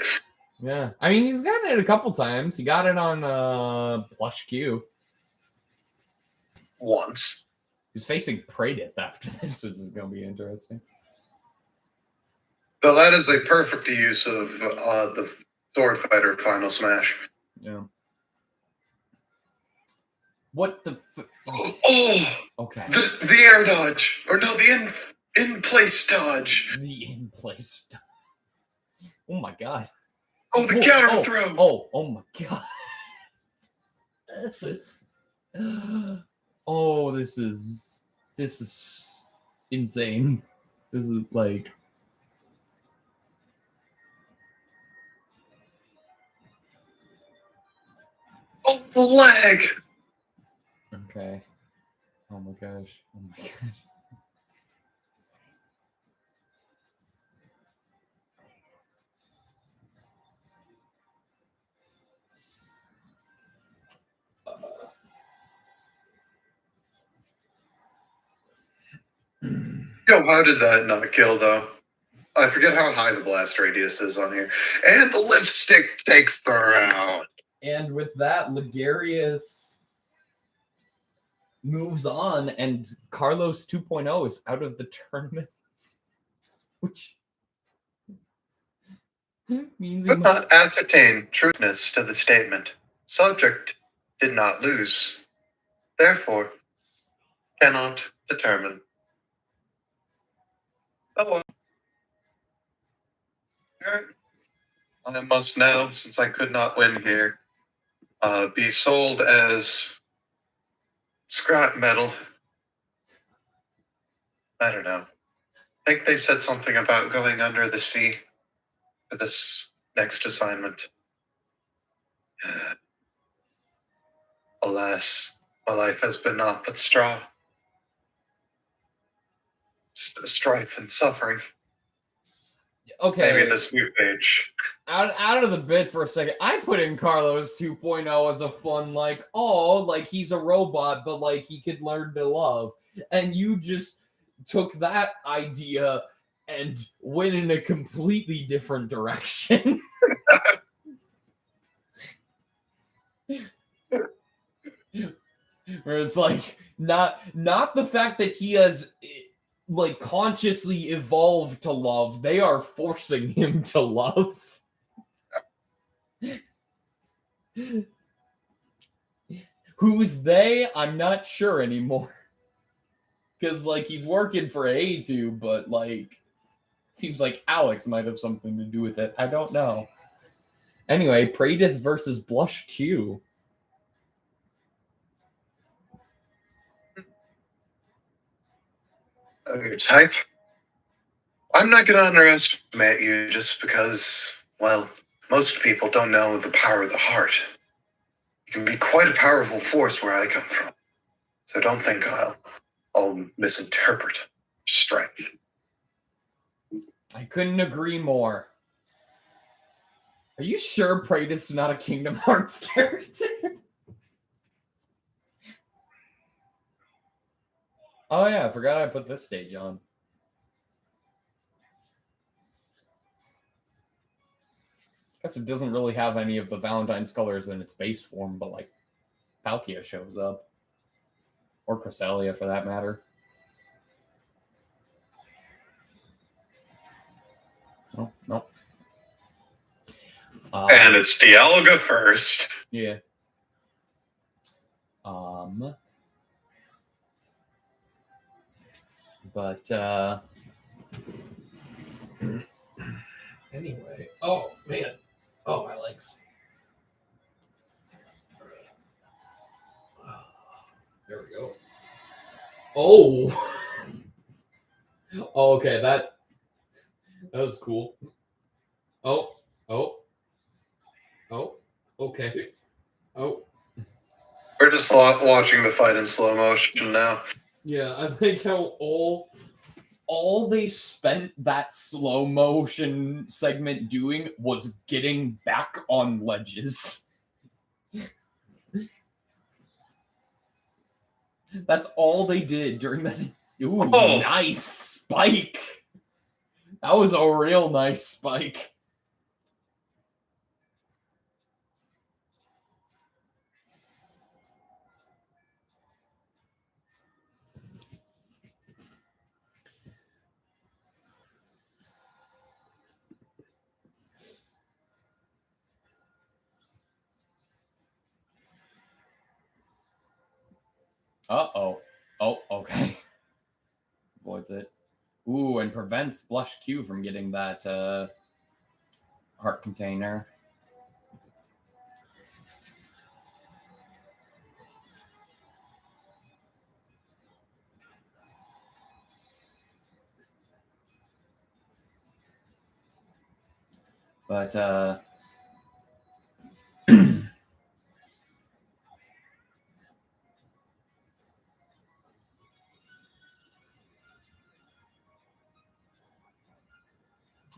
Yeah. I mean, he's gotten it a couple times. He got it on Blush Q. Once. He's facing Praedith after this, which is going to be interesting. So that is a perfect use of the Sword Fighter final smash. Yeah. What the... Oh! Okay. The air dodge. Or no, the in-place dodge. The in-place dodge. Oh my god. Oh, the counter throw. Oh my god. This is... Oh, this is insane. This is like... Oh, the leg. Okay. Oh my gosh. Oh my gosh. Yo, how did that not kill, though? I forget how high the blast radius is on here. And the lipstick takes the round. And with that, Logarius moves on, and Carlos 2.0 is out of the tournament. Which means he Could not ascertain trueness to the statement. Subject did not lose. Therefore, cannot determine. Oh well. Alright. I must now, since I could not win here, be sold as scrap metal. I don't know. I think they said something about going under the sea for this next assignment. Alas, my life has been naught but straw. Strife and suffering. Okay. Maybe this new page. Out of the bit for a second. I put in Carlos 2.0 as a fun, like, oh, like he's a robot, but like he could learn to love. And you just took that idea and went in a completely different direction. Where it's like not the fact that he has like consciously evolved to love. They are forcing him to love. Who's they? I'm not sure anymore. Because like he's working for A2, but like seems like Alex might have something to do with it. I don't know. Anyway, Praedith versus Blush Q. Your type? I'm not going to underestimate you just because, well, most people don't know the power of the heart. You can be quite a powerful force where I come from. So don't think I'll misinterpret strength. I couldn't agree more. Are you sure Praetor's not a Kingdom Hearts character? Oh yeah, I forgot I put this stage on. Guess it doesn't really have any of the Valentine's colors in its base form, but like Palkia shows up. Or Cresselia for that matter. Oh, no. And it's Dialga first. Yeah. But anyway. Oh man. Oh, my legs. There we go. Oh. Oh, okay, that was cool. Oh. Okay. Oh. We're just watching the fight in slow motion now. Yeah, I think how all they spent that slow motion segment doing was getting back on ledges. That's all they did during that. Ooh, nice spike. That was a real nice spike. Uh-oh. Oh, okay. Avoids it. Ooh, and prevents Blush Q from getting that heart container. But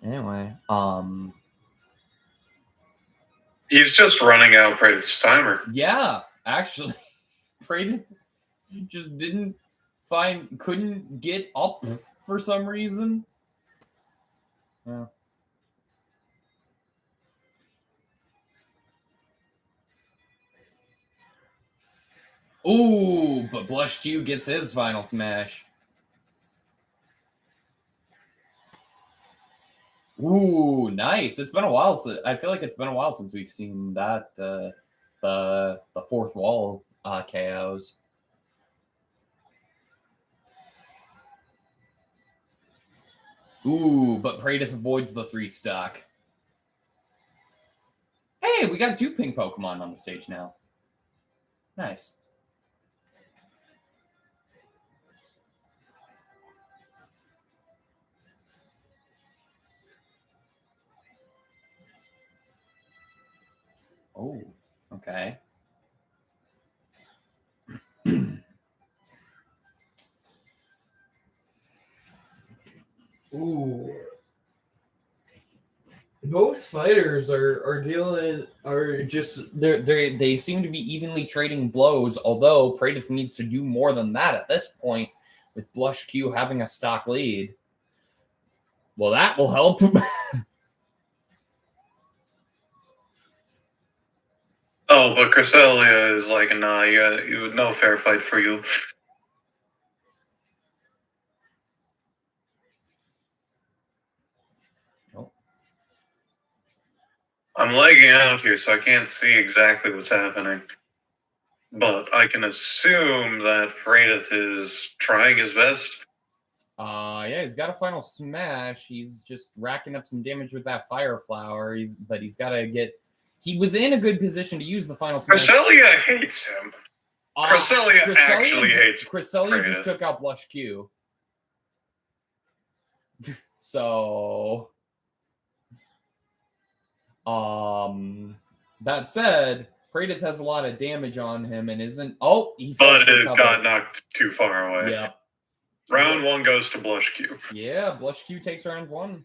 anyway, he's just running out Praetor's timer. Yeah, actually, Praetor just couldn't get up for some reason. Yeah. Ooh, but Blush Q gets his final smash. Ooh, nice. It's been a while I feel like it's been a while since we've seen that the fourth wall KOs. Ooh, but Praetor avoids the 3-stock. Hey, we got 2 pink Pokemon on the stage now. Nice. Oh, okay. Ooh. Both fighters they seem to be evenly trading blows, although Praetor needs to do more than that at this point, with Blush Q having a stock lead. Well, that will help. Oh, but Cresselia is like, nah, you no fair fight for you. I'm lagging out here, so I can't see exactly what's happening. But I can assume that Praetor is trying his best. Yeah, he's got a final smash. He's just racking up some damage with that Fire Flower. But he's got to get. He was in a good position to use the final smash. Cresselia hates him. Cresselia actually hates Cresselia just took out Blush Q. So, that said, Praedyth has a lot of damage on him and isn't. Oh, he falls But for it cover. got knocked too far away. Yep. Round 1 goes to Blush Q. Yeah, Blush Q takes round 1.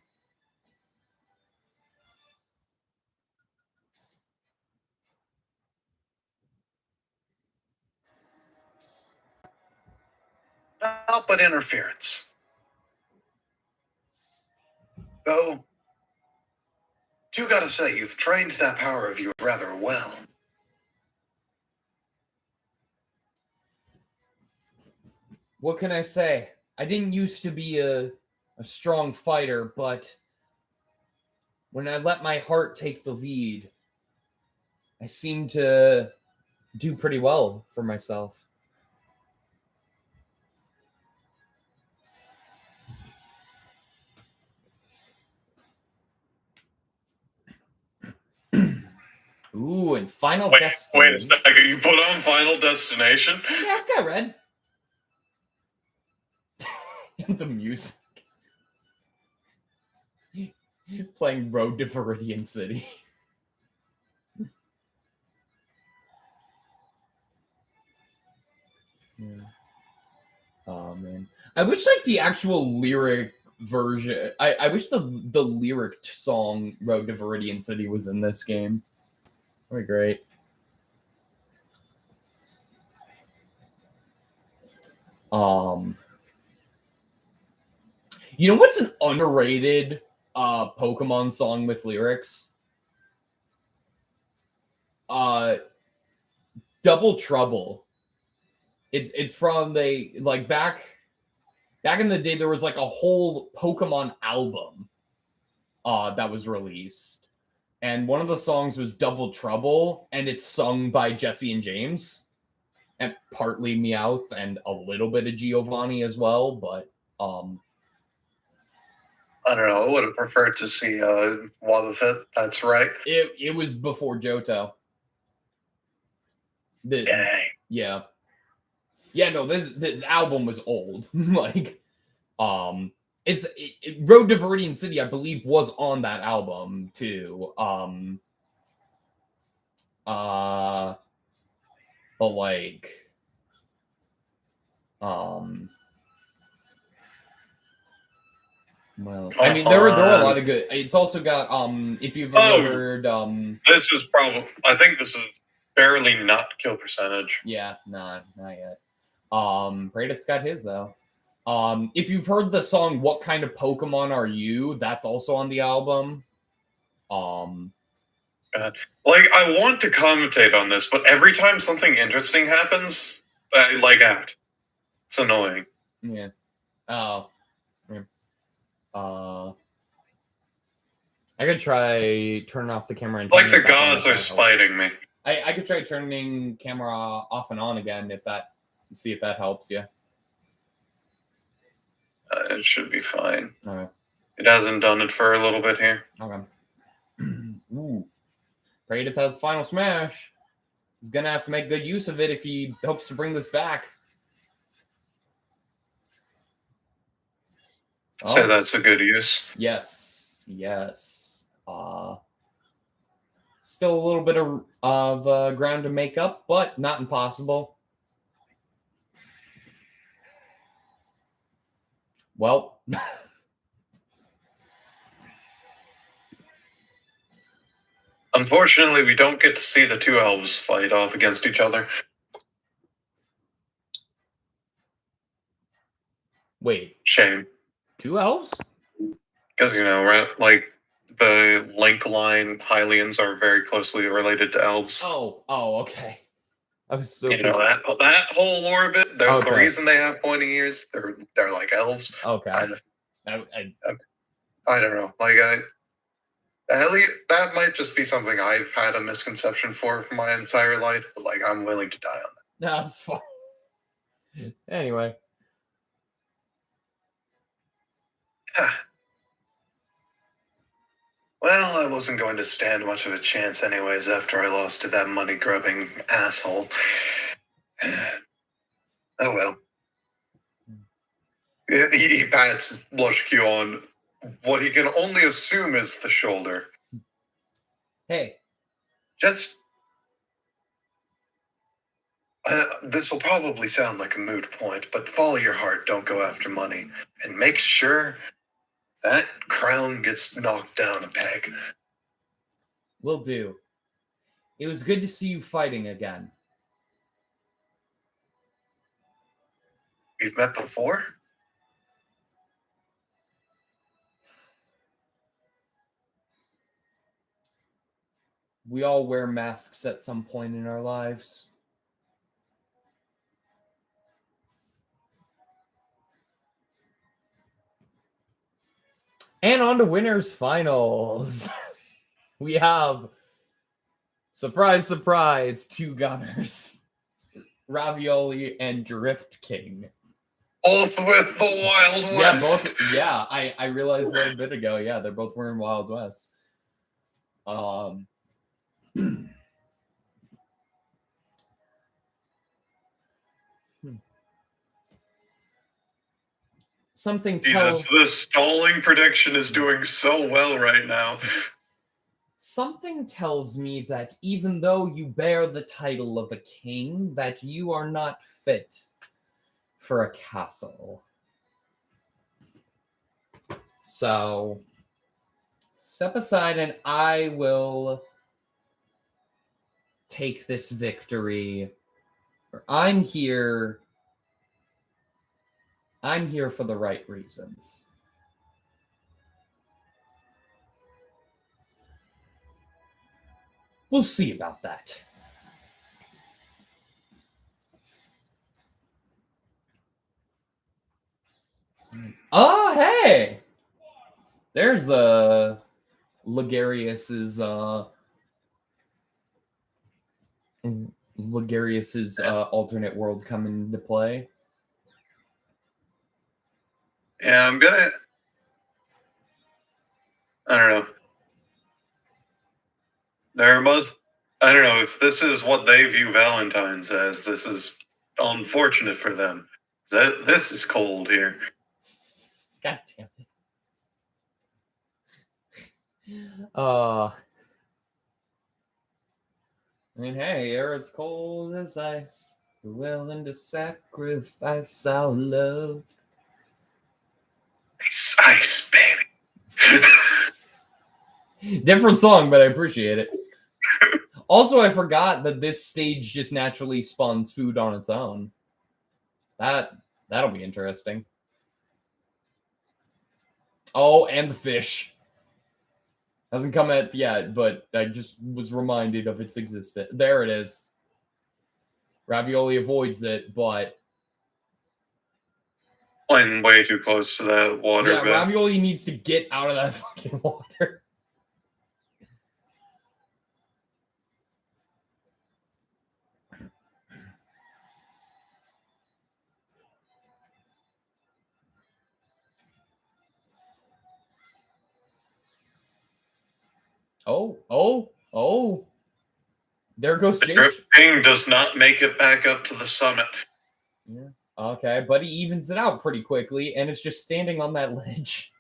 Not but interference. Though, you gotta say, you've trained that power of yours rather well. What can I say? I didn't used to be a strong fighter, but when I let my heart take the lead, I seem to do pretty well for myself. Ooh, and Final Destination. Wait a second, you put on Final Destination? Yeah, it's got red. And the music. Playing Road to Viridian City. Yeah. Oh man, I wish like the actual lyric version. I wish the lyric song "Road to Viridian City" was in this game. That'd be great. You know what's an underrated Pokemon song with lyrics? Double Trouble. It's from back in the day there was like a whole Pokemon album that was released. And one of the songs was Double Trouble, and it's sung by Jesse and James. And partly Meowth and a little bit of Giovanni as well, but I don't know. I would have preferred to see Wobbuffet. That's right. It was before Johto. Dang. Yeah. Yeah, no, the album was old. Like, Road to Viridian City, I believe, was on that album too. But like, well, I mean, there were a lot of good. It's also got if you've ever heard This is probably. I think this is barely not kill percentage. Yeah, not yet. Praedyth's got his though. If you've heard the song "What Kind of Pokemon Are You," that's also on the album. Like, I want to commentate on this, but every time something interesting happens, I like out. It's annoying. Yeah. Oh. I could try turning off the camera and like the gods are spiting me. I could try turning camera off and on again see if that helps you. It should be fine. Okay. It hasn't done it for a little bit here. Okay. Ooh. Praedyth has Final Smash. He's gonna have to make good use of it if he hopes to bring this back. Say that's a good use. Yes. Still a little bit of ground to make up, but not impossible. Well, unfortunately, we don't get to see the two elves fight off against each other. Wait. Shame. Two elves? Because, you know, like, the Link line Hylians are very closely related to elves. Oh, okay. I was so you know that whole orbit. The reason they have pointy ears, they're like elves. Okay. I don't know. Like that might just be something I've had a misconception for my entire life, but like I'm willing to die on that. No, that's fine. Anyway. Well, I wasn't going to stand much of a chance anyways after I lost to that money-grubbing asshole. Oh well. He pats Blush Q on what he can only assume is the shoulder. Hey. Just This will probably sound like a moot point, but follow your heart, don't go after money. And make sure that crown gets knocked down a peg. Will do. It was good to see you fighting again. We've met before? We all wear masks at some point in our lives. And on to winners finals. We have, surprise, surprise, two gunners. Ravioli and Drift King. Both with the Wild West. Yeah, both. Yeah, I realized that a bit ago. Yeah, they're both wearing Wild West. Something tells... Jesus, this stalling prediction is doing so well right now. Something tells me that even though you bear the title of a king, that you are not fit for a castle. So, step aside and I will take this victory. I'm here for the right reasons. We'll see about that. Oh, hey! There's Logarius's alternate world coming into play. Yeah, I don't know. I don't know if this is what they view Valentine's as. This is unfortunate for them. This is cold here. God damn it. I mean, hey, you're as cold as ice. We're willing to sacrifice our love. It's ice, baby. Different song, but I appreciate it. Also, I forgot that this stage just naturally spawns food on its own. That'll be interesting. Oh, and the fish. Hasn't come up yet, but I just was reminded of its existence. There it is. Ravioli avoids it, but... Playing way too close to that water. Yeah, Ravioli needs to get out of that fucking water. Oh. There goes Jake. The King does not make it back up to the summit. Yeah. Okay, but he evens it out pretty quickly, and it's just standing on that ledge.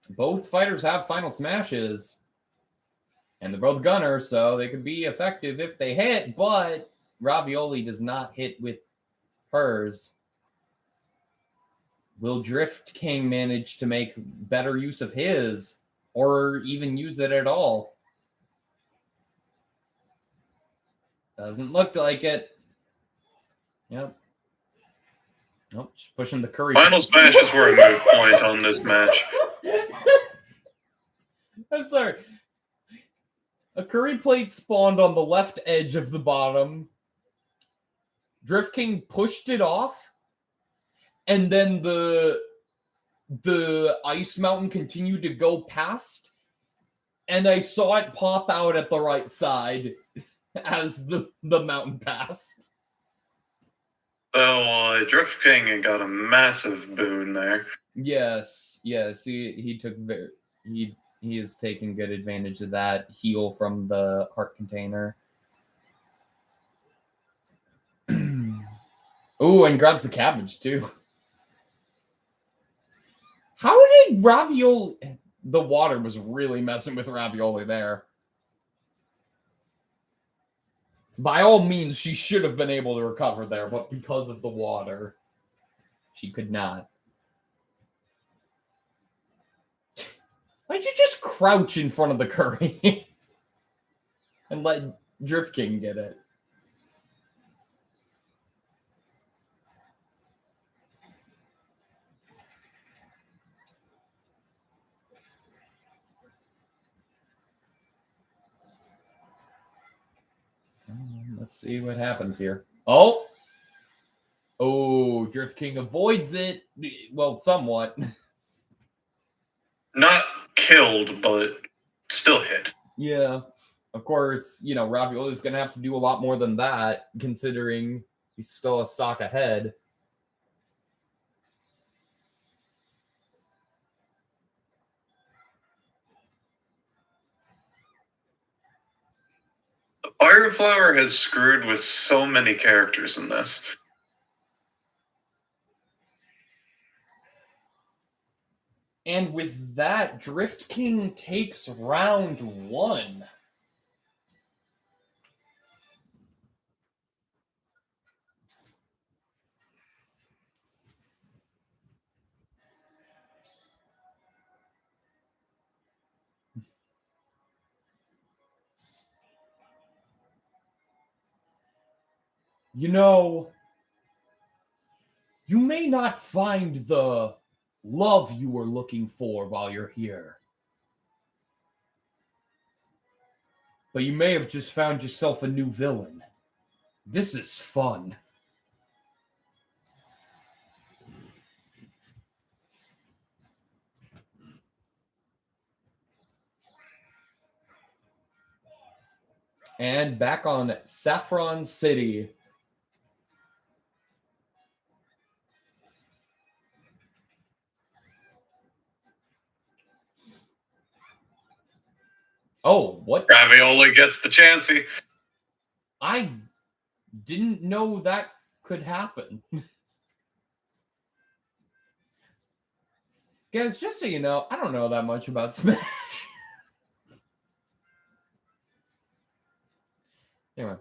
Both fighters have final smashes, and they're both gunners, so they could be effective if they hit, but Ravioli does not hit with hers. Will Drift King manage to make better use of his, or even use it at all? Doesn't look like it. Yep. Nope, just pushing the curry. Final smashes were a moot point on this match. I'm sorry. A curry plate spawned on the left edge of the bottom. Drift King pushed it off, and then the ice mountain continued to go past, and I saw it pop out at the right side as the mountain passed. So Drift King got a massive boon there. Yes, he took He is taking good advantage of that heal from the heart container. Oh, and grabs the cabbage too. How did Ravioli... The water was really messing with Ravioli there. By all means, she should have been able to recover there, but because of the water, she could not. Why'd you just crouch in front of the curry and let Drift King get it? Let's see what happens here. Oh! Oh, Drift King avoids it. Well, somewhat. Not killed, but still hit. Yeah. Of course, you know, Ravioli's going to have to do a lot more than that, considering he's still a stock ahead. The Fire Flower has screwed with so many characters in this. And with that, Drift King takes round 1. You know, you may not find the love you were looking for while you're here. But you may have just found yourself a new villain. This is fun. And back on Saffron City. Oh, what? Ravioli gets the chancey. I didn't know that could happen. Guys, just so you know, I don't know that much about Smash. Anyway.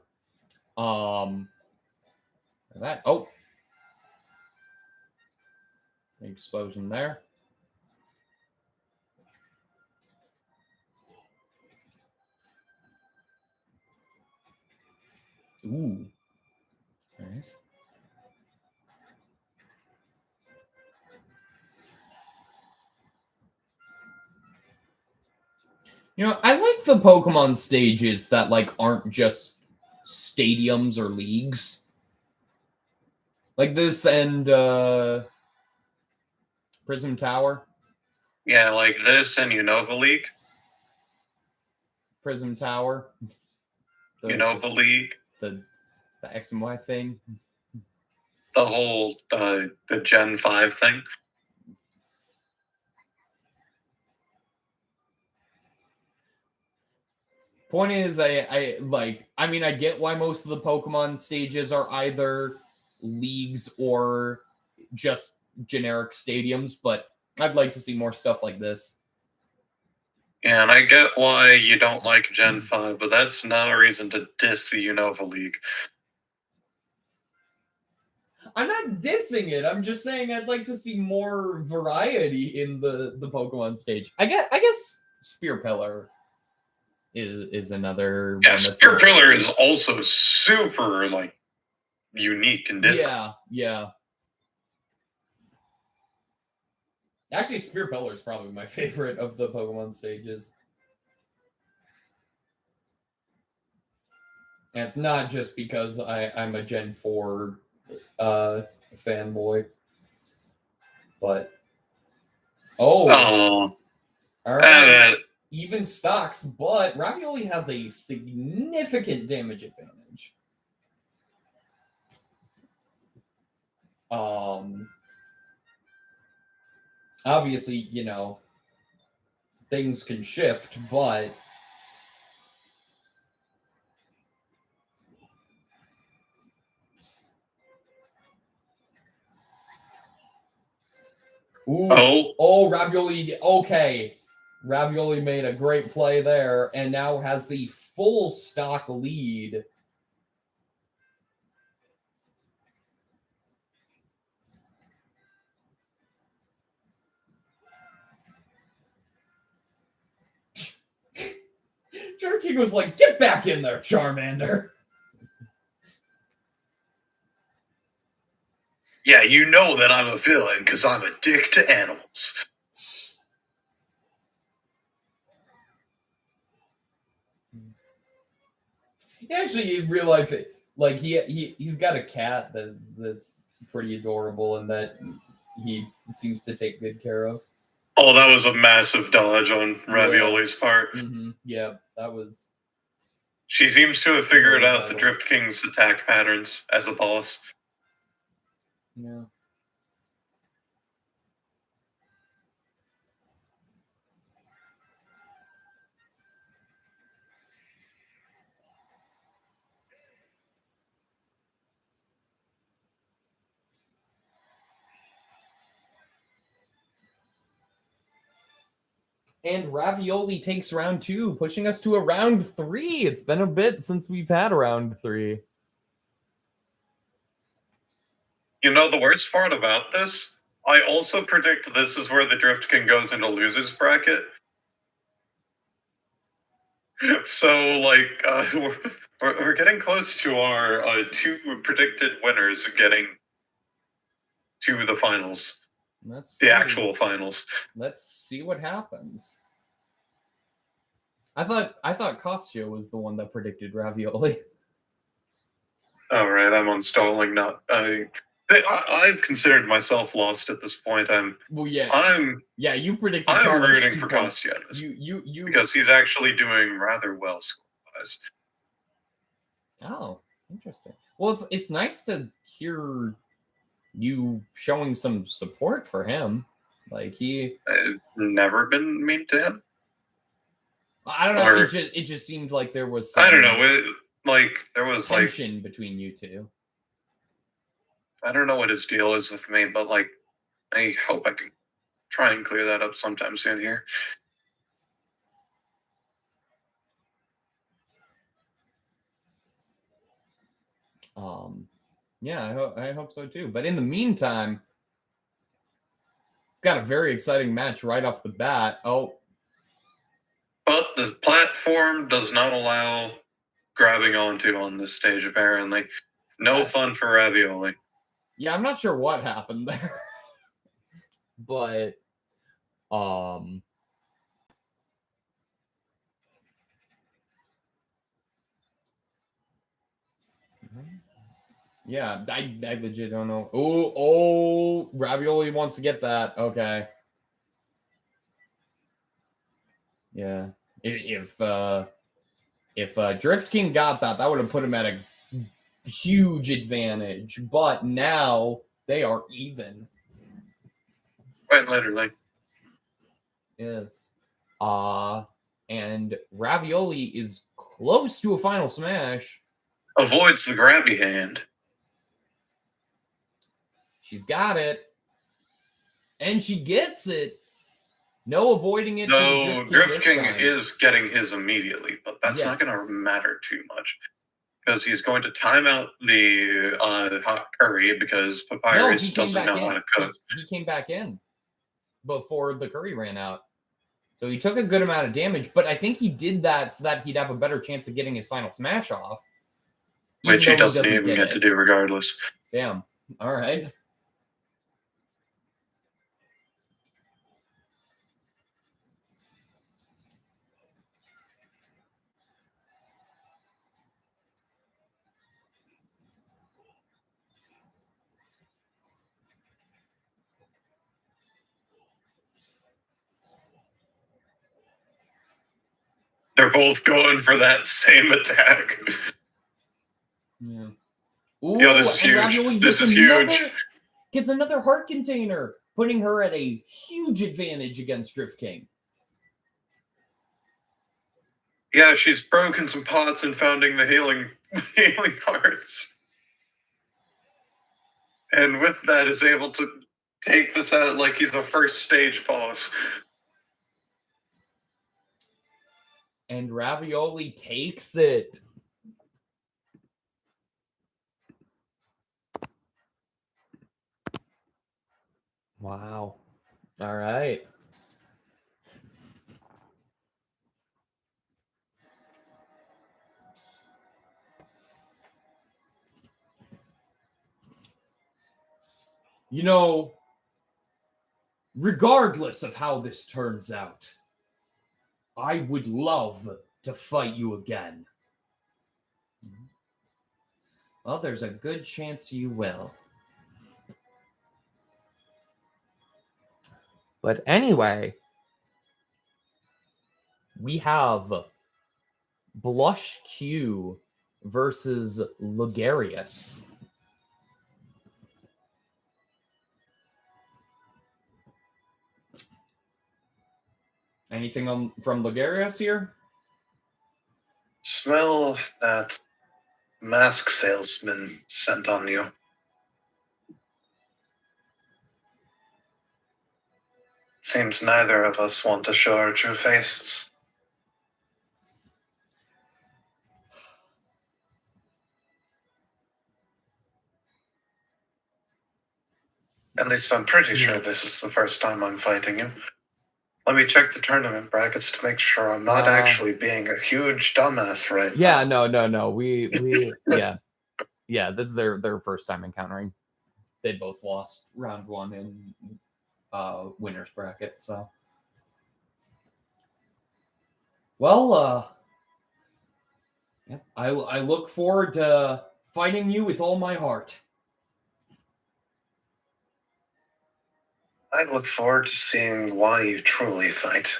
That, oh. Explosion there. Ooh. Nice. You know, I like the Pokemon stages that, like, aren't just stadiums or leagues. Like this and Prism Tower. Yeah, like this and Unova League. Prism Tower. Unova League. The X and Y thing. The whole the Gen 5 thing. Point is, I mean, I get why most of the Pokemon stages are either leagues or just generic stadiums, but I'd like to see more stuff like this. Yeah, and I get why you don't like Gen 5, but that's not a reason to diss the Unova League. I'm not dissing it. I'm just saying I'd like to see more variety in the Pokemon stage. I guess Spear Pillar is another Yeah, one that's Spear Pillar is also super, like, unique and different. Yeah. Actually, Spear Pillar is probably my favorite of the Pokemon stages. And it's not just because I'm a Gen 4 fanboy. But all right. Even stocks, but Ravioli has a significant damage advantage. Obviously, you know, things can shift, but Ravioli. Okay. Ravioli made a great play there and now has the full stock lead. Jerky was like, get back in there, Charmander. Yeah, you know that I'm a villain because I'm a dick to animals. Actually, in real life, like he's got a cat that's pretty adorable and that he seems to take good care of. Oh, that was a massive dodge on Ravioli's part. Mm-hmm. Yeah, that was. She seems to have figured out the Drift King's attack patterns as a boss. Yeah. And Ravioli takes round 2, pushing us to a round 3. It's been a bit since we've had a round 3. You know the worst part about this? I also predict this is where the Drift King goes into losers bracket. So, like, we're getting close to our 2 predicted winners getting to the finals. The actual finals. Let's see what happens. I thought Kostya was the one that predicted Ravioli. All right, I'm on stalling. I've considered myself lost at this point. You predicted. I'm rooting for Kostya. You because he's actually doing rather well score-wise. Oh, interesting. Well, it's nice to hear you showing some support for him. Like I've never been mean to him. I don't know. It just seemed like there was some I don't know. There was tension between you two. I don't know what his deal is with me, but I hope I can try and clear that up sometime soon here. Yeah, I hope so too. But in the meantime, got a very exciting match right off the bat. But the platform does not allow grabbing onto on this stage, apparently. No fun for Ravioli. Yeah, I'm not sure what happened there. But, yeah, I legit don't know. Oh, Ravioli wants to get that. Okay. Yeah. If Drift King got that, that would have put him at a huge advantage. But now they are even. Quite literally. Yes. And Ravioli is close to a final smash. Avoids the grabby hand. She's got it. And she gets it. No avoiding it. No, Drift King is getting his immediately, but that's not going to matter too much. Because he's going to time out the hot curry because Papyrus doesn't know how to cook. He came back in before the curry ran out. So he took a good amount of damage, but I think he did that so that he'd have a better chance of getting his final smash off. Which he doesn't even get to do regardless. Damn. All right. They're both going for that same attack. Yeah. Ooh, yeah, this is huge. This is huge. Gets another heart container, putting her at a huge advantage against Drift King. Yeah, she's broken some pots and founding the healing hearts. And with that is able to take this out like he's a first stage boss. And Ravioli takes it. Wow. All right. You know, regardless of how this turns out, I would love to fight you again. Well, there's a good chance you will. But anyway, we have Blush Q versus Logarius. Anything from Logarius here? Smell that mask salesman sent on you. Seems neither of us want to show our true faces. At least I'm pretty sure this is the first time I'm fighting you. Let me check the tournament brackets to make sure I'm not actually being a huge dumbass right now. No. We yeah, this is their first time encountering. They both lost round one in winners bracket, so. Well, yeah, I look forward to fighting you with all my heart. I look forward to seeing why you truly fight.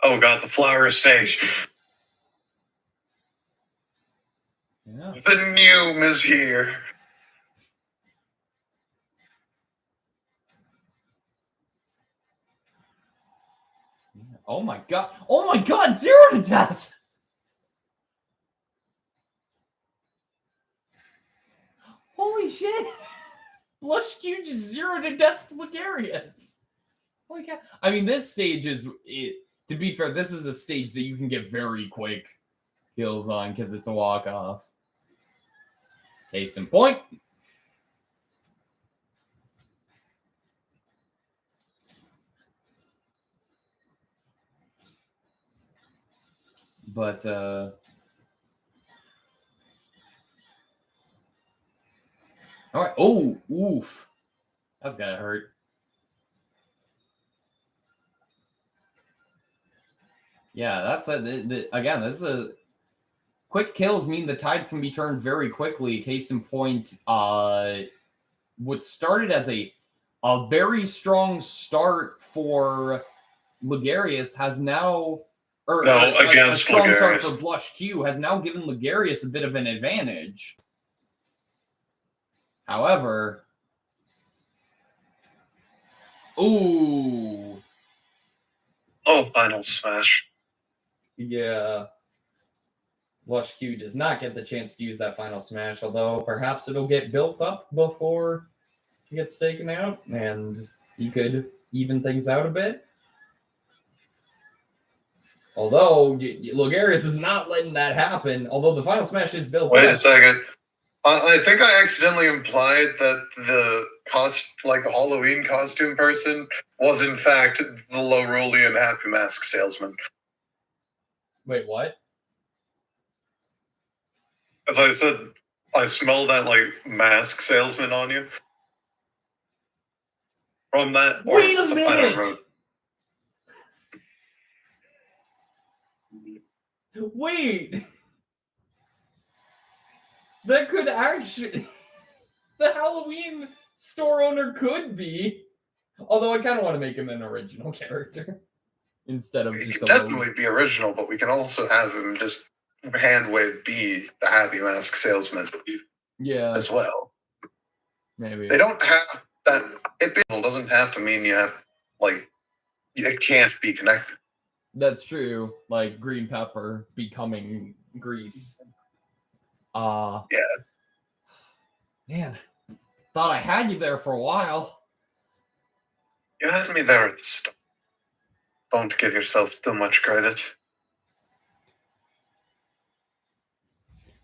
Oh god, the flower stage. Yeah. The Noom is here. Oh my god. Oh my god, 0 to death. Holy shit. Blush Q just 0 to death to Logarius. Holy cow. I mean, this stage is, to be fair, this is a stage that you can get very quick kills on because it's a walk-off. Case in point. But, all right. Oh, oof. That's gotta hurt. Yeah, that's again, this is a quick kills mean the tides can be turned very quickly. Case in point, what started as a very strong start for Logarius has now, a strong start for Blush Q has now given Logarius a bit of an advantage. However, ooh. Oh, final smash. Yeah. Blush Q does not get the chance to use that final smash, although perhaps it'll get built up before he gets taken out, and he could even things out a bit. Although Logarius is not letting that happen, although the final smash is built up. Wait a second. I think I accidentally implied that the the Halloween costume person was in fact the Lorulian Happy Mask salesman. Wait, what? As I said, I smell that mask salesman on you. From that. Wait a minute! Wait! That could actually... The Halloween store owner could be. Although I kind of want to make him an original character. Instead of just a definitely be original, but we can also have him just hand wave be the Happy Mask salesman. Yeah. As well. Maybe. They don't have that. It doesn't have to mean you have, like, it can't be connected. That's true. Like green pepper becoming grease. Yeah. Man, thought I had you there for a while. You had me there at the start. Don't give yourself too much credit.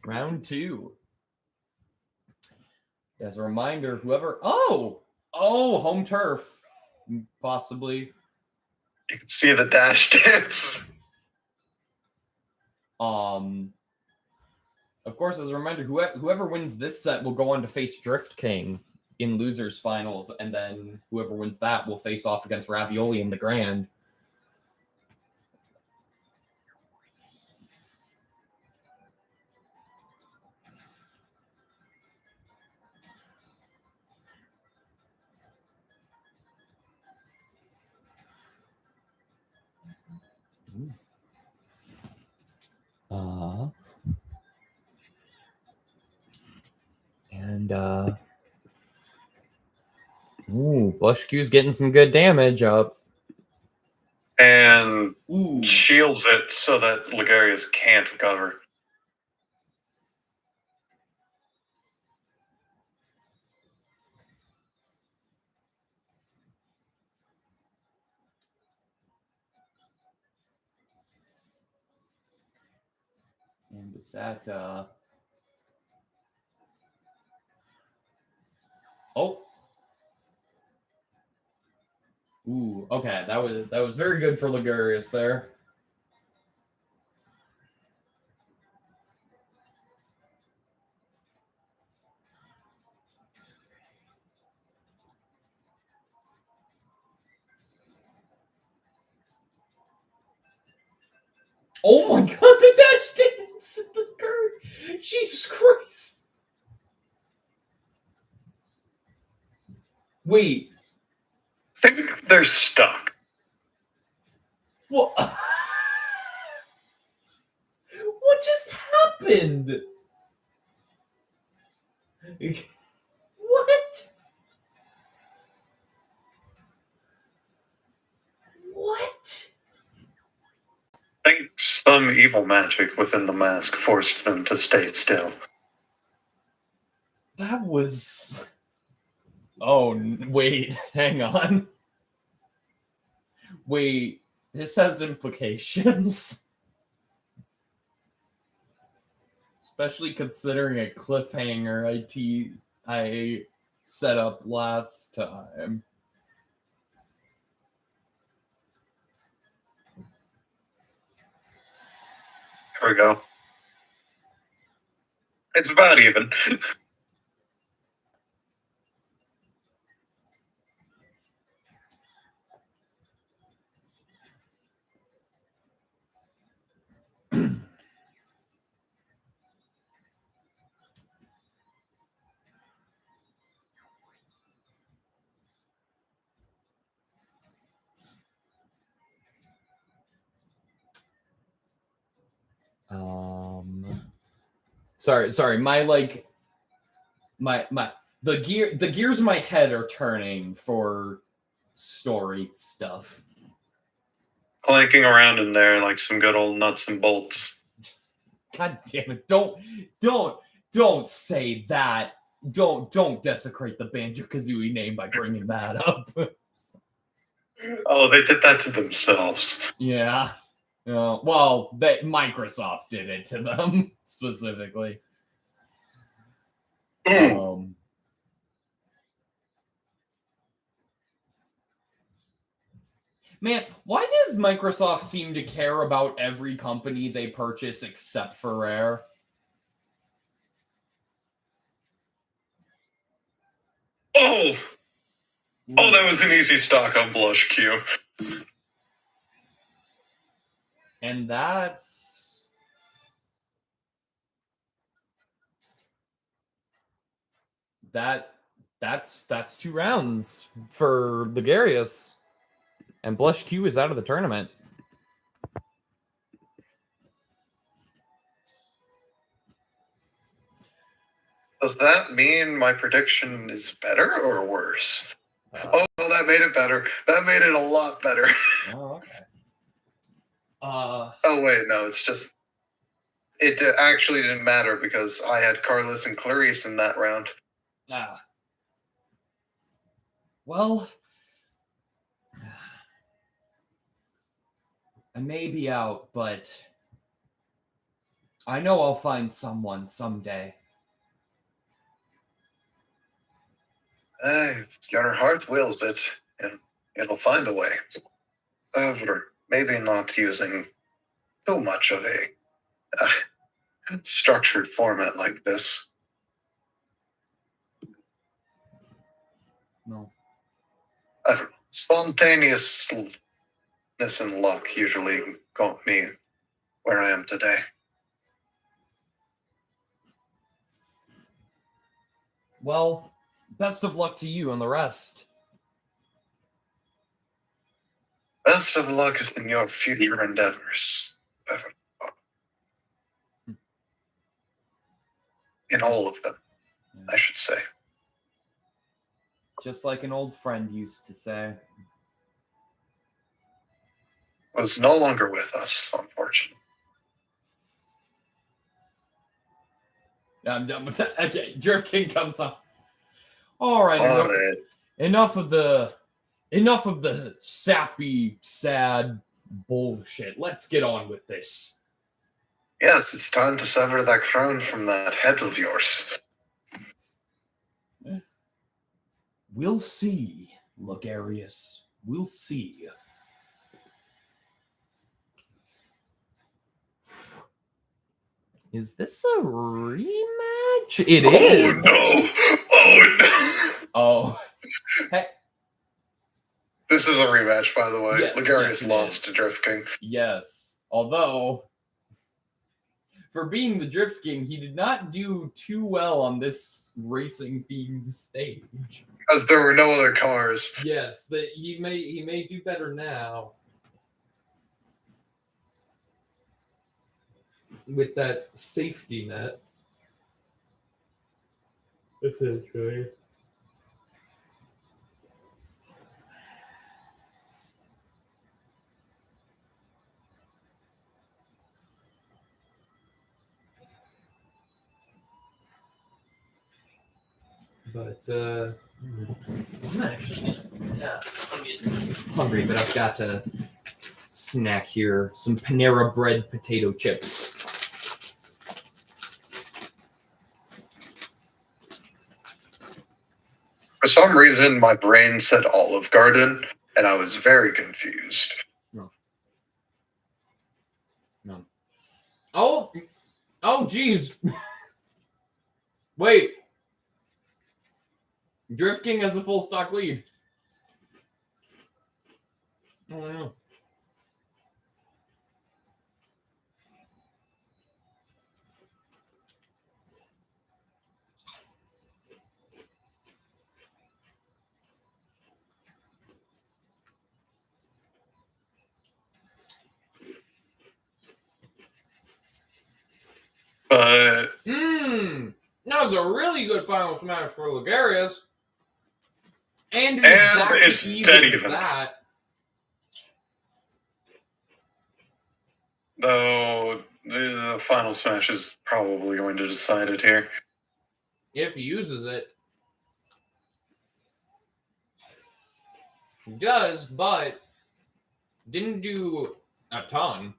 Round 2. As a reminder, whoever... Oh, home turf. Possibly. You can see the dash dance. Of course, as a reminder, whoever wins this set will go on to face Drift King in losers finals, and then whoever wins that will face off against Ravioli in the Grand. Blush Q's getting some good damage up. And shields it so that Logarius can't recover. And with that, okay, that was very good for Logarius there. Oh my god, the dash dance at the curve! Jesus Christ! Wait. I think they're stuck. What? What just happened? What? What? I think some evil magic within the mask forced them to stay still. That was... Oh, wait, hang on. Wait, this has implications. Especially considering a cliffhanger I set up last time. Here we go. It's about even. Sorry, the gears in my head are turning for story stuff. Clanking around in there like some good old nuts and bolts. God damn it! Don't say that. Don't desecrate the Banjo-Kazooie name by bringing that up. Oh, they did that to themselves. Yeah. Well, Microsoft did it to them specifically. Man, why does Microsoft seem to care about every company they purchase except for Rare? Oh, that was an easy stock on Blush Q. And that's 2 rounds for Logarius. And Blush Q is out of the tournament. Does that mean my prediction is better or worse? Oh, that made it better. That made it a lot better. Oh, okay. Oh, wait, no, it's just... It actually didn't matter because I had Carlos and Clarice in that round. Well, I may be out, but I know I'll find someone someday. If your heart wills it, and it'll find a way. However, maybe not using too much of a structured format like this. No. Spontaneousness and luck usually got me where I am today. Well, best of luck to you and the rest. Best of luck in your future endeavors. In all of them, I should say. Just like an old friend used to say. Was no longer with us, unfortunately. I'm done with that. Okay, Drift King comes on. All right. Enough of the sappy, sad bullshit. Let's get on with this. Yes, it's time to sever that crown from that head of yours. We'll see, Logarius. We'll see. Is this a rematch? It is. No! Oh no! Oh. Hey. This is a rematch, by the way. Yes, Logarius lost to Drift King. Yes. Although, for being the Drift King, he did not do too well on this racing-themed stage. Because there were no other cars. Yes, he may do better now. With that safety net. Essentially. But I'm actually I'm getting hungry, but I've got a snack here. Some Panera Bread potato chips. For some reason, my brain said Olive Garden, and I was very confused. No. Oh, geez. Wait. Drift King has a full stock lead. Oh, no. But that was a really good final smash for Logarius. And it's dead even. That. Though the final smash is probably going to decide it here. If he uses it. He does, but didn't do a ton.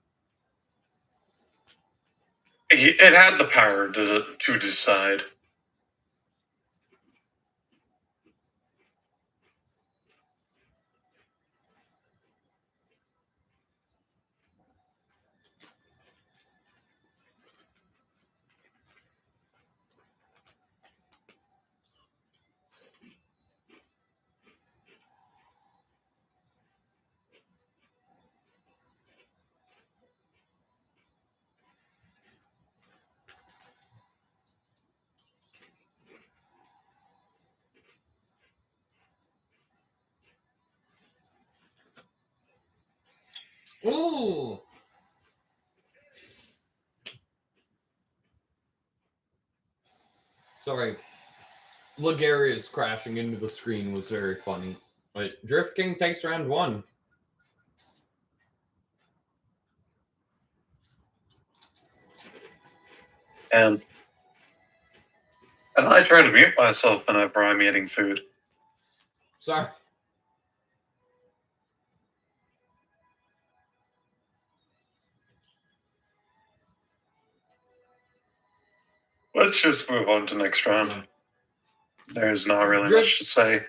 It had the power to decide. Ooh. Sorry. Logarius crashing into the screen was very funny. Wait, Drift King takes round 1. And I try to mute myself whenever I'm eating food. Sorry. Let's just move on to next round. Yeah. There's not really much to say.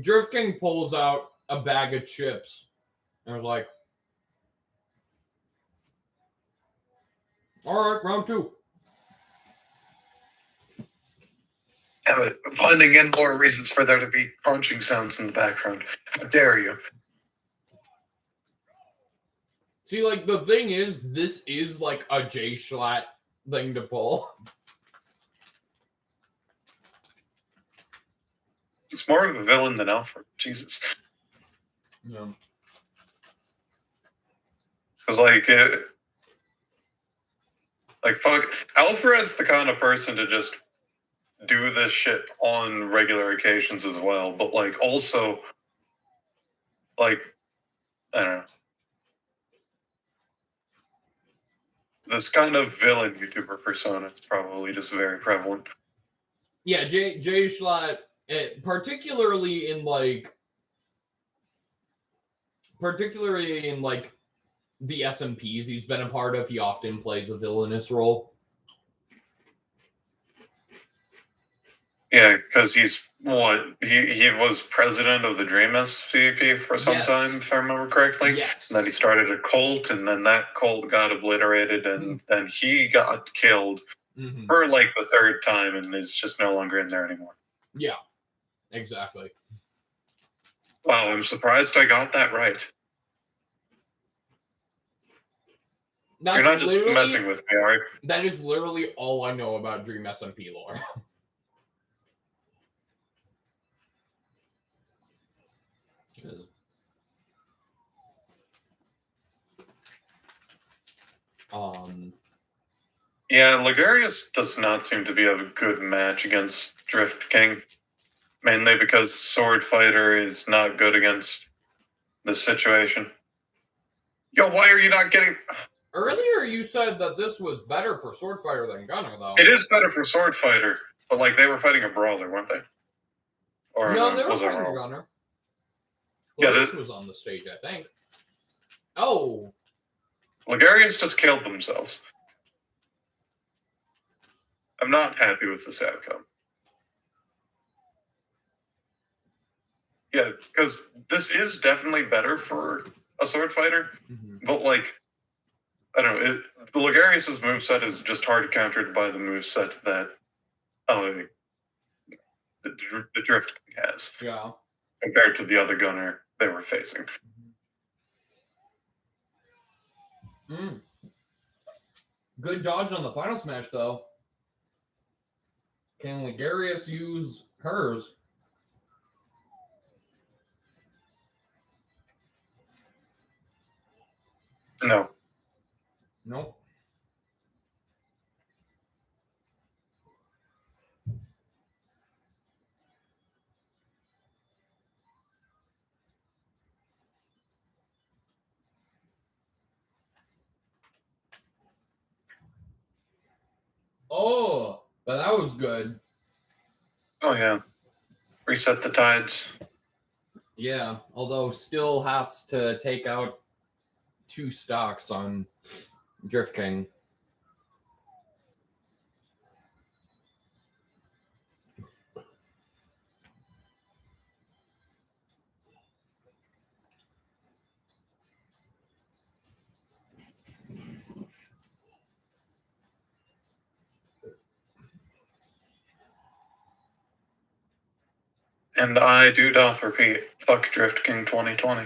Drift King pulls out a bag of chips and was like, all right, round 2. Finding in more reasons for there to be crunching sounds in the background. How dare you? See, like, the thing is, this is like a J Schlatt thing to pull. It's more of a villain than Alfred. Jesus. Yeah. Because, fuck, Alfred's the kind of person to just do this shit on regular occasions as well, but, also, I don't know. This kind of villain YouTuber persona is probably just very prevalent. Yeah, J Schlatt, particularly in the SMPs he's been a part of, he often plays a villainous role. Yeah, because he was president of the Dream SCP for some time, if I remember correctly. Yes. And then he started a cult, and then that cult got obliterated, and then he got killed for the third time, and is just no longer in there anymore. Yeah, exactly. Wow, I'm surprised I got that right. You're not just messing with me, are you? That is literally all I know about Dream SMP lore. Yeah, Logarius does not seem to be a good match against Drift King. Mainly because Sword Fighter is not good against this situation. Yo, why are you not getting... Earlier you said that this was better for Sword Fighter than Gunner, though. It is better for Sword Fighter, but they were fighting a brawler, weren't they? Or no, they were fighting a Gunner. Clarice was on the stage, I think. Oh! Logarius just killed themselves. I'm not happy with this outcome. Yeah, because this is definitely better for a Sword Fighter, but I don't know, Logarius' moveset is just hard countered by the moveset that the Drift has. Yeah. Compared to the other gunner they were facing. Good dodge on the final smash, though. Can Logarius use hers? No. Nope. Oh, but that was good. Oh, yeah. Reset the tides. Yeah, although still has to take out 2 stocks on Drift King. And I do doth repeat, fuck Drift King 2020.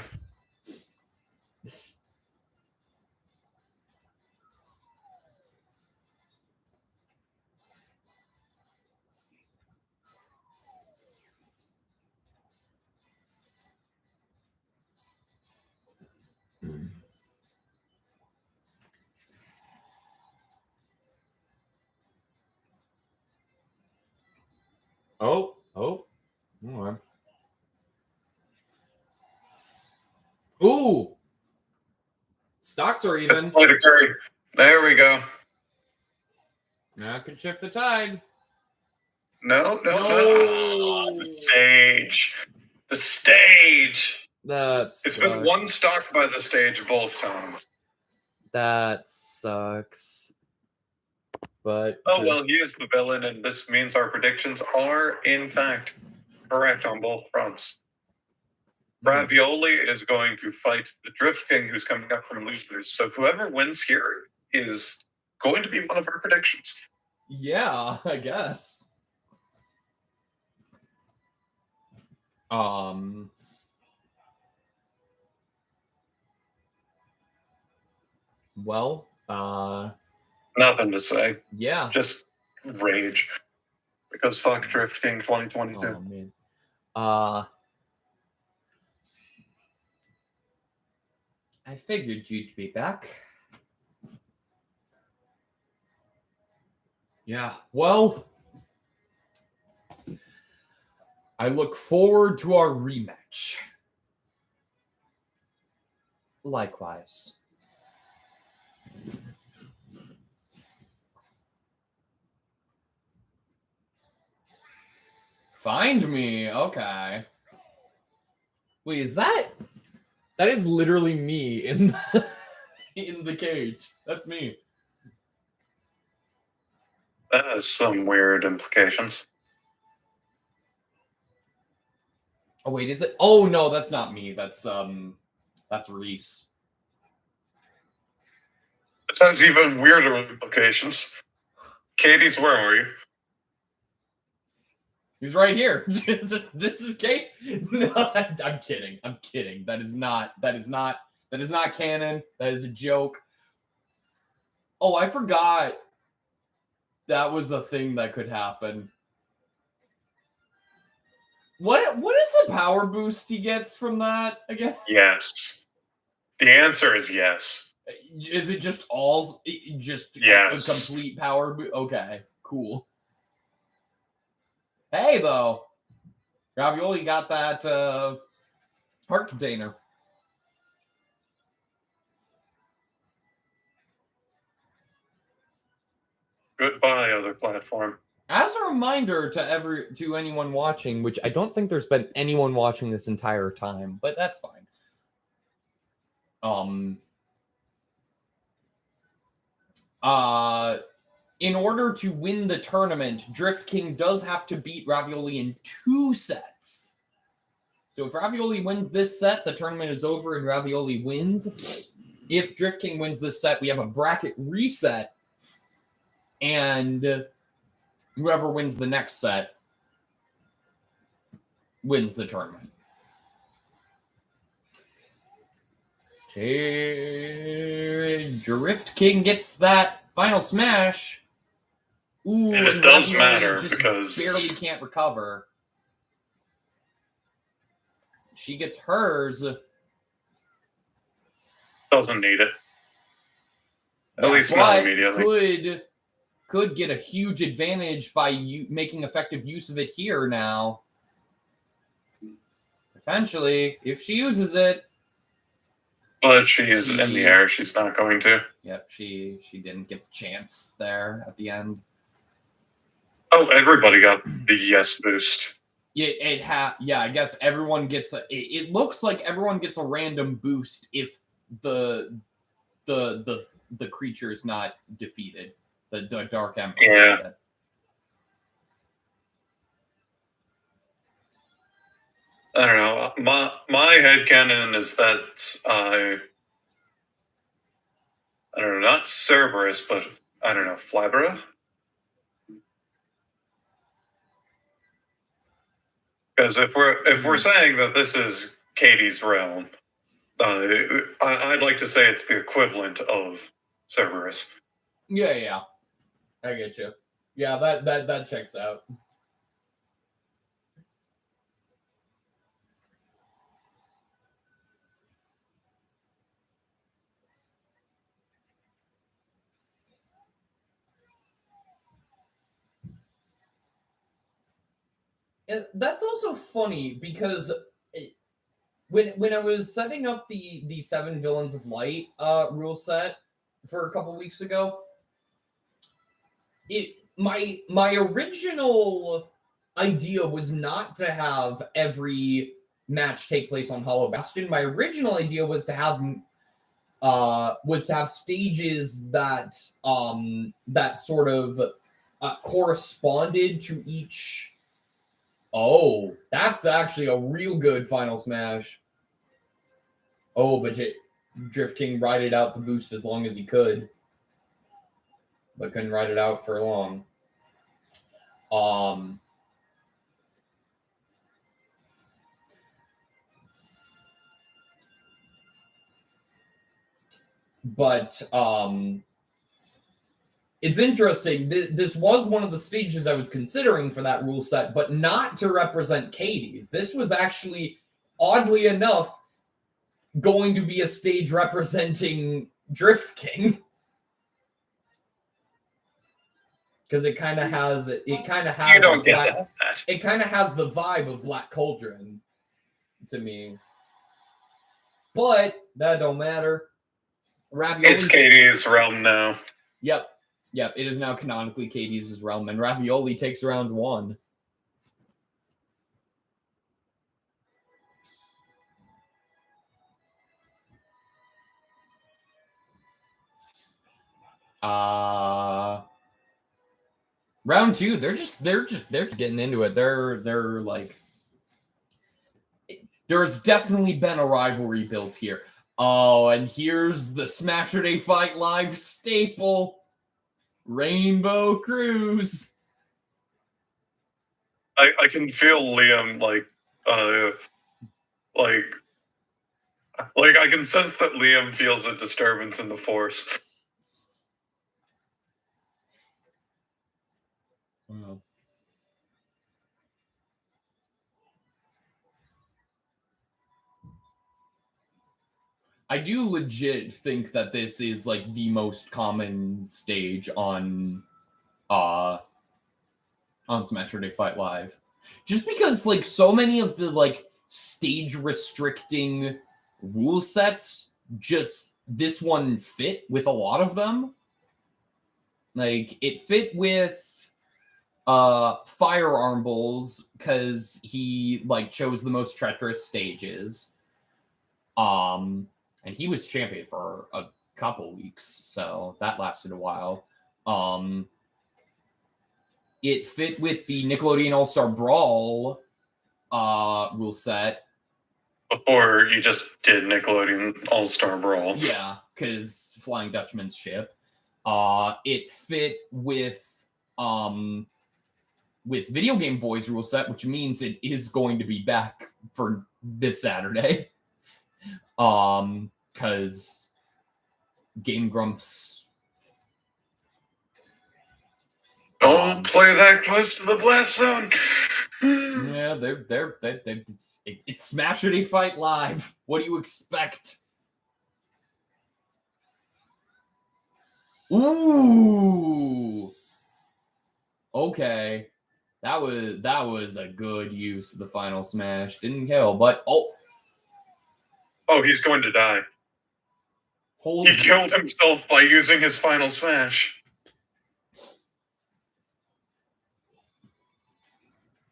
Oh, all right. Ooh, stocks are even. Play to Curry. There we go. I could shift the tide. No. Oh, the stage. The stage. It's been one stock by the stage both times. That sucks. But oh well, he is the villain, and this means our predictions are in fact correct on both fronts. Ravioli is going to fight the Drift King, who's coming up from losers. So whoever wins here is going to be one of our predictions. Yeah, I guess. Well, nothing to say. Yeah. Just rage. Because fuck Drift King 2022. Oh man. I figured you'd be back. Yeah, well, I look forward to our rematch. Likewise. Find me. Okay. Wait, is that is literally me in the, in the cage. That's me. That has some weird implications. Oh wait, is it? Oh no, that's not me. That's Reese. It has even weirder implications. Katie's, where are you? He's right here. This is Kate. No, I'm kidding. I'm kidding. That is not canon. That is a joke. Oh, I forgot that was a thing that could happen. What is the power boost he gets from that again? Yes. The answer is yes. Is it just all just yes. a complete power boost? Okay, cool. Hey though, Ravioli got that heart container. Goodbye, other platform. As a reminder to anyone watching, which I don't think there's been anyone watching this entire time, but that's fine. In order to win the tournament, Drift King does have to beat Ravioli in 2 sets. So if Ravioli wins this set, the tournament is over and Ravioli wins. If Drift King wins this set, we have a bracket reset, and whoever wins the next set wins the tournament. Drift King gets that final smash. Ooh, and it does Ravioli matter just because barely can't recover. She gets hers. Doesn't need it. At least not immediately. Could get a huge advantage by making effective use of it here now. Potentially, if she uses it. But she is in the air. She's not going to. Yep, she didn't get the chance there at the end. Oh, everybody got the yes boost. Yeah, I guess everyone gets it looks like everyone gets a random boost if the creature is not defeated. The Dark Emperor. Yeah. I don't know. My headcanon is that I don't know, not Cerberus, but I don't know, Flabra? Because if we're saying that this is Katie's realm, I'd like to say it's the equivalent of Cerberus. Yeah. I get you. Yeah, that checks out. That's also funny because when I was setting up the 7 Villains of Light rule set for a couple weeks ago, my original idea was not to have every match take place on Hollow Bastion. My original idea was to have stages that that sort of corresponded to each. Oh, that's actually a real good Final Smash. Oh, but Drift King rided out the boost as long as he could, but couldn't ride it out for long. But it's interesting. This was one of the stages I was considering for that rule set, but not to represent Katie's. This was actually, oddly enough, going to be a stage representing Drift King. Because it kind of has You don't get that. It kind of has the vibe of Black Cauldron to me. But that don't matter. Ravioli, it's Katie's realm now. Yep. It is now canonically Katie's realm, and Ravioli takes round 1. Round 2, they're just getting into it. They're like, there's definitely been a rivalry built here. Oh, and here's the Smashurday Fight Live staple, Rainbow Cruise. I can feel Liam like I can sense that Liam feels a disturbance in the force. Wow. I do legit think that this is like the most common stage on Smashurday Fight Live. Just because like so many of the like stage restricting rule sets, just this one fit with a lot of them. Like it fit with Firearm Bowls because he like chose the most treacherous stages. And he was champion for a couple weeks, so that lasted a while. It fit with the Nickelodeon All-Star Brawl rule set. Before you just did Nickelodeon All-Star Brawl. Yeah, because Flying Dutchman's ship. It fit with Video Game Boys rule set, which means it is going to be back for this Saturday. Because Game Grumps. Don't play that close to the blast zone. Yeah, it's Smashurday Fight Live. What do you expect? Ooh. Okay. That was a good use of the final smash. Didn't kill, but oh, he's going to die. He killed himself by using his final smash.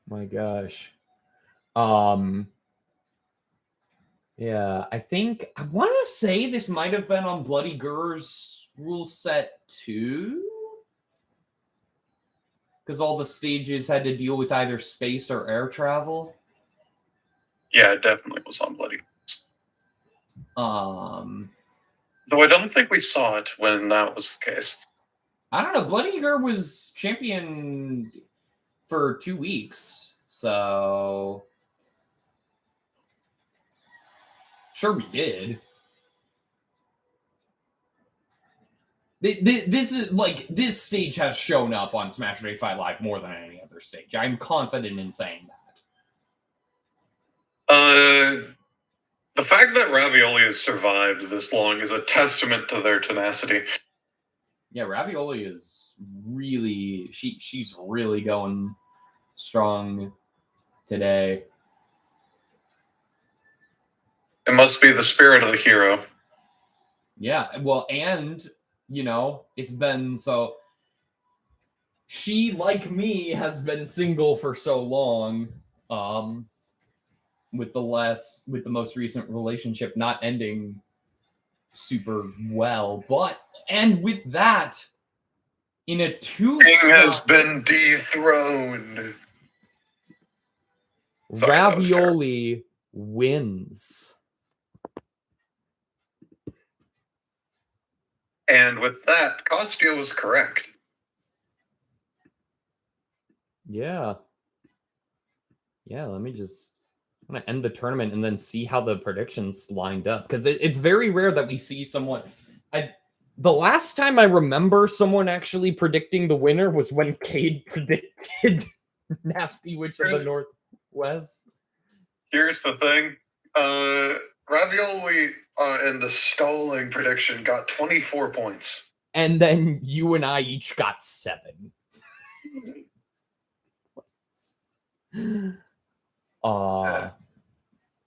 My gosh. Yeah, I want to say this might have been on Bloody Gur's rule set 2. Because all the stages had to deal with either space or air travel. Yeah, it definitely was on Bloody Gur's. Though I don't think we saw it when that was the case. I don't know. Bloody Gur was champion for 2 weeks, so sure we did. This stage has shown up on Smashurday Fight Live more than any other stage. I'm confident in saying that. The fact that Ravioli has survived this long is a testament to their tenacity. Yeah, Ravioli is really she's really going strong. today. It must be the spirit of the hero. Yeah, well, and, you know, it's been so... She, like me, has been single for so long, with the most recent relationship not ending super well, and with that, in a King has been dethroned. Sorry, Ravioli wins. And with that, Costio was correct. Yeah. Yeah, let me just... I'm going to end the tournament and then see how the predictions lined up. Because it's very rare that we see someone... The last time I remember someone actually predicting the winner was when Cade predicted Nasty Witch of the Northwest. Here's the thing. Ravioli and the Starling prediction got 24 points. And then you and I each got 7.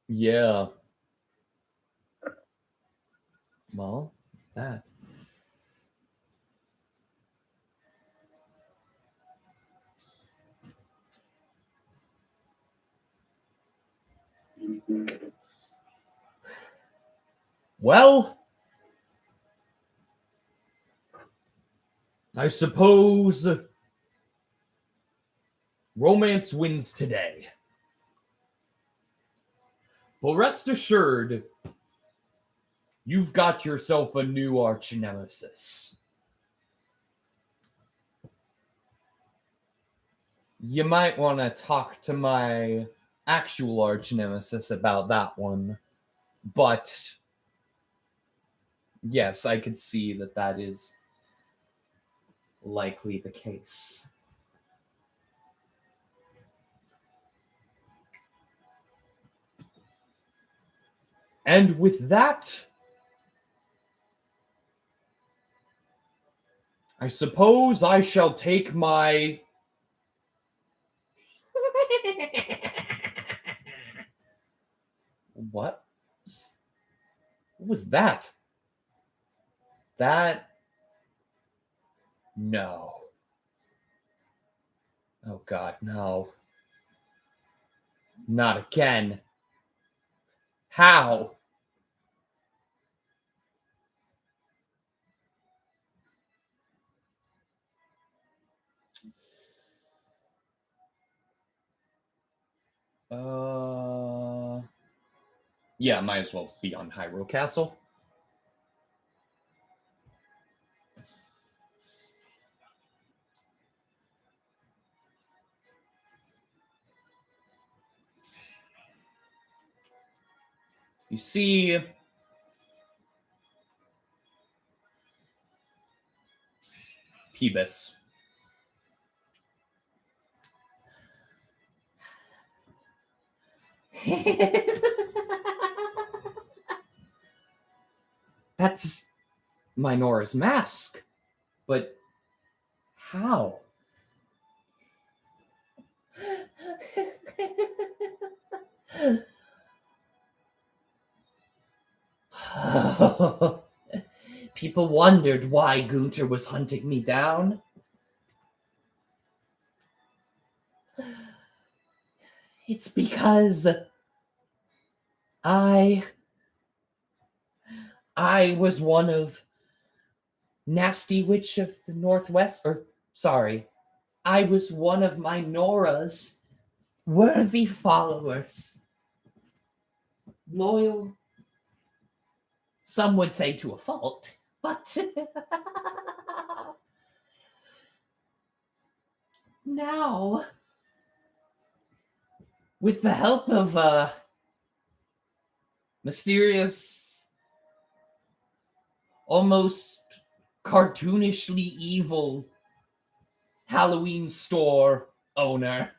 Yeah. Well, that. Well, I suppose romance wins today. But rest assured, you've got yourself a new arch nemesis. You might want to talk to my actual arch nemesis about that one. But yes, I could see that is likely the case. And with that, I suppose I shall take my... What was that? No. Oh God, no. Not again. How? Yeah, might as well be on Hyrule Castle. You see, Peebus. That's Minora's mask. But how? People wondered why Gunther was hunting me down. It's because I was one of Nasty Witch of the Northwest, I was one of Minora's worthy followers. Loyal, some would say to a fault, but now, with the help of a mysterious, almost cartoonishly evil Halloween store owner,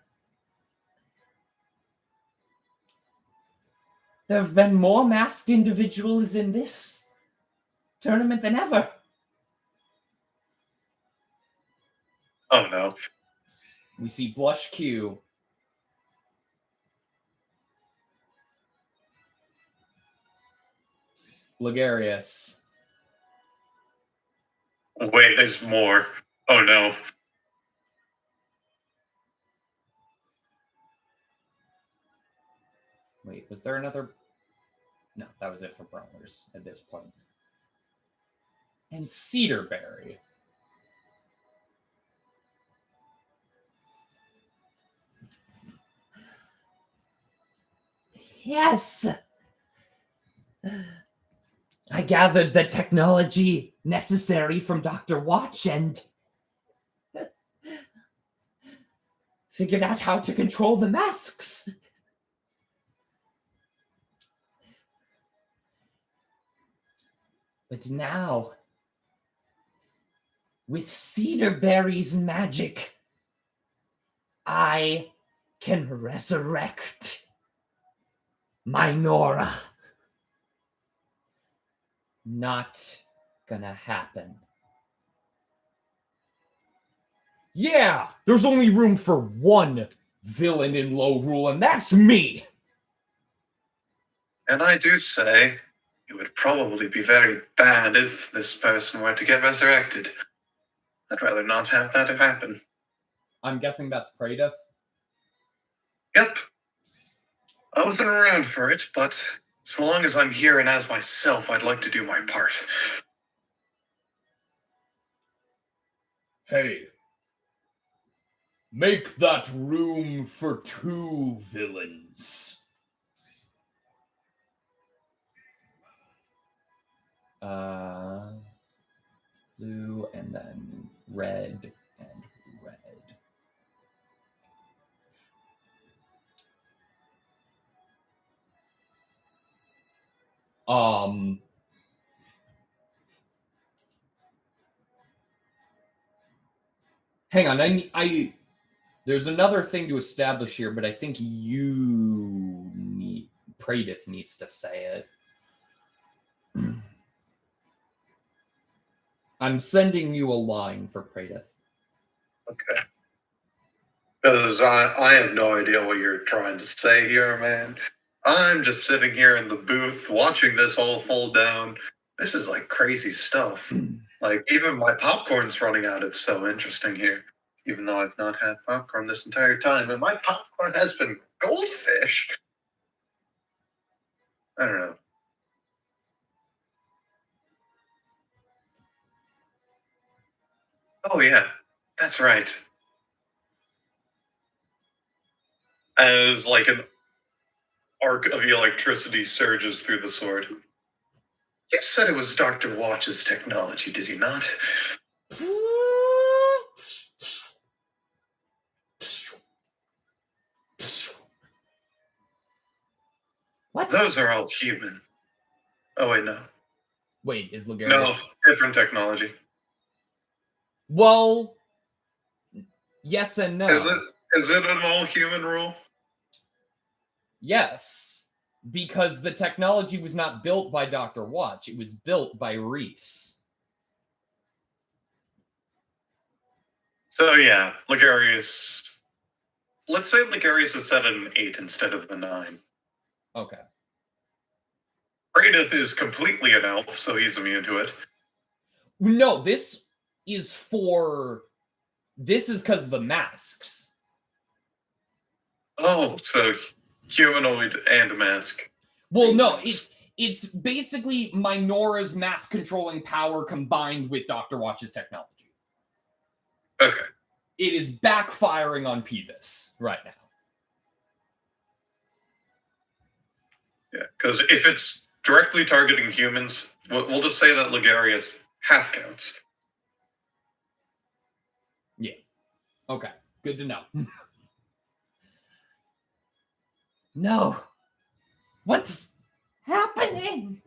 there have been more masked individuals in this tournament than ever. Oh no. We see Blush Q. Logarius. Wait, there's more. Oh no. Wait, was there another? No, that was it for brawlers at this point. And Cedarberry. Yes! I gathered the technology necessary from Dr. Watch and figured out how to control the masks. But now, with Cedarberry's magic, I can resurrect Minora. Not gonna happen. Yeah, there's only room for one villain in low rule, and that's me. And I do say, it would probably be very bad if this person were to get resurrected. I'd rather not have that happen. I'm guessing that's Praedyth. Yep. I wasn't around for it, but so long as I'm here and as myself, I'd like to do my part. Hey, make that room for two villains. Blue and then red and red. Hang on, I there's another thing to establish here, but I think Praedyth needs to say it. I'm sending you a line for Praedyth. Okay. Because I have no idea what you're trying to say here, man. I'm just sitting here in the booth watching this all fall down. This is like crazy stuff. Like, even my popcorn's running out. It's so interesting here. Even though I've not had popcorn this entire time, and my popcorn has been goldfish. I don't know. Oh, yeah. That's right. As like an arc of electricity surges through the sword. You said it was Dr. Watch's technology, did you not? What? Those are all human. Oh, wait, no. Wait, is Logarius? No, different technology. Well, yes and no. Is it an all-human rule? Yes, because the technology was not built by Dr. Watch. It was built by Reese. So, yeah, Logarius... Let's say Logarius is set at an 8 instead of the 9. Okay. Praedyth is completely an elf, so he's immune to it. No, this is because of the masks. Oh, so humanoid and mask. Well, no, it's basically Minora's mask controlling power combined with Dr. Watch's technology. Okay. It is backfiring on Peebus right now. Yeah, because if it's directly targeting humans, we'll just say that Logarius half counts. Yeah. Okay. Good to know. No. What's happening?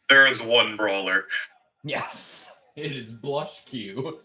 There is one brawler. Yes. It is Blush Q.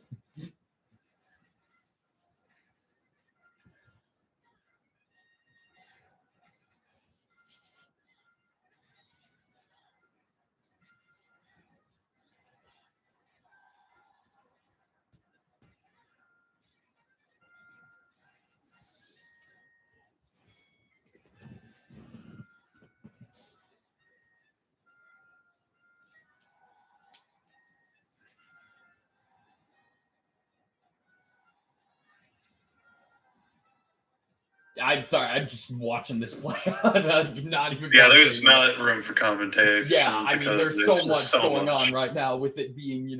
I'm sorry, I'm just watching this play out. I'm not even. Yeah, there's not room for commentation. Yeah, I mean, there's so much going much on right now with it being,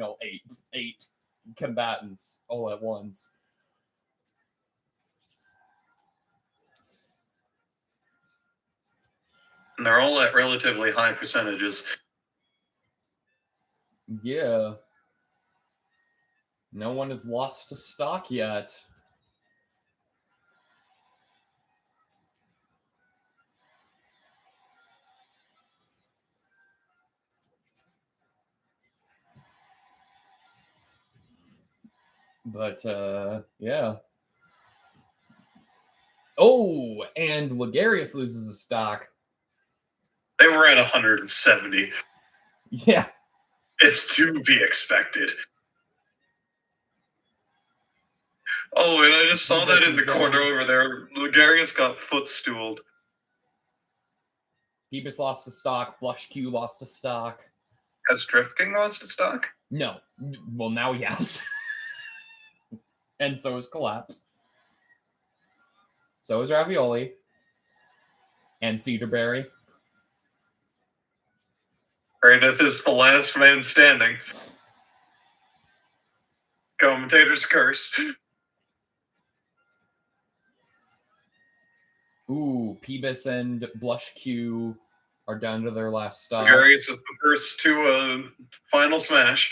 eight combatants all at once. And they're all at relatively high percentages. Yeah. No one has lost a stock yet. But, yeah. Oh, and Logarius loses a stock. They were at 170. Yeah. It's to be expected. Oh, and I just saw that in the corner over there. Logarius got footstooled. Phoebus lost a stock. Blush Q lost a stock. Has Drift King lost a stock? No. Well, now he has. And so is Collapse. So is Ravioli. And Cedarberry. Meredith is the last man standing. Commentator's curse. Ooh, Peebus and Blush Q are down to their last stocks. Logarius is the first to final smash.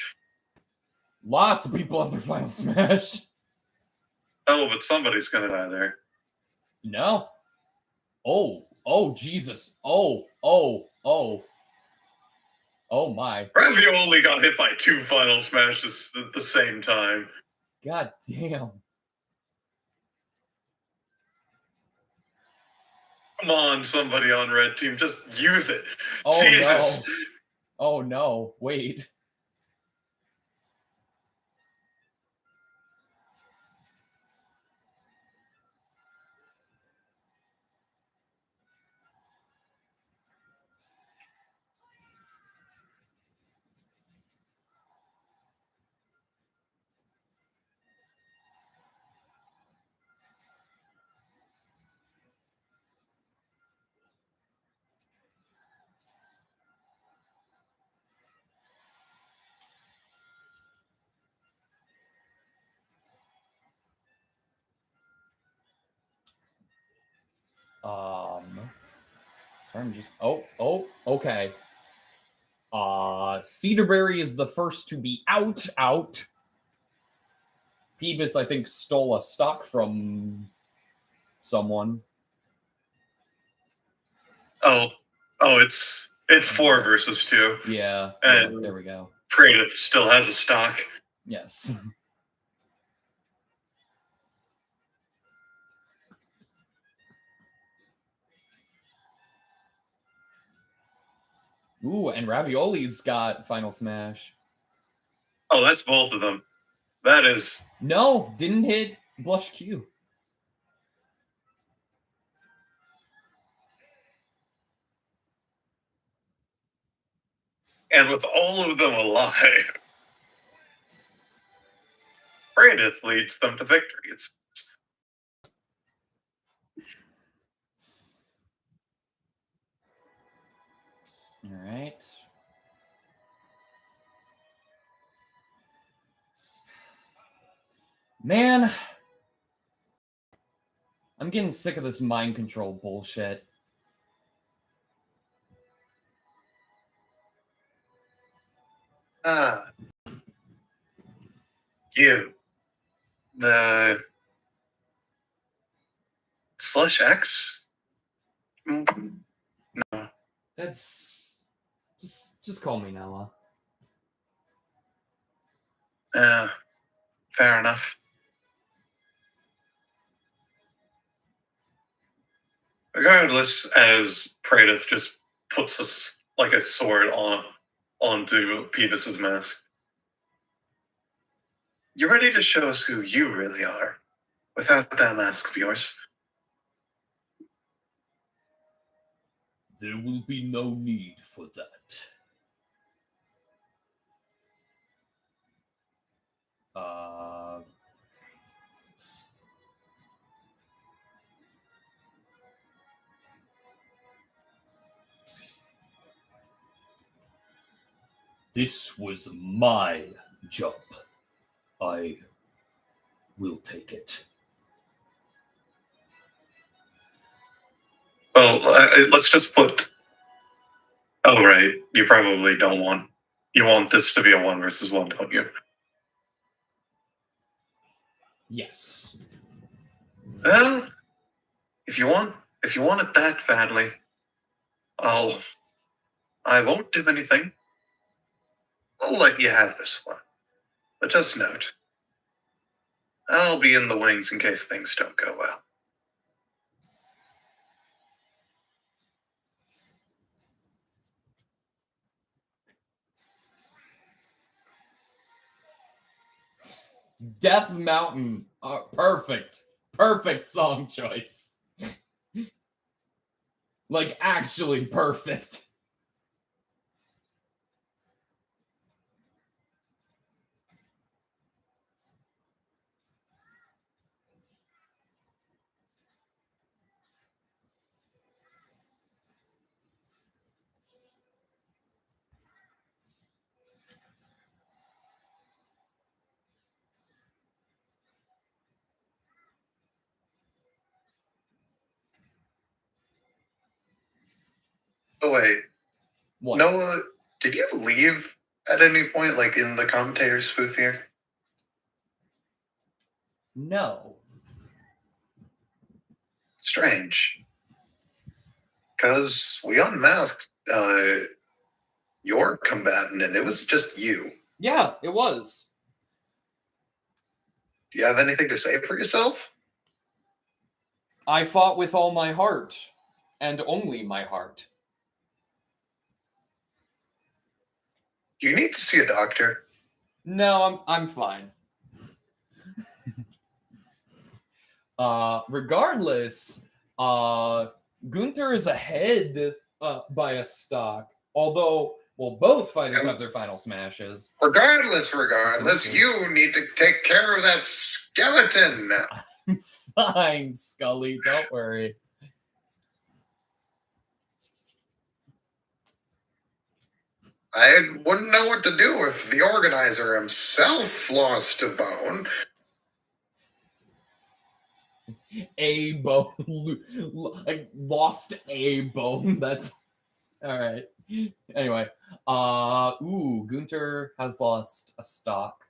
Lots of people have their final smash. Oh, but somebody's gonna die there. No. Oh, Jesus. Oh my. Ravioli got hit by 2 final smashes at the same time. God damn. Come on, somebody on red team, just use it. Oh, Jesus. no. Oh, no. Wait. I'm just okay. Cedarberry is the first to be out. Peebus, I think, stole a stock from someone. Oh, it's 4 versus 2. Yeah, and there we go. Praedith still has a stock. Yes. Ooh, and Ravioli's got Final Smash. Oh, that's both of them. That is... No, didn't hit Blush Q. And with all of them alive, Praedith leads them to victory. It's... All right. Man, I'm getting sick of this mind control bullshit. You. The... Slush X? No. That's... Just call me Nella. Fair enough. Regardless, as Praedith just puts us like a sword onto Peebus's mask. You ready to show us who you really are without that mask of yours? There will be no need for that. This was my job. I will take it. Well, let's just put... Oh, right. You probably don't want... You want this to be a 1 versus 1, don't you? Yes. Well, if you want it that badly, I won't do anything. I'll let you have this one. But just note, I'll be in the wings in case things don't go well. Death Mountain. Perfect. Perfect song choice. Like, actually perfect. Oh, wait. What? Noah, did you leave at any point, like in the commentator's booth here? No. Strange. Because we unmasked your combatant and it was just you. Yeah, it was. Do you have anything to say for yourself? I fought with all my heart. And only my heart. Do you need to see a doctor? No, I'm fine. Regardless, Gunther is ahead by a stock. Although, well, both fighters have their final smashes. Regardless, you need to take care of that skeleton. I'm fine, Scully. Don't worry. I wouldn't know what to do if the organizer himself lost a bone. A bone. I lost a bone. That's all right. Anyway, Gunther has lost a stock,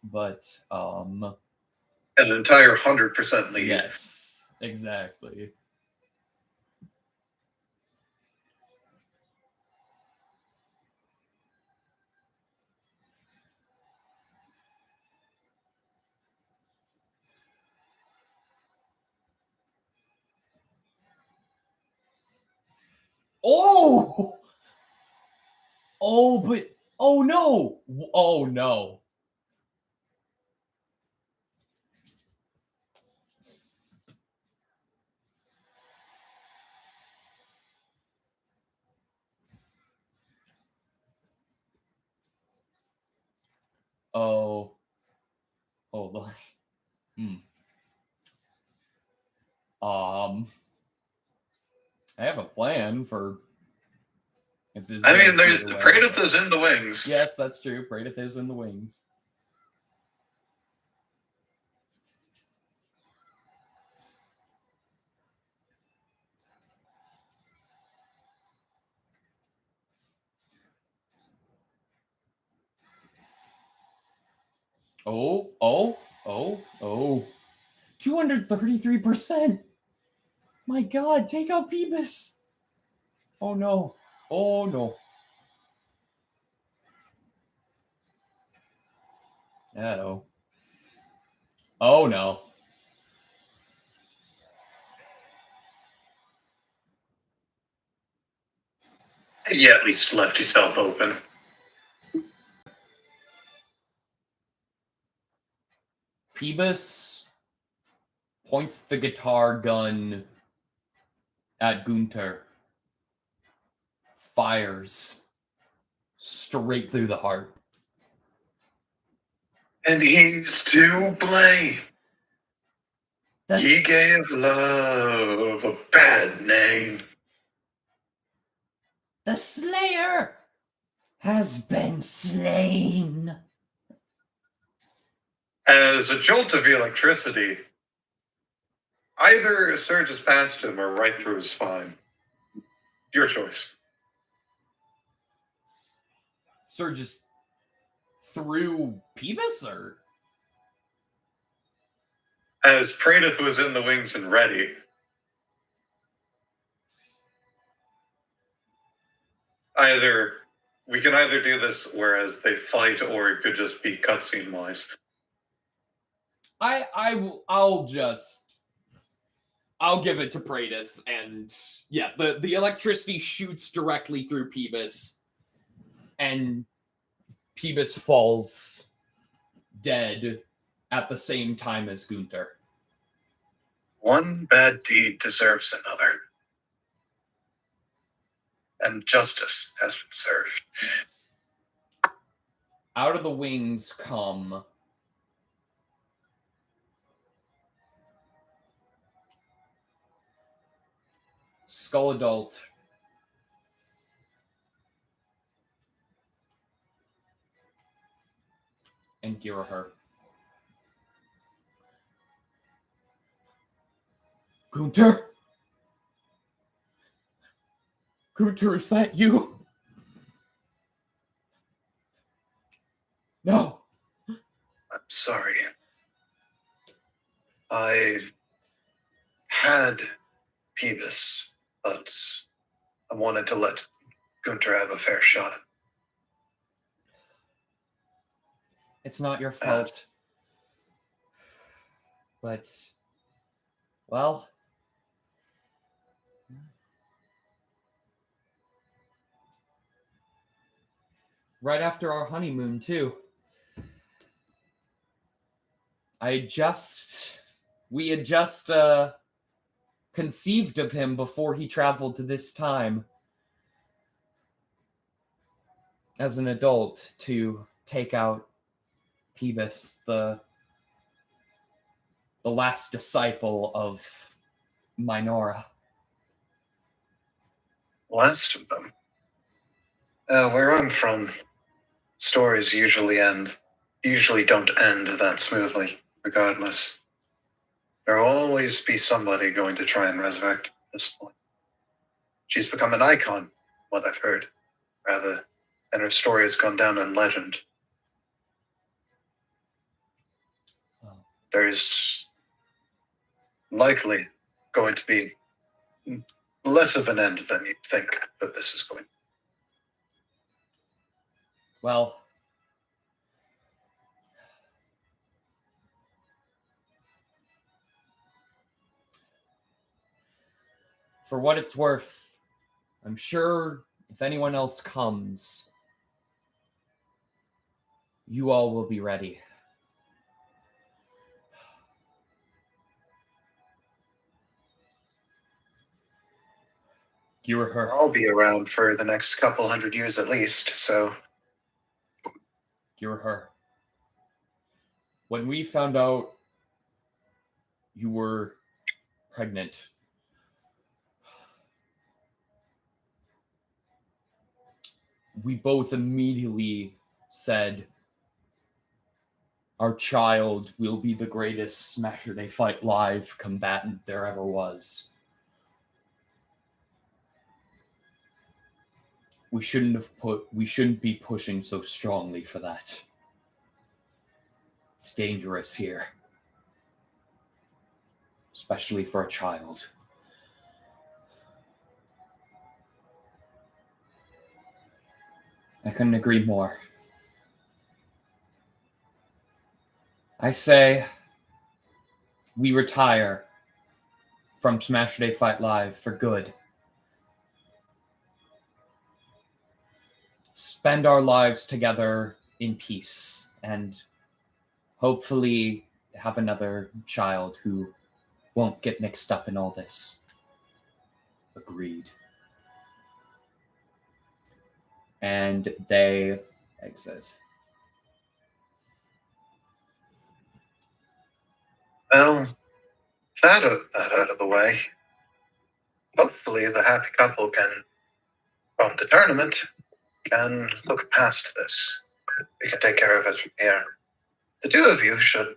but An entire 100% lead. yes, exactly. Oh! Oh, but... Oh, no! Oh, no. Oh. Hold on. I have a plan for... If this Praedyth is in the wings. Yes, that's true. Praedyth is in the wings. Oh. 233%. My God, take out Peebus. Oh, no. Oh, no. Uh-oh. Oh, no. You at least left yourself open. Peebus points the guitar gun at Gunther. Fires straight through the heart. And he's to blame. He gave love a bad name. The Slayer! has been slain. As a jolt of electricity either surges past him or right through his spine. Your choice. Surges through Peebus, or? As Pradith was in the wings and ready, we can either do this whereas they fight, or it could just be cutscene wise. I'll give it to Pradith, and yeah, the electricity shoots directly through Peebus, and Peebus falls dead at the same time as Gunter. One bad deed deserves another, and justice has been served. Out of the wings come Skull Adult, and Girahur. Gunter? Gunter, is that you? No. I'm sorry. I had Peebus, but I wanted to let Gunter have a fair shot. It's not your fault. But, well, right after our honeymoon, too. We had just conceived of him before he traveled to this time as an adult to take out Peebus, the last disciple of Minora. Last of them? Where I'm from, stories usually don't end that smoothly, regardless. There will always be somebody going to try and resurrect at this point. She's become an icon, what I've heard, rather, and her story has gone down in legend. There's likely going to be less of an end than you'd think that this is going. Well, for what it's worth, I'm sure if anyone else comes, you all will be ready. Girahur. I'll be around for the next couple hundred years at least, so... Girahur. When we found out you were pregnant, we both immediately said, our child will be the greatest Smashurday Fight Live combatant there ever was. We shouldn't be pushing so strongly for that. It's dangerous here. Especially for a child. I couldn't agree more. I say we retire from Smashurday Fight Live for good. Spend our lives together in peace and hopefully have another child who won't get mixed up in all this. Agreed. And they exit. Well, that out of the way. Hopefully the happy couple can bump the tournament. can look past this. We can take care of it from here. The two of you should,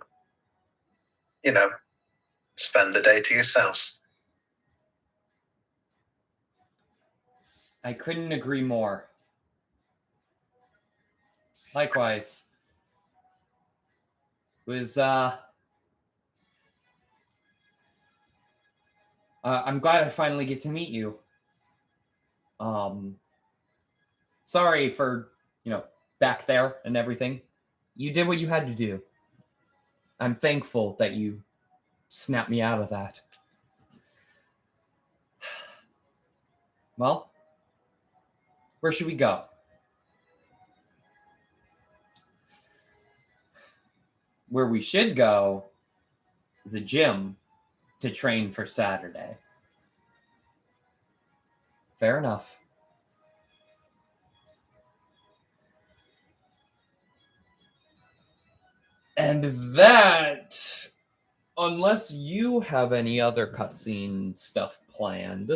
spend the day to yourselves. I couldn't agree more. Likewise. It was, I'm glad I finally get to meet you. Sorry for, back there and everything. You did what you had to do. I'm thankful that you snapped me out of that. Well, where should we go? Where we should go is a gym to train for Saturday. Fair enough. And that, unless you have any other cutscene stuff planned,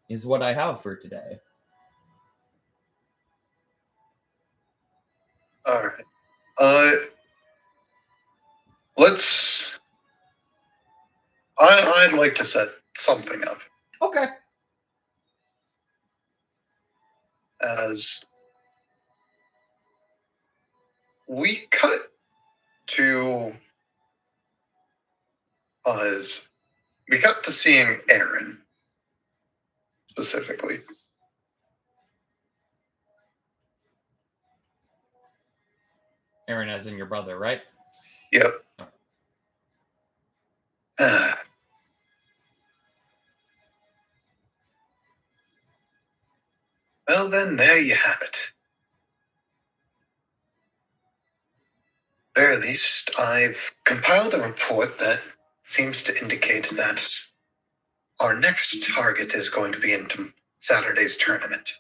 is what I have for today. All right. I'd like to set something up. Okay. As we cut to seeing Aaron specifically. Aaron as in your brother, right? Yep. Oh. Well, then, there you have it. At the very least, I've compiled a report that seems to indicate that our next target is going to be in Saturday's tournament.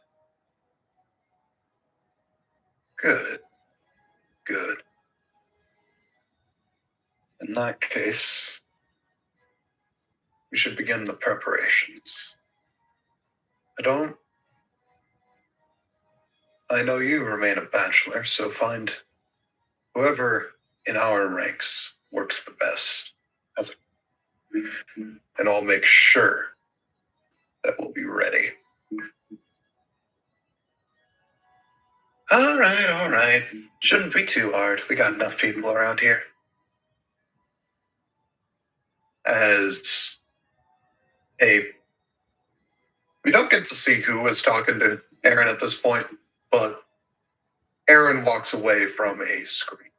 Good. In that case, we should begin the preparations. I know you remain a bachelor, so find whoever in our ranks works the best. And I'll make sure that we'll be ready. All right. Shouldn't be too hard. We got enough people around here. We don't get to see who was talking to Aaron at this point, but Aaron walks away from a screen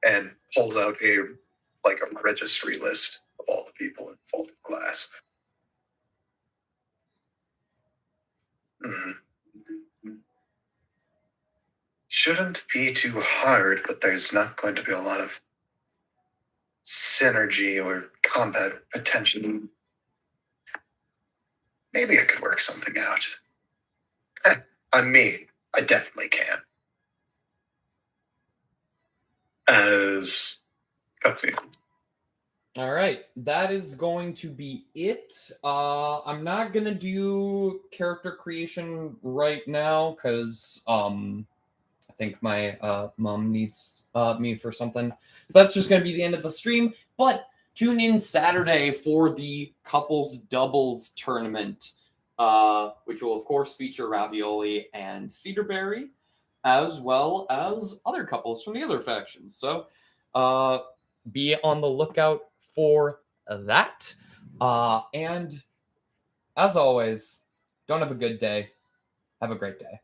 and pulls out a registry list of all the people in folded glass. Shouldn't be too hard, but there's not going to be a lot of synergy or combat potential. Maybe I could work something out. I'm me. I definitely can. As cutscene. All right, that is going to be it. I'm not gonna do character creation right now because I think my mom needs me for something. So that's just gonna be the end of the stream. But tune in Saturday for the couples doubles tournament, which will of course feature Ravioli and Cedarberry, as well as other couples from the other factions. So be on the lookout for that. And as always, don't have a good day. Have a great day.